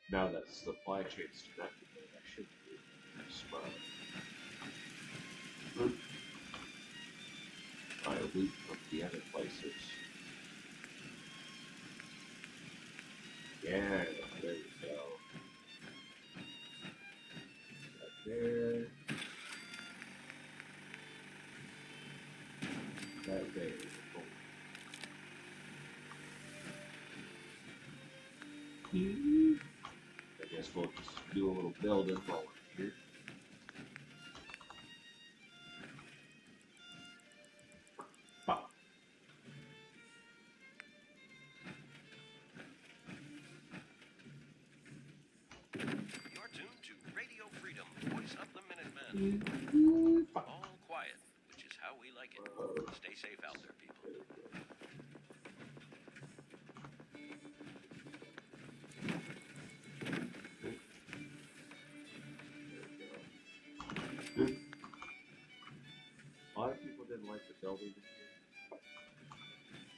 Now that supply chain's connected, I should be smart. Buy loot from the other places. Yeah, there we go. Right there. Right there. Cool. I guess we'll just do a little building while we're here. You're tuned to Radio Freedom, voice of the Minutemen. All quiet, which is how we like it. Stay safe out there, people. A lot of people didn't like the building here.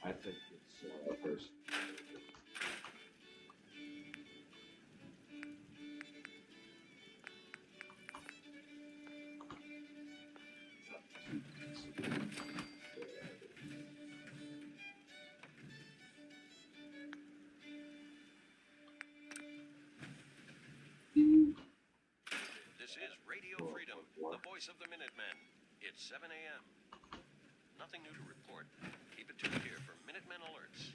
I think it's first. This is Radio Freedom, the voice of the Minutemen. It's 7 a.m. Nothing new to report. Keep it tuned here for Minutemen alerts.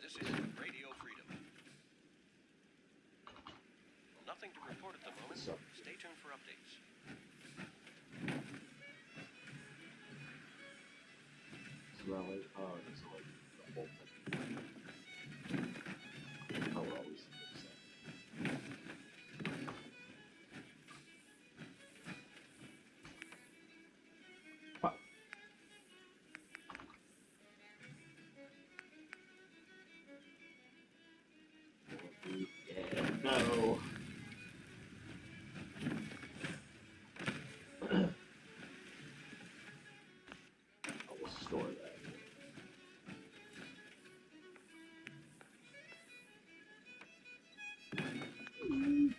This is Radio Freedom. Nothing to report at the moment. Stay tuned for updates. Smell it. Oh, it's like the whole thing. How we're always no. I will store that.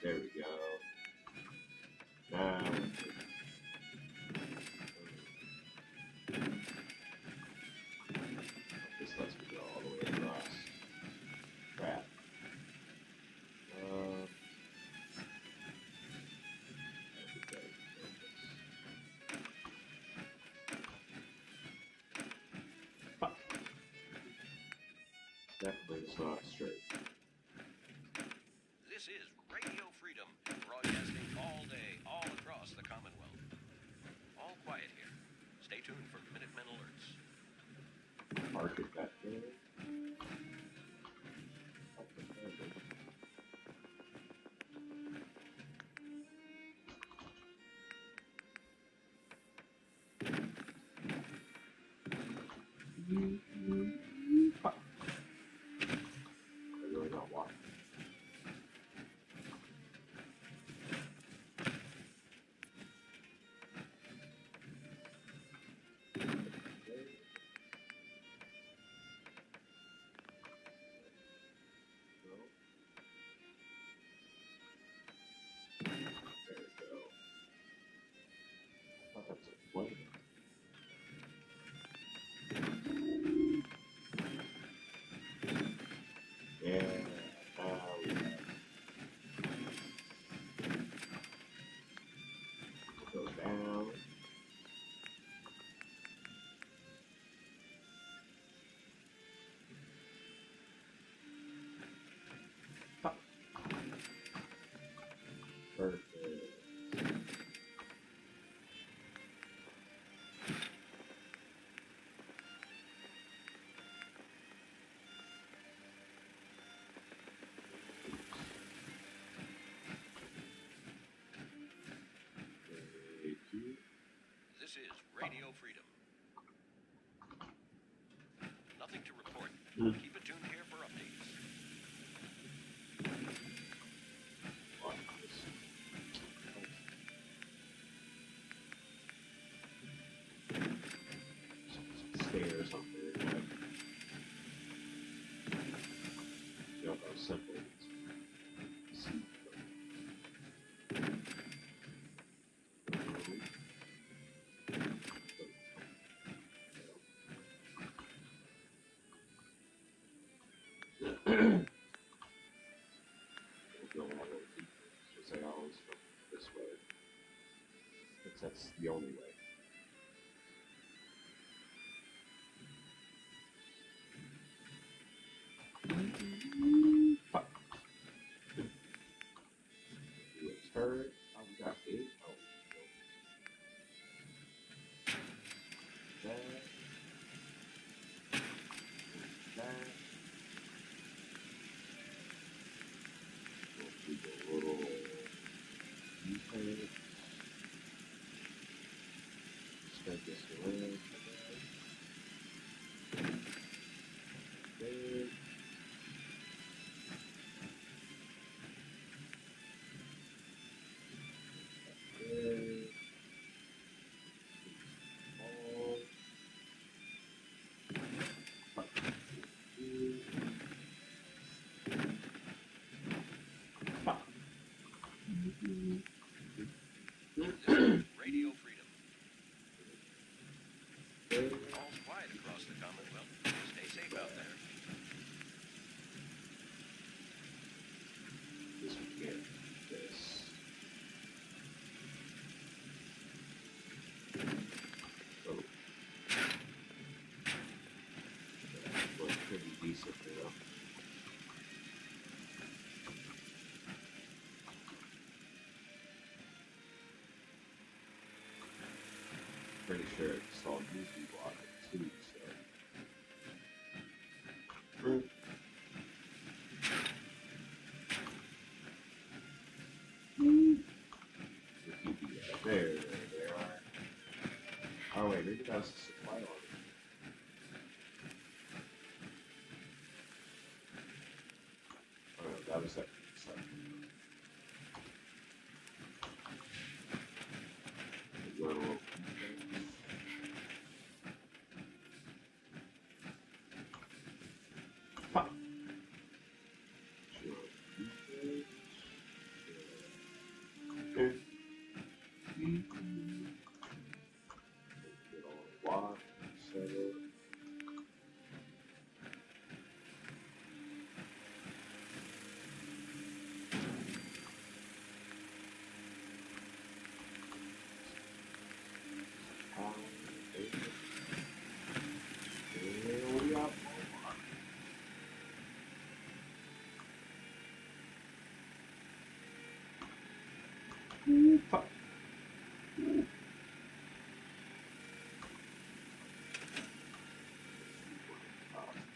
There we go. Now. This lets me go all the way across. Crap. Definitely it's not straight. This is Radio Freedom, broadcasting all day, all across the Commonwealth. All quiet here. Stay tuned for Minutemen alerts. Market back there. I really don't want. There we go. I thought that was a plane. Radio Freedom. Nothing to report. Keep it tuned here for updates. Stairs up there. You know, simple. I always go this way. That's the only way. Turret. Oh, we got 8. Oh, that. That. We'll keep a little defense. Spread this around. There. Radio Freedom. All's quiet across the Commonwealth. Stay safe out there. This we get this. Oh. That looks pretty decent, you know. Pretty sure it's all UV water too, so. There are. Oh wait, maybe that's the supply order. Oh no, that was that. Little.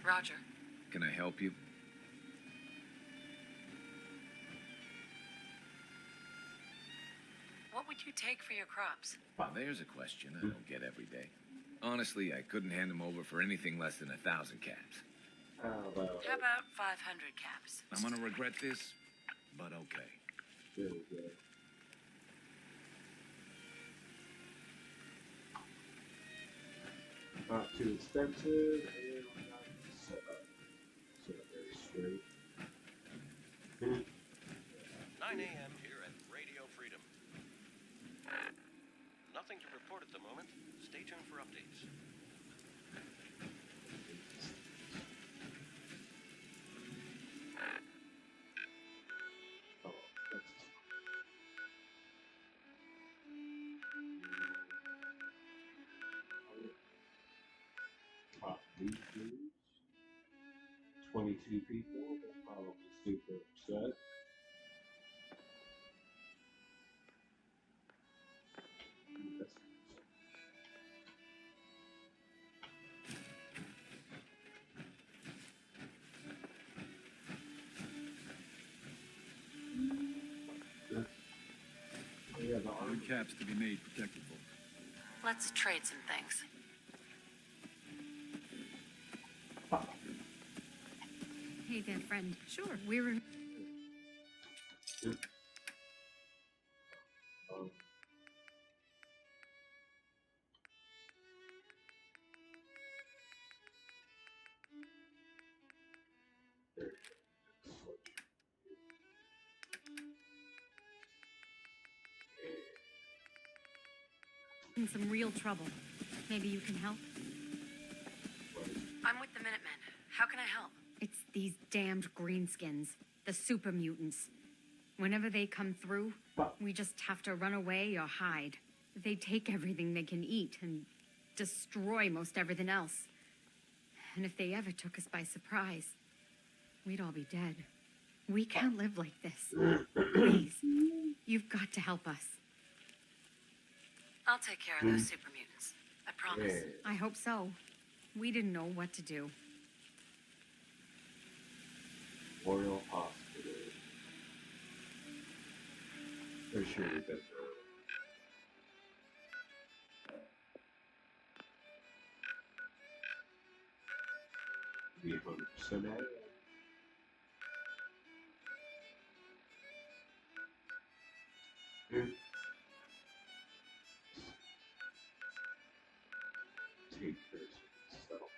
Roger. Can I help you? What would you take for your crops? Well, there's a question I don't get every day. Honestly, I couldn't hand them over for anything less than 1,000 caps. How about 500 caps? I'm gonna regret this, but okay. Really good. Not too expensive, and not set up. Set up very straight. 9 a.m. here at Radio Freedom. Nothing to report at the moment. Stay tuned for updates. Oh, that's top lead crews. 22 people. They're probably super upset. Caps to be made protectable. Let's trade some things. Hey there, friend. Sure. We were. In some real trouble. Maybe you can help? I'm with the Minutemen. How can I help? It's these damned greenskins, the super mutants. Whenever they come through, we just have to run away or hide. They take everything they can eat and destroy most everything else. And if they ever took us by surprise, we'd all be dead. We can't live like this. Please, you've got to help us. I'll take care of those super mutants. I promise. I hope so. We didn't know what to do. Memorial Hospital. Pretty sure we've been through. 100% out. Take care of yourself.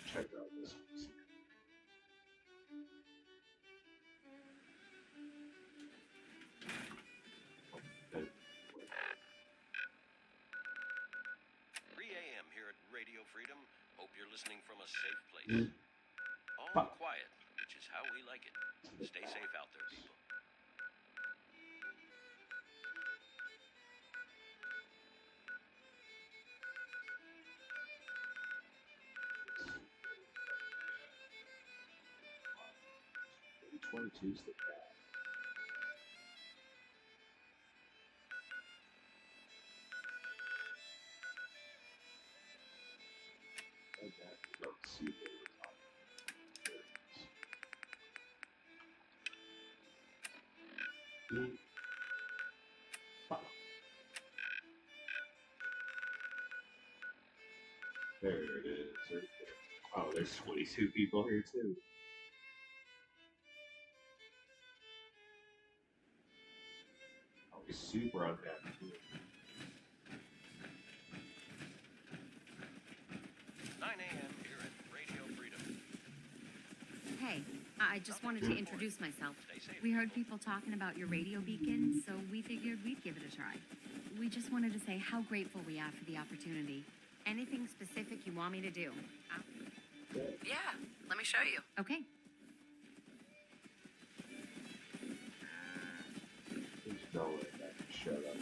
Check out this one. Here at Radio Freedom. Hope you're listening from a safe place. All quiet, which is how we like it. Stay safe out there, people. Twenty-two's the bad. Don't see what we're talking about. There it is. Right there. Oh, there's 22 people here too. I'll be super unhappy. 9 a.m. here at Radio Freedom. Hey, I just wanted to introduce myself. We heard people talking about your radio beacon, so we figured we'd give it a try. We just wanted to say how grateful we are for the opportunity. Anything specific you want me to do? Yeah, let me show you. Okay. There's no way that can shut up.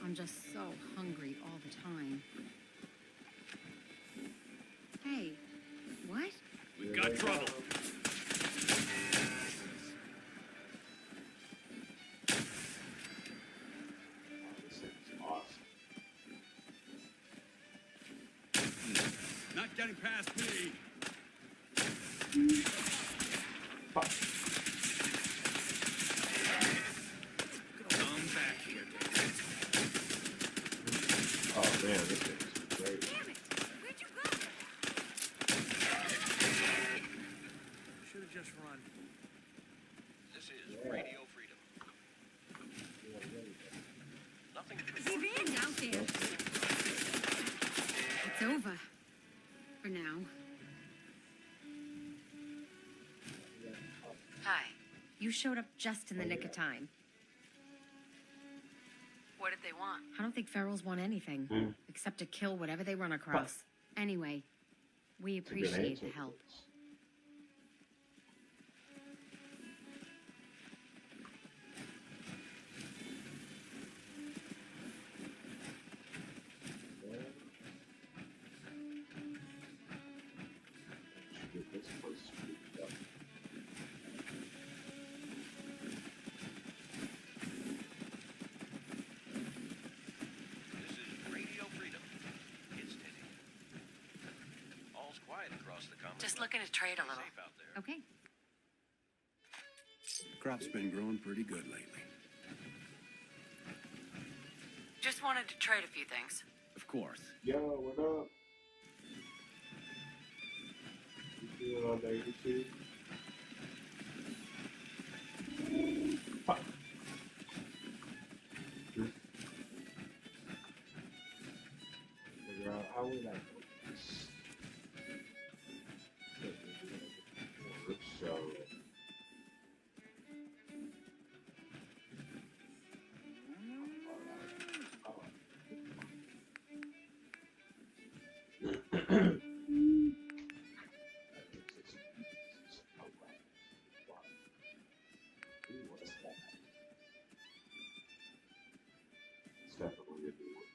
I'm just so hungry all the time. Hey, what? We've got trouble. This thing's awesome. Not getting past me. Come back here, David. Oh man, this thing's great. Damn it! Where'd you go? Should have just run. This is Radio Freedom. Nothing to Stand out there. It's over. For now. Hi. You showed up just in the nick of time. What did they want? I don't think ferals want anything except to kill whatever they run across. Anyway, we It's a good appreciate answer. the help. Should get this place screwed up. This is Radio Freedom. It's steady. All's quiet. quiet across the Commonwealth. Just looking to trade a little. Safe out there. Okay. Crop's been growing pretty good lately. Just wanted to trade a few things. Of course. Yo, what up? You doing on there, YouTube? Fuck. Figure out how would I do this? So. It's definitely a new one.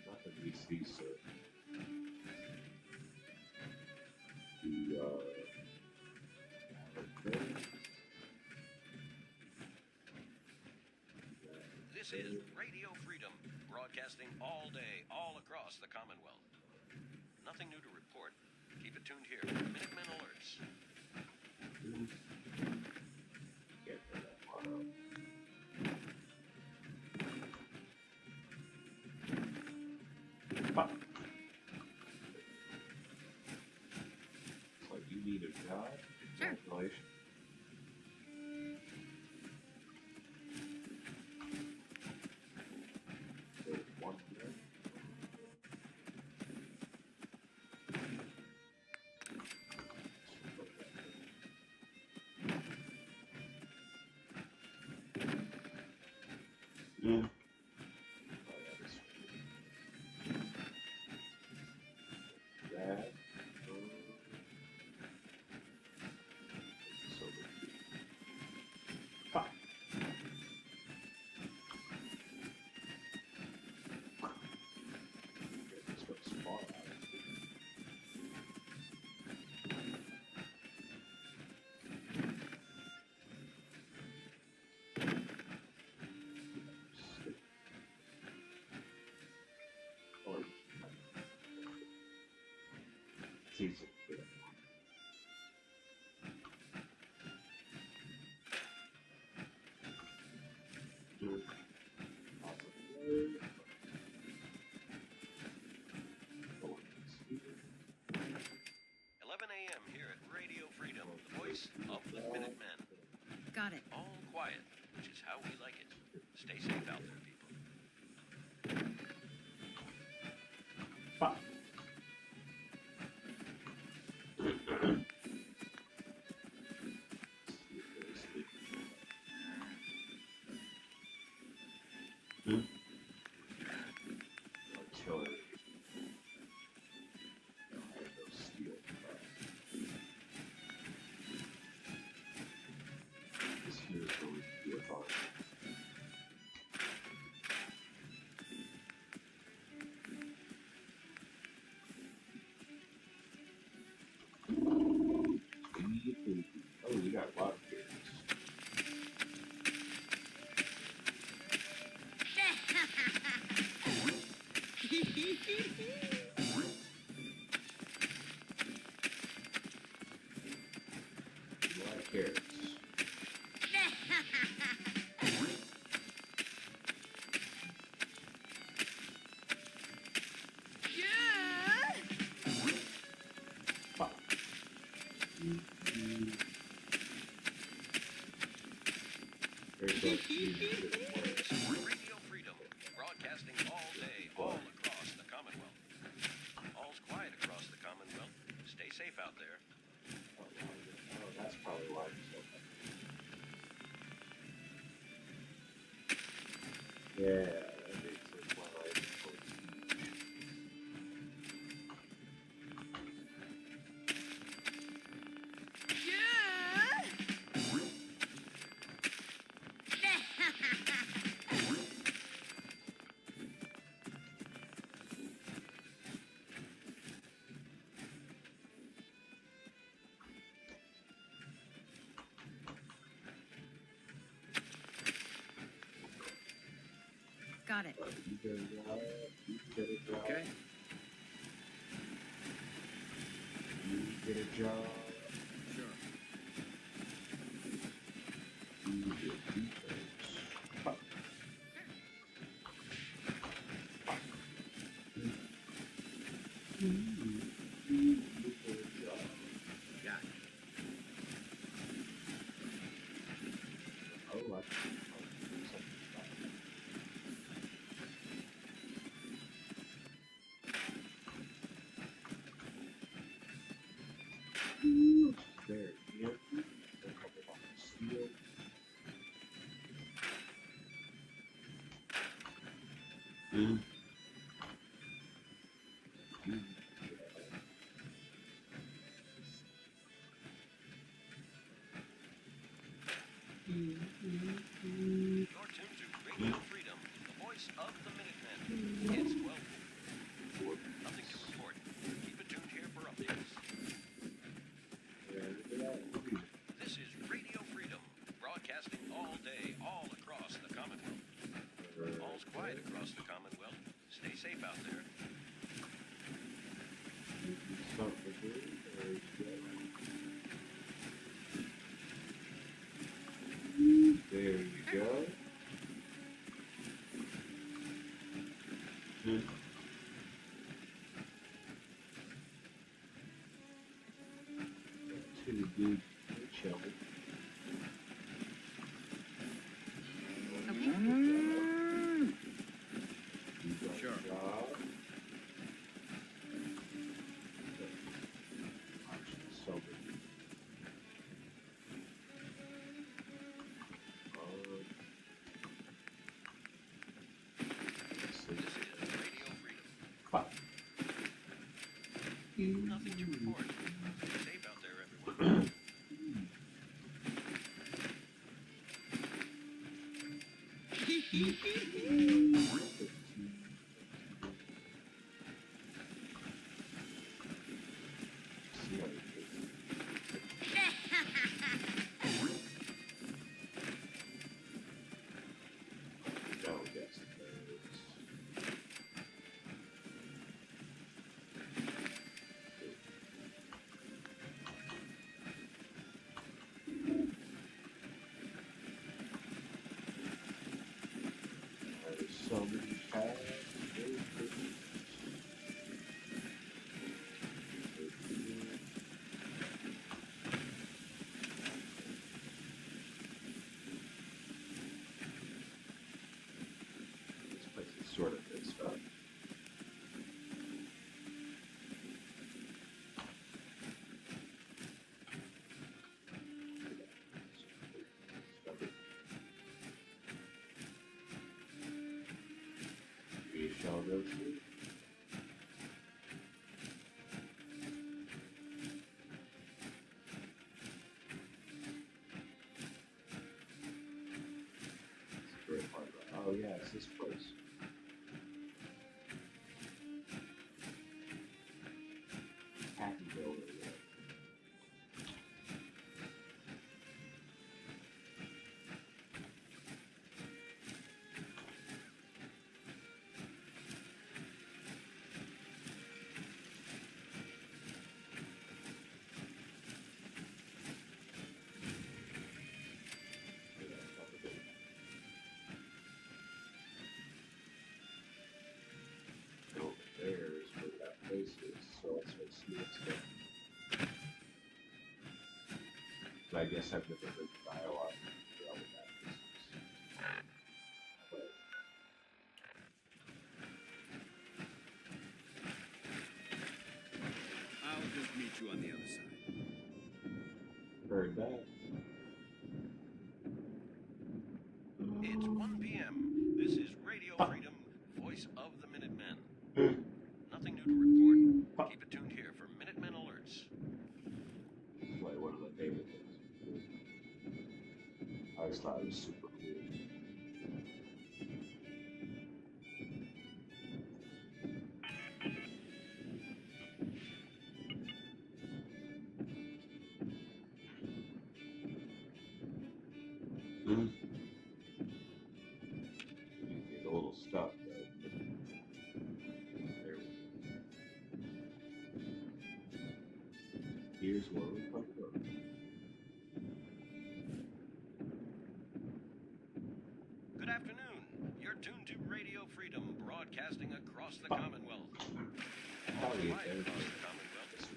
Not the VC, sir. This is Radio Freedom, broadcasting all day, all across the Commonwealth. Nothing new to report. Keep it tuned here. Minutemen alerts. Get rid of that one. Fuck. It's like you need a job. Sure. Congratulations. There's one here. Yeah. That. So fuck. This goes far out. Or it's easy. Do possibly. 11 a.m. here at Radio Freedom, the voice of the Minutemen. Got it. All quiet, which is how we like it. Stay safe out there, people. Fuck. Kill it. Steal. This here is where we do it all. Oh, you got a lot of beers. A lot of carrots. Fuck. There's those Radio Freedom, broadcasting all day, all across the Commonwealth. All's quiet across the Commonwealth. Stay safe out there. Oh, that's probably why it's so bad. Yeah, that makes sense why I Got it. Okay. You get a job. Sure. You get defense. Got it. Oh, I there, yeah. A couple of steel. You're tuned to Radio Freedom, the voice of the Minutemen. It's 12. Nothing to report. Keep it tuned here for updates. This is Radio Freedom, broadcasting all day, all across the Commonwealth. All's quiet across the Commonwealth. Stay safe out there. There you go. Too good chill. Sure. Nothing to report. Stay safe out there, everyone. No, yes. So many paths. This place is sort of good stuff. We shall go through. It's a great part of it. Oh yeah, it's this place. Happy building. Over there is where that place is, so let's go see what's there. But I guess I've never heard dialogue with that business. But I'll just meet you on the other side. very bad. It's 1 p.m. This is Radio Freedom, voice of the Minutemen. Nothing new to report. Keep it tuned here for Minutemen alerts. It's like one of my favorite things. I always thought it was super cool. You get a little stuff. Good afternoon. You're tuned to Radio Freedom, broadcasting across the Commonwealth. Worldwide across the Commonwealth. It's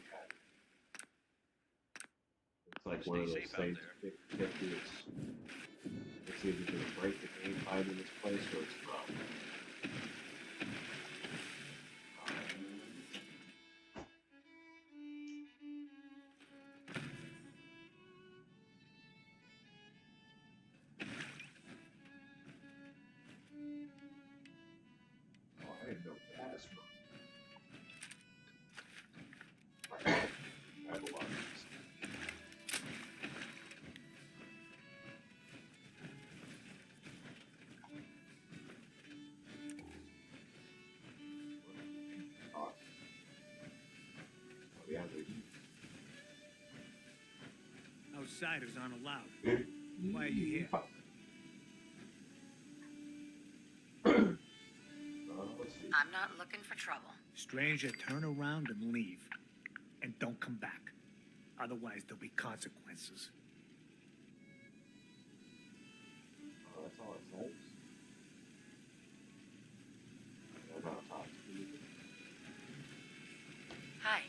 like one of those things. It's either going to break the game time in this place or it's not. Oh, I didn't know asthma. I have a lot of these. Outsiders aren't allowed. Why are you here? I'm not looking for trouble. Stranger, turn around and leave. And don't come back. Otherwise, there'll be consequences. Oh, that's all it says. They're not talking to me. Hi.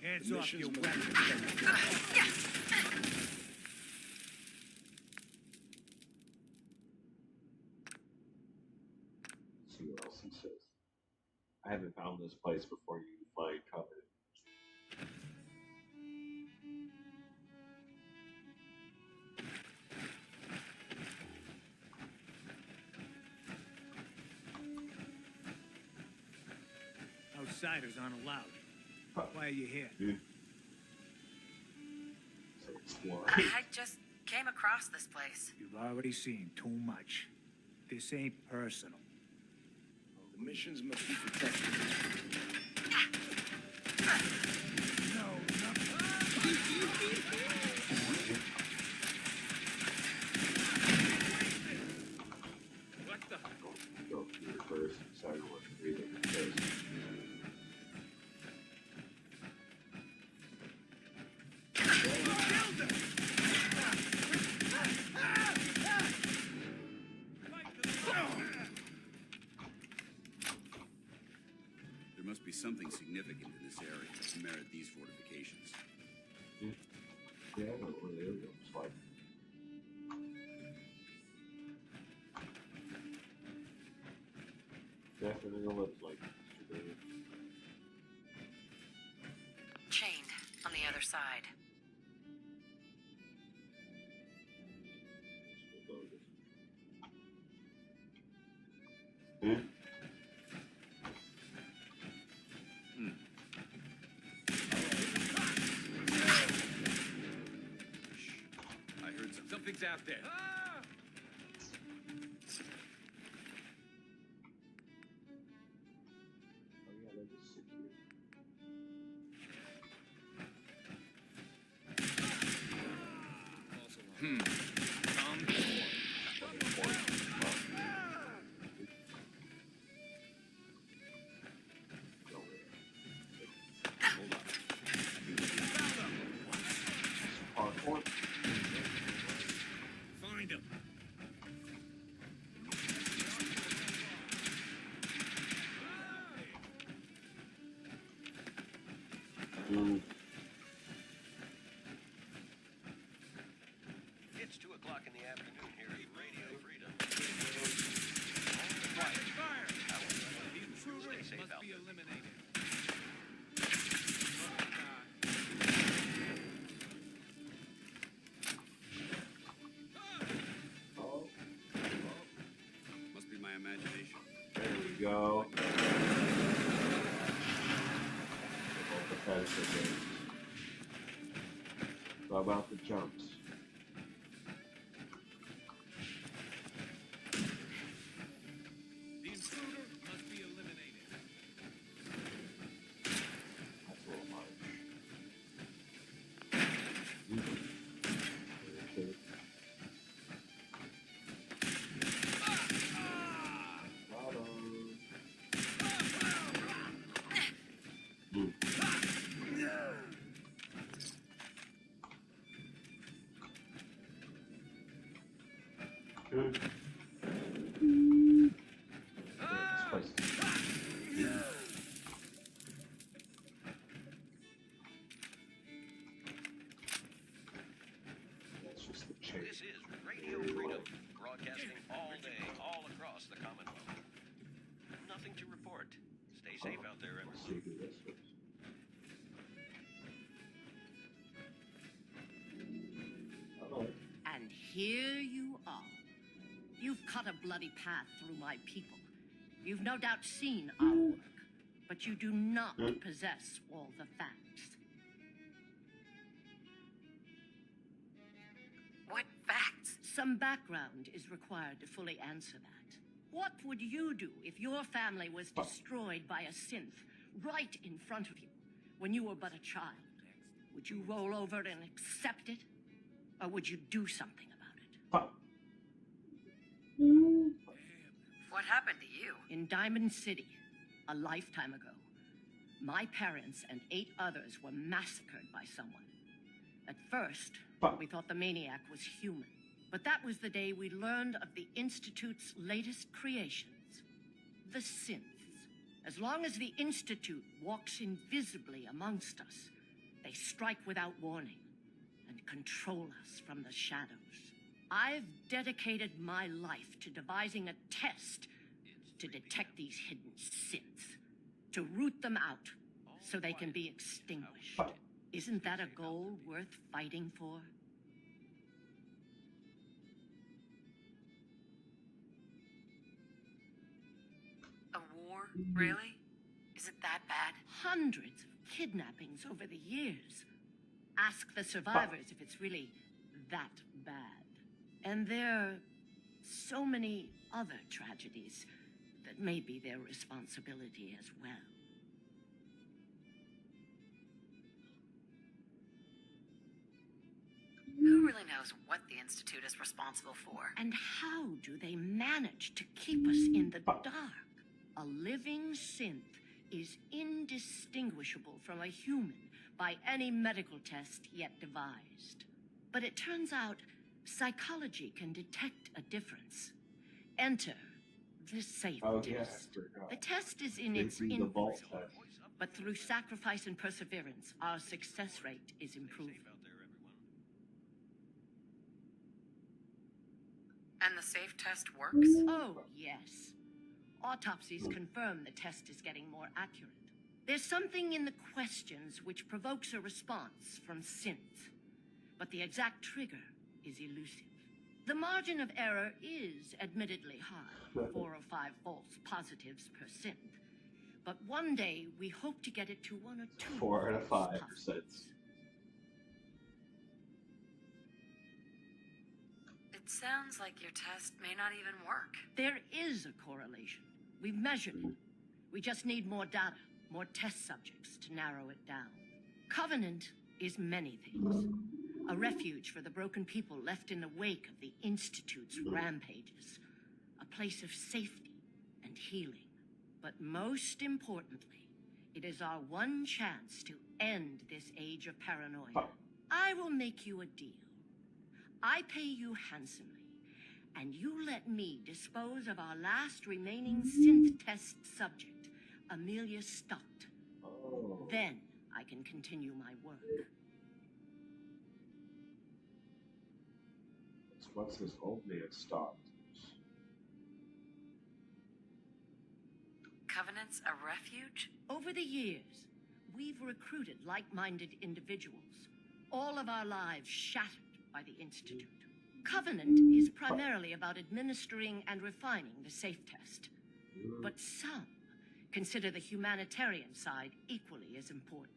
Hands off your weapon. See what else he says. I haven't found this place before you find Covenant. Outsiders aren't allowed. Why are you here? So explore. I just came across this place. You've already seen too much. This ain't personal. The missions must be protected. What the? Go through reverse and start with breathing in face. There must be something significant in this area to merit these fortifications. Yeah, I know where the other one's like. Definitely looks like it. Chained on the other side. I heard something. Something's out there. Oh yeah, they're just secure. Hardcore. Find him. It's 2 o'clock in the afternoon here at Radio Freedom. The intruder Stay safe must out be there. eliminated. Oh, Must be my imagination. there we go. Both the Predator games. How about the jumps? The intruder must be eliminated. That's a little much. Stay safe out there, Let's everyone. see who this is. Oh, And here you are. You've cut a bloody path through my people. You've no doubt seen our work, but you do not possess all the facts. What facts? Some background is required to fully answer that. What would you do if your family was destroyed by a synth right in front of you when you were but a child? Would you roll over and accept it? Or would you do something about it? What happened to you? In Diamond City, a lifetime ago, my parents and 8 others were massacred by someone. At first, we thought the maniac was human. But that was the day we learned of the Institute's latest creations, the synths. As long as the Institute walks invisibly amongst us, they strike without warning and control us from the shadows. I've dedicated my life to devising a test to detect these hidden synths, to root them out so they can be extinguished. Isn't that a goal worth fighting for? A war? Really? Is it that bad? Hundreds of kidnappings over the years. Ask the survivors if it's really that bad. And there are so many other tragedies that may be their responsibility as well. Who really knows what the Institute is responsible for? And how do they manage to keep us in the dark? A living synth is indistinguishable from a human by any medical test yet devised. But it turns out psychology can detect a difference. Enter the safe test. The test is in its infancy, but through sacrifice and perseverance, our success rate is improving. And the safe test works? Oh, yes. Autopsies confirm the test is getting more accurate. There's something in the questions which provokes a response from synth, but the exact trigger is elusive. The margin of error is admittedly high, 4 or 5 false positives per synth. But one day we hope to get it to 1 or 2 4 out of false 5 positives. It sounds like your test may not even work. There is a correlation. We've measured it. We just need more data, more test subjects to narrow it down. Covenant is many things. A refuge for the broken people left in the wake of the Institute's rampages. A place of safety and healing. But most importantly, it is our one chance to end this age of paranoia. I will make you a deal. I pay you handsomely, and you let me dispose of our last remaining synth test subject, Amelia Stockton. Then I can continue my work. What's this only at stopped? Covenant's a refuge? Over the years, we've recruited like-minded individuals, all of our lives shattered by the Institute. Covenant is primarily about administering and refining the safe test. But some consider the humanitarian side equally as important.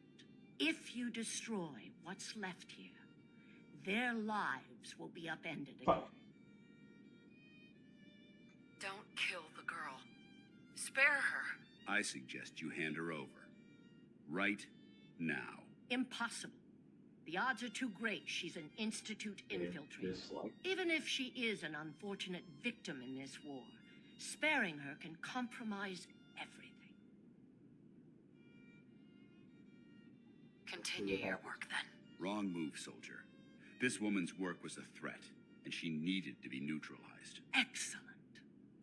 If you destroy what's left here, their lives will be upended again. Don't kill the girl. Spare her. I suggest you hand her over. Right now. Impossible. The odds are too great she's an Institute infiltrator. Even if she is an unfortunate victim in this war, sparing her can compromise everything. Continue your work then. Wrong move, soldier. This woman's work was a threat, and she needed to be neutralized. Excellent.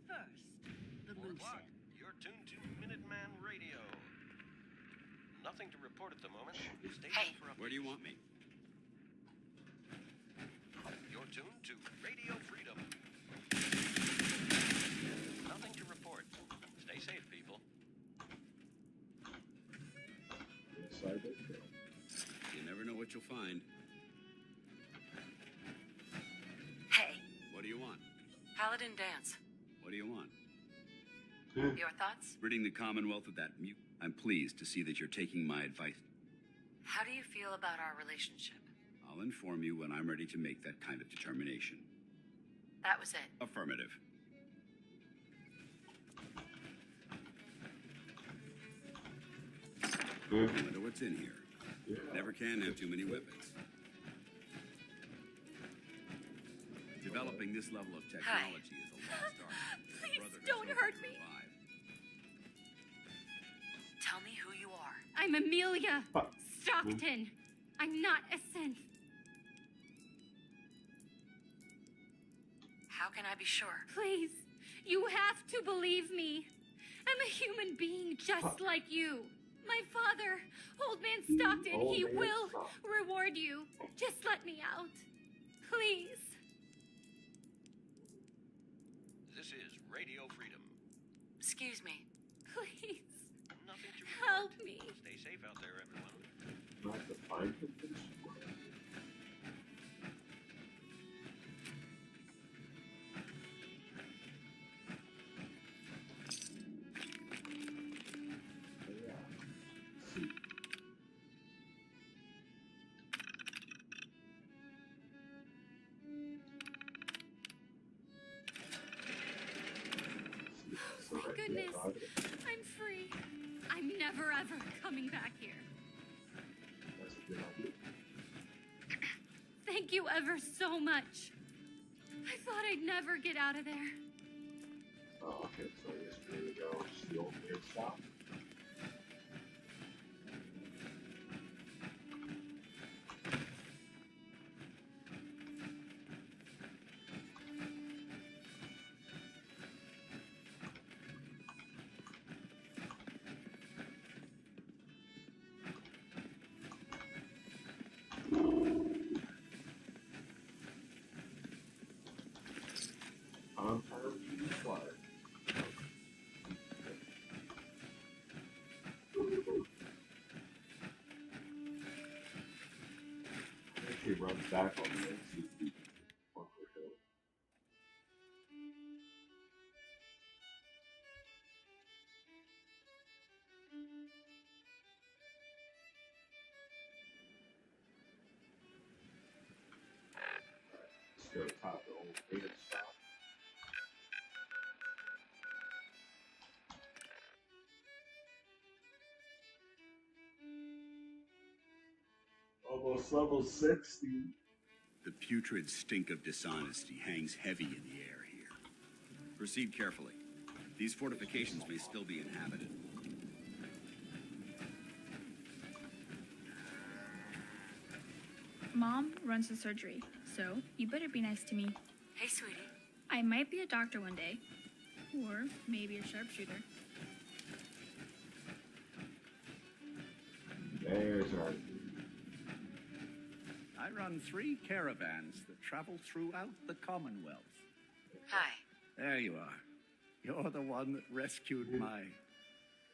First, the loose end. You're tuned to Minuteman Radio. Nothing to report at the moment. Stay tuned for Where do you want me? You're tuned to Radio Freedom. Nothing to report. Stay safe, people. what you'll find. Hey, What do you want? Paladin Dance. What do you want? Your thoughts? Ridding the Commonwealth of that mute. I'm pleased to see that you're taking my advice. How do you feel about our relationship? I'll inform you when I'm ready to make that kind of determination. That was it. Affirmative. I wonder what's in here. Never can have too many weapons. Developing this level of technology is a lost art. Please don't hurt me. Tell me who you are. I'm Amelia Stockton. I'm not a synth. How can I be sure? Please, you have to believe me. I'm a human being just like you. My father, Old Man Stockton, he will reward you. Just let me out. Please. This is Radio Freedom. Excuse me. Please. Nothing to Help report. me. Stay safe out there, everyone. Not the fine condition. My goodness. I'm free. I'm never ever coming back here. That's a good idea. Thank you ever so much. I thought I'd never get out of there. Oh, okay, so I guess here we go. Just the old weird stop. He runs back on the NCP. Let's go top the old data stop. Almost level 60. The putrid stink of dishonesty hangs heavy in the air here. Proceed carefully. These fortifications may still be inhabited. Mom runs the surgery, so you better be nice to me. Hey, sweetie. I might be a doctor one day, or maybe a sharpshooter. There's our... I run 3 caravans that travel throughout the Commonwealth. Hi. There you are. You're the one that rescued my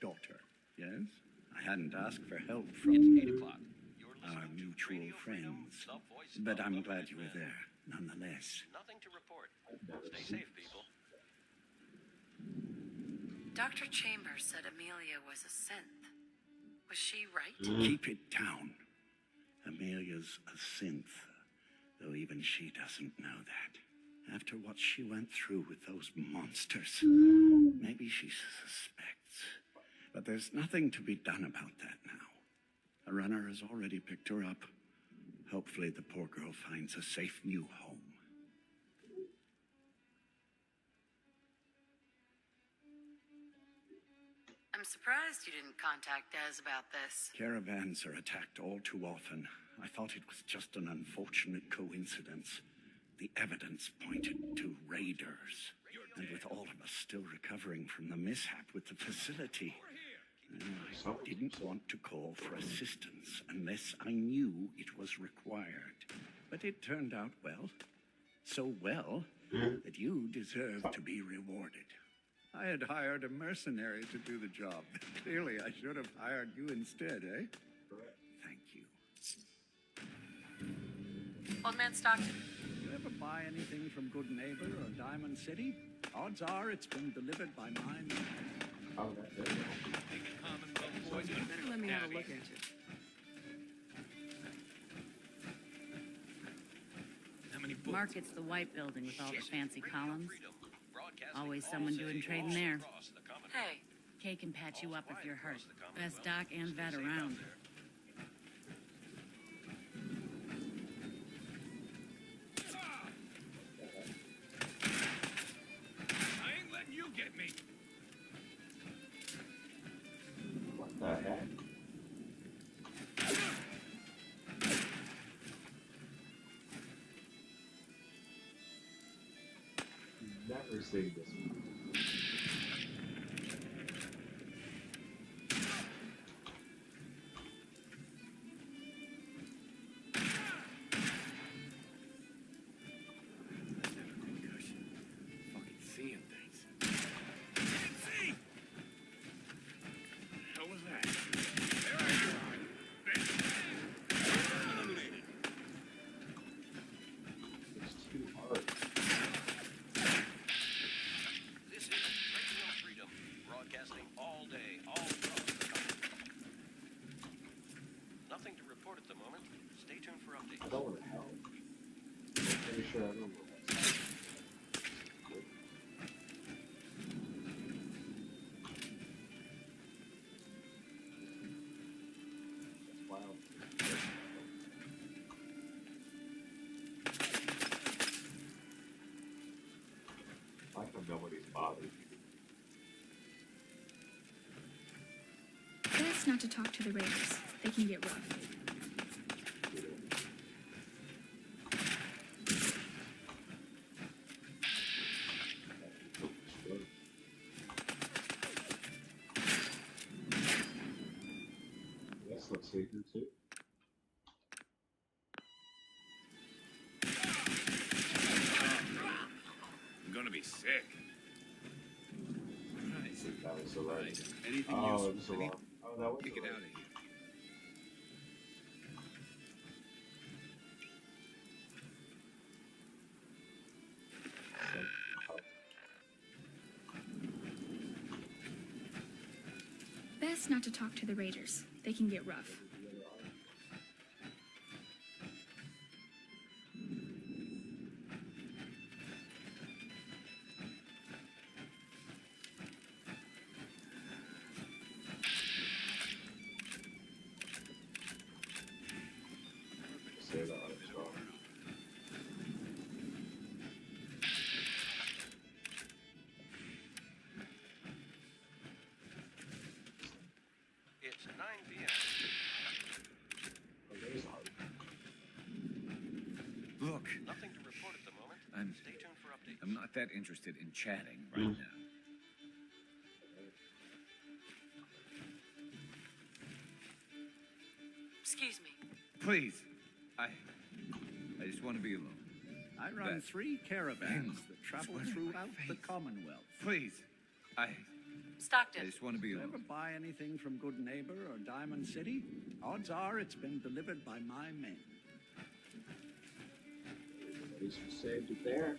daughter, yes? I hadn't asked for help from It's 8 o'clock. our mutual friends, but I'm glad you were there, nonetheless. Nothing to report. Stay safe, people. Dr. Chambers said Amelia was a synth. Was she right? Keep it down. Amelia's a synth, though even she doesn't know that. After what she went through with those monsters, maybe she suspects. But there's nothing to be done about that now. A runner has already picked her up. Hopefully the poor girl finds a safe new home. I'm surprised you didn't contact Des about this. Caravans are attacked all too often. I thought it was just an unfortunate coincidence. The evidence pointed to raiders. And with all of us still recovering from the mishap with the facility, I didn't want to call for assistance unless I knew it was required. But it turned out well. So well that you deserve to be rewarded. I had hired a mercenary to do the job. Clearly, I should have hired you instead, eh? Thank you. Old Man Stockton. You ever buy anything from Good Neighbor or Diamond City? Odds are it's been delivered by mine. Oh, that's it. You better let me have a look at it. Market's the white building with all the fancy columns. Always someone doing trading there. Hey, Kay can patch you up if you're hurt. Best doc and vet around. I ain't letting you get me. What the heck? Never seen this one. Fucking seeing things. Can't see! The hell was that? Eliminated. It's too hard. This is Radio Freedom, broadcasting all day, all across the country. Nothing to report at the moment. Stay tuned for updates. I don't want to help. I'm pretty sure I don't know what's That's wild. Like when nobody's bothered you. Best not to talk to the Raiders. They can get rough. Yes, let's see who too. I'm gonna be sick. I think that was the right. Anything Oh, useful? it was the wrong. Oh, that was Kick the it right. out of here. Best not to talk to the Raiders. They can get rough. Say that on its own. It's 9 p.m. Oh, there's hard. Look, Nothing to report at the moment. I'm Stay tuned for updates. I'm not that interested in chatting right now. excuse me. Please, I just want to be alone. I run That- 3 caravans that travel Swear to my throughout the face. Commonwealth. Please, I Stockton. just want to be You ever alone. buy anything from Good Neighbor or Diamond City? Odds are it's been delivered by my men. At least we saved it there.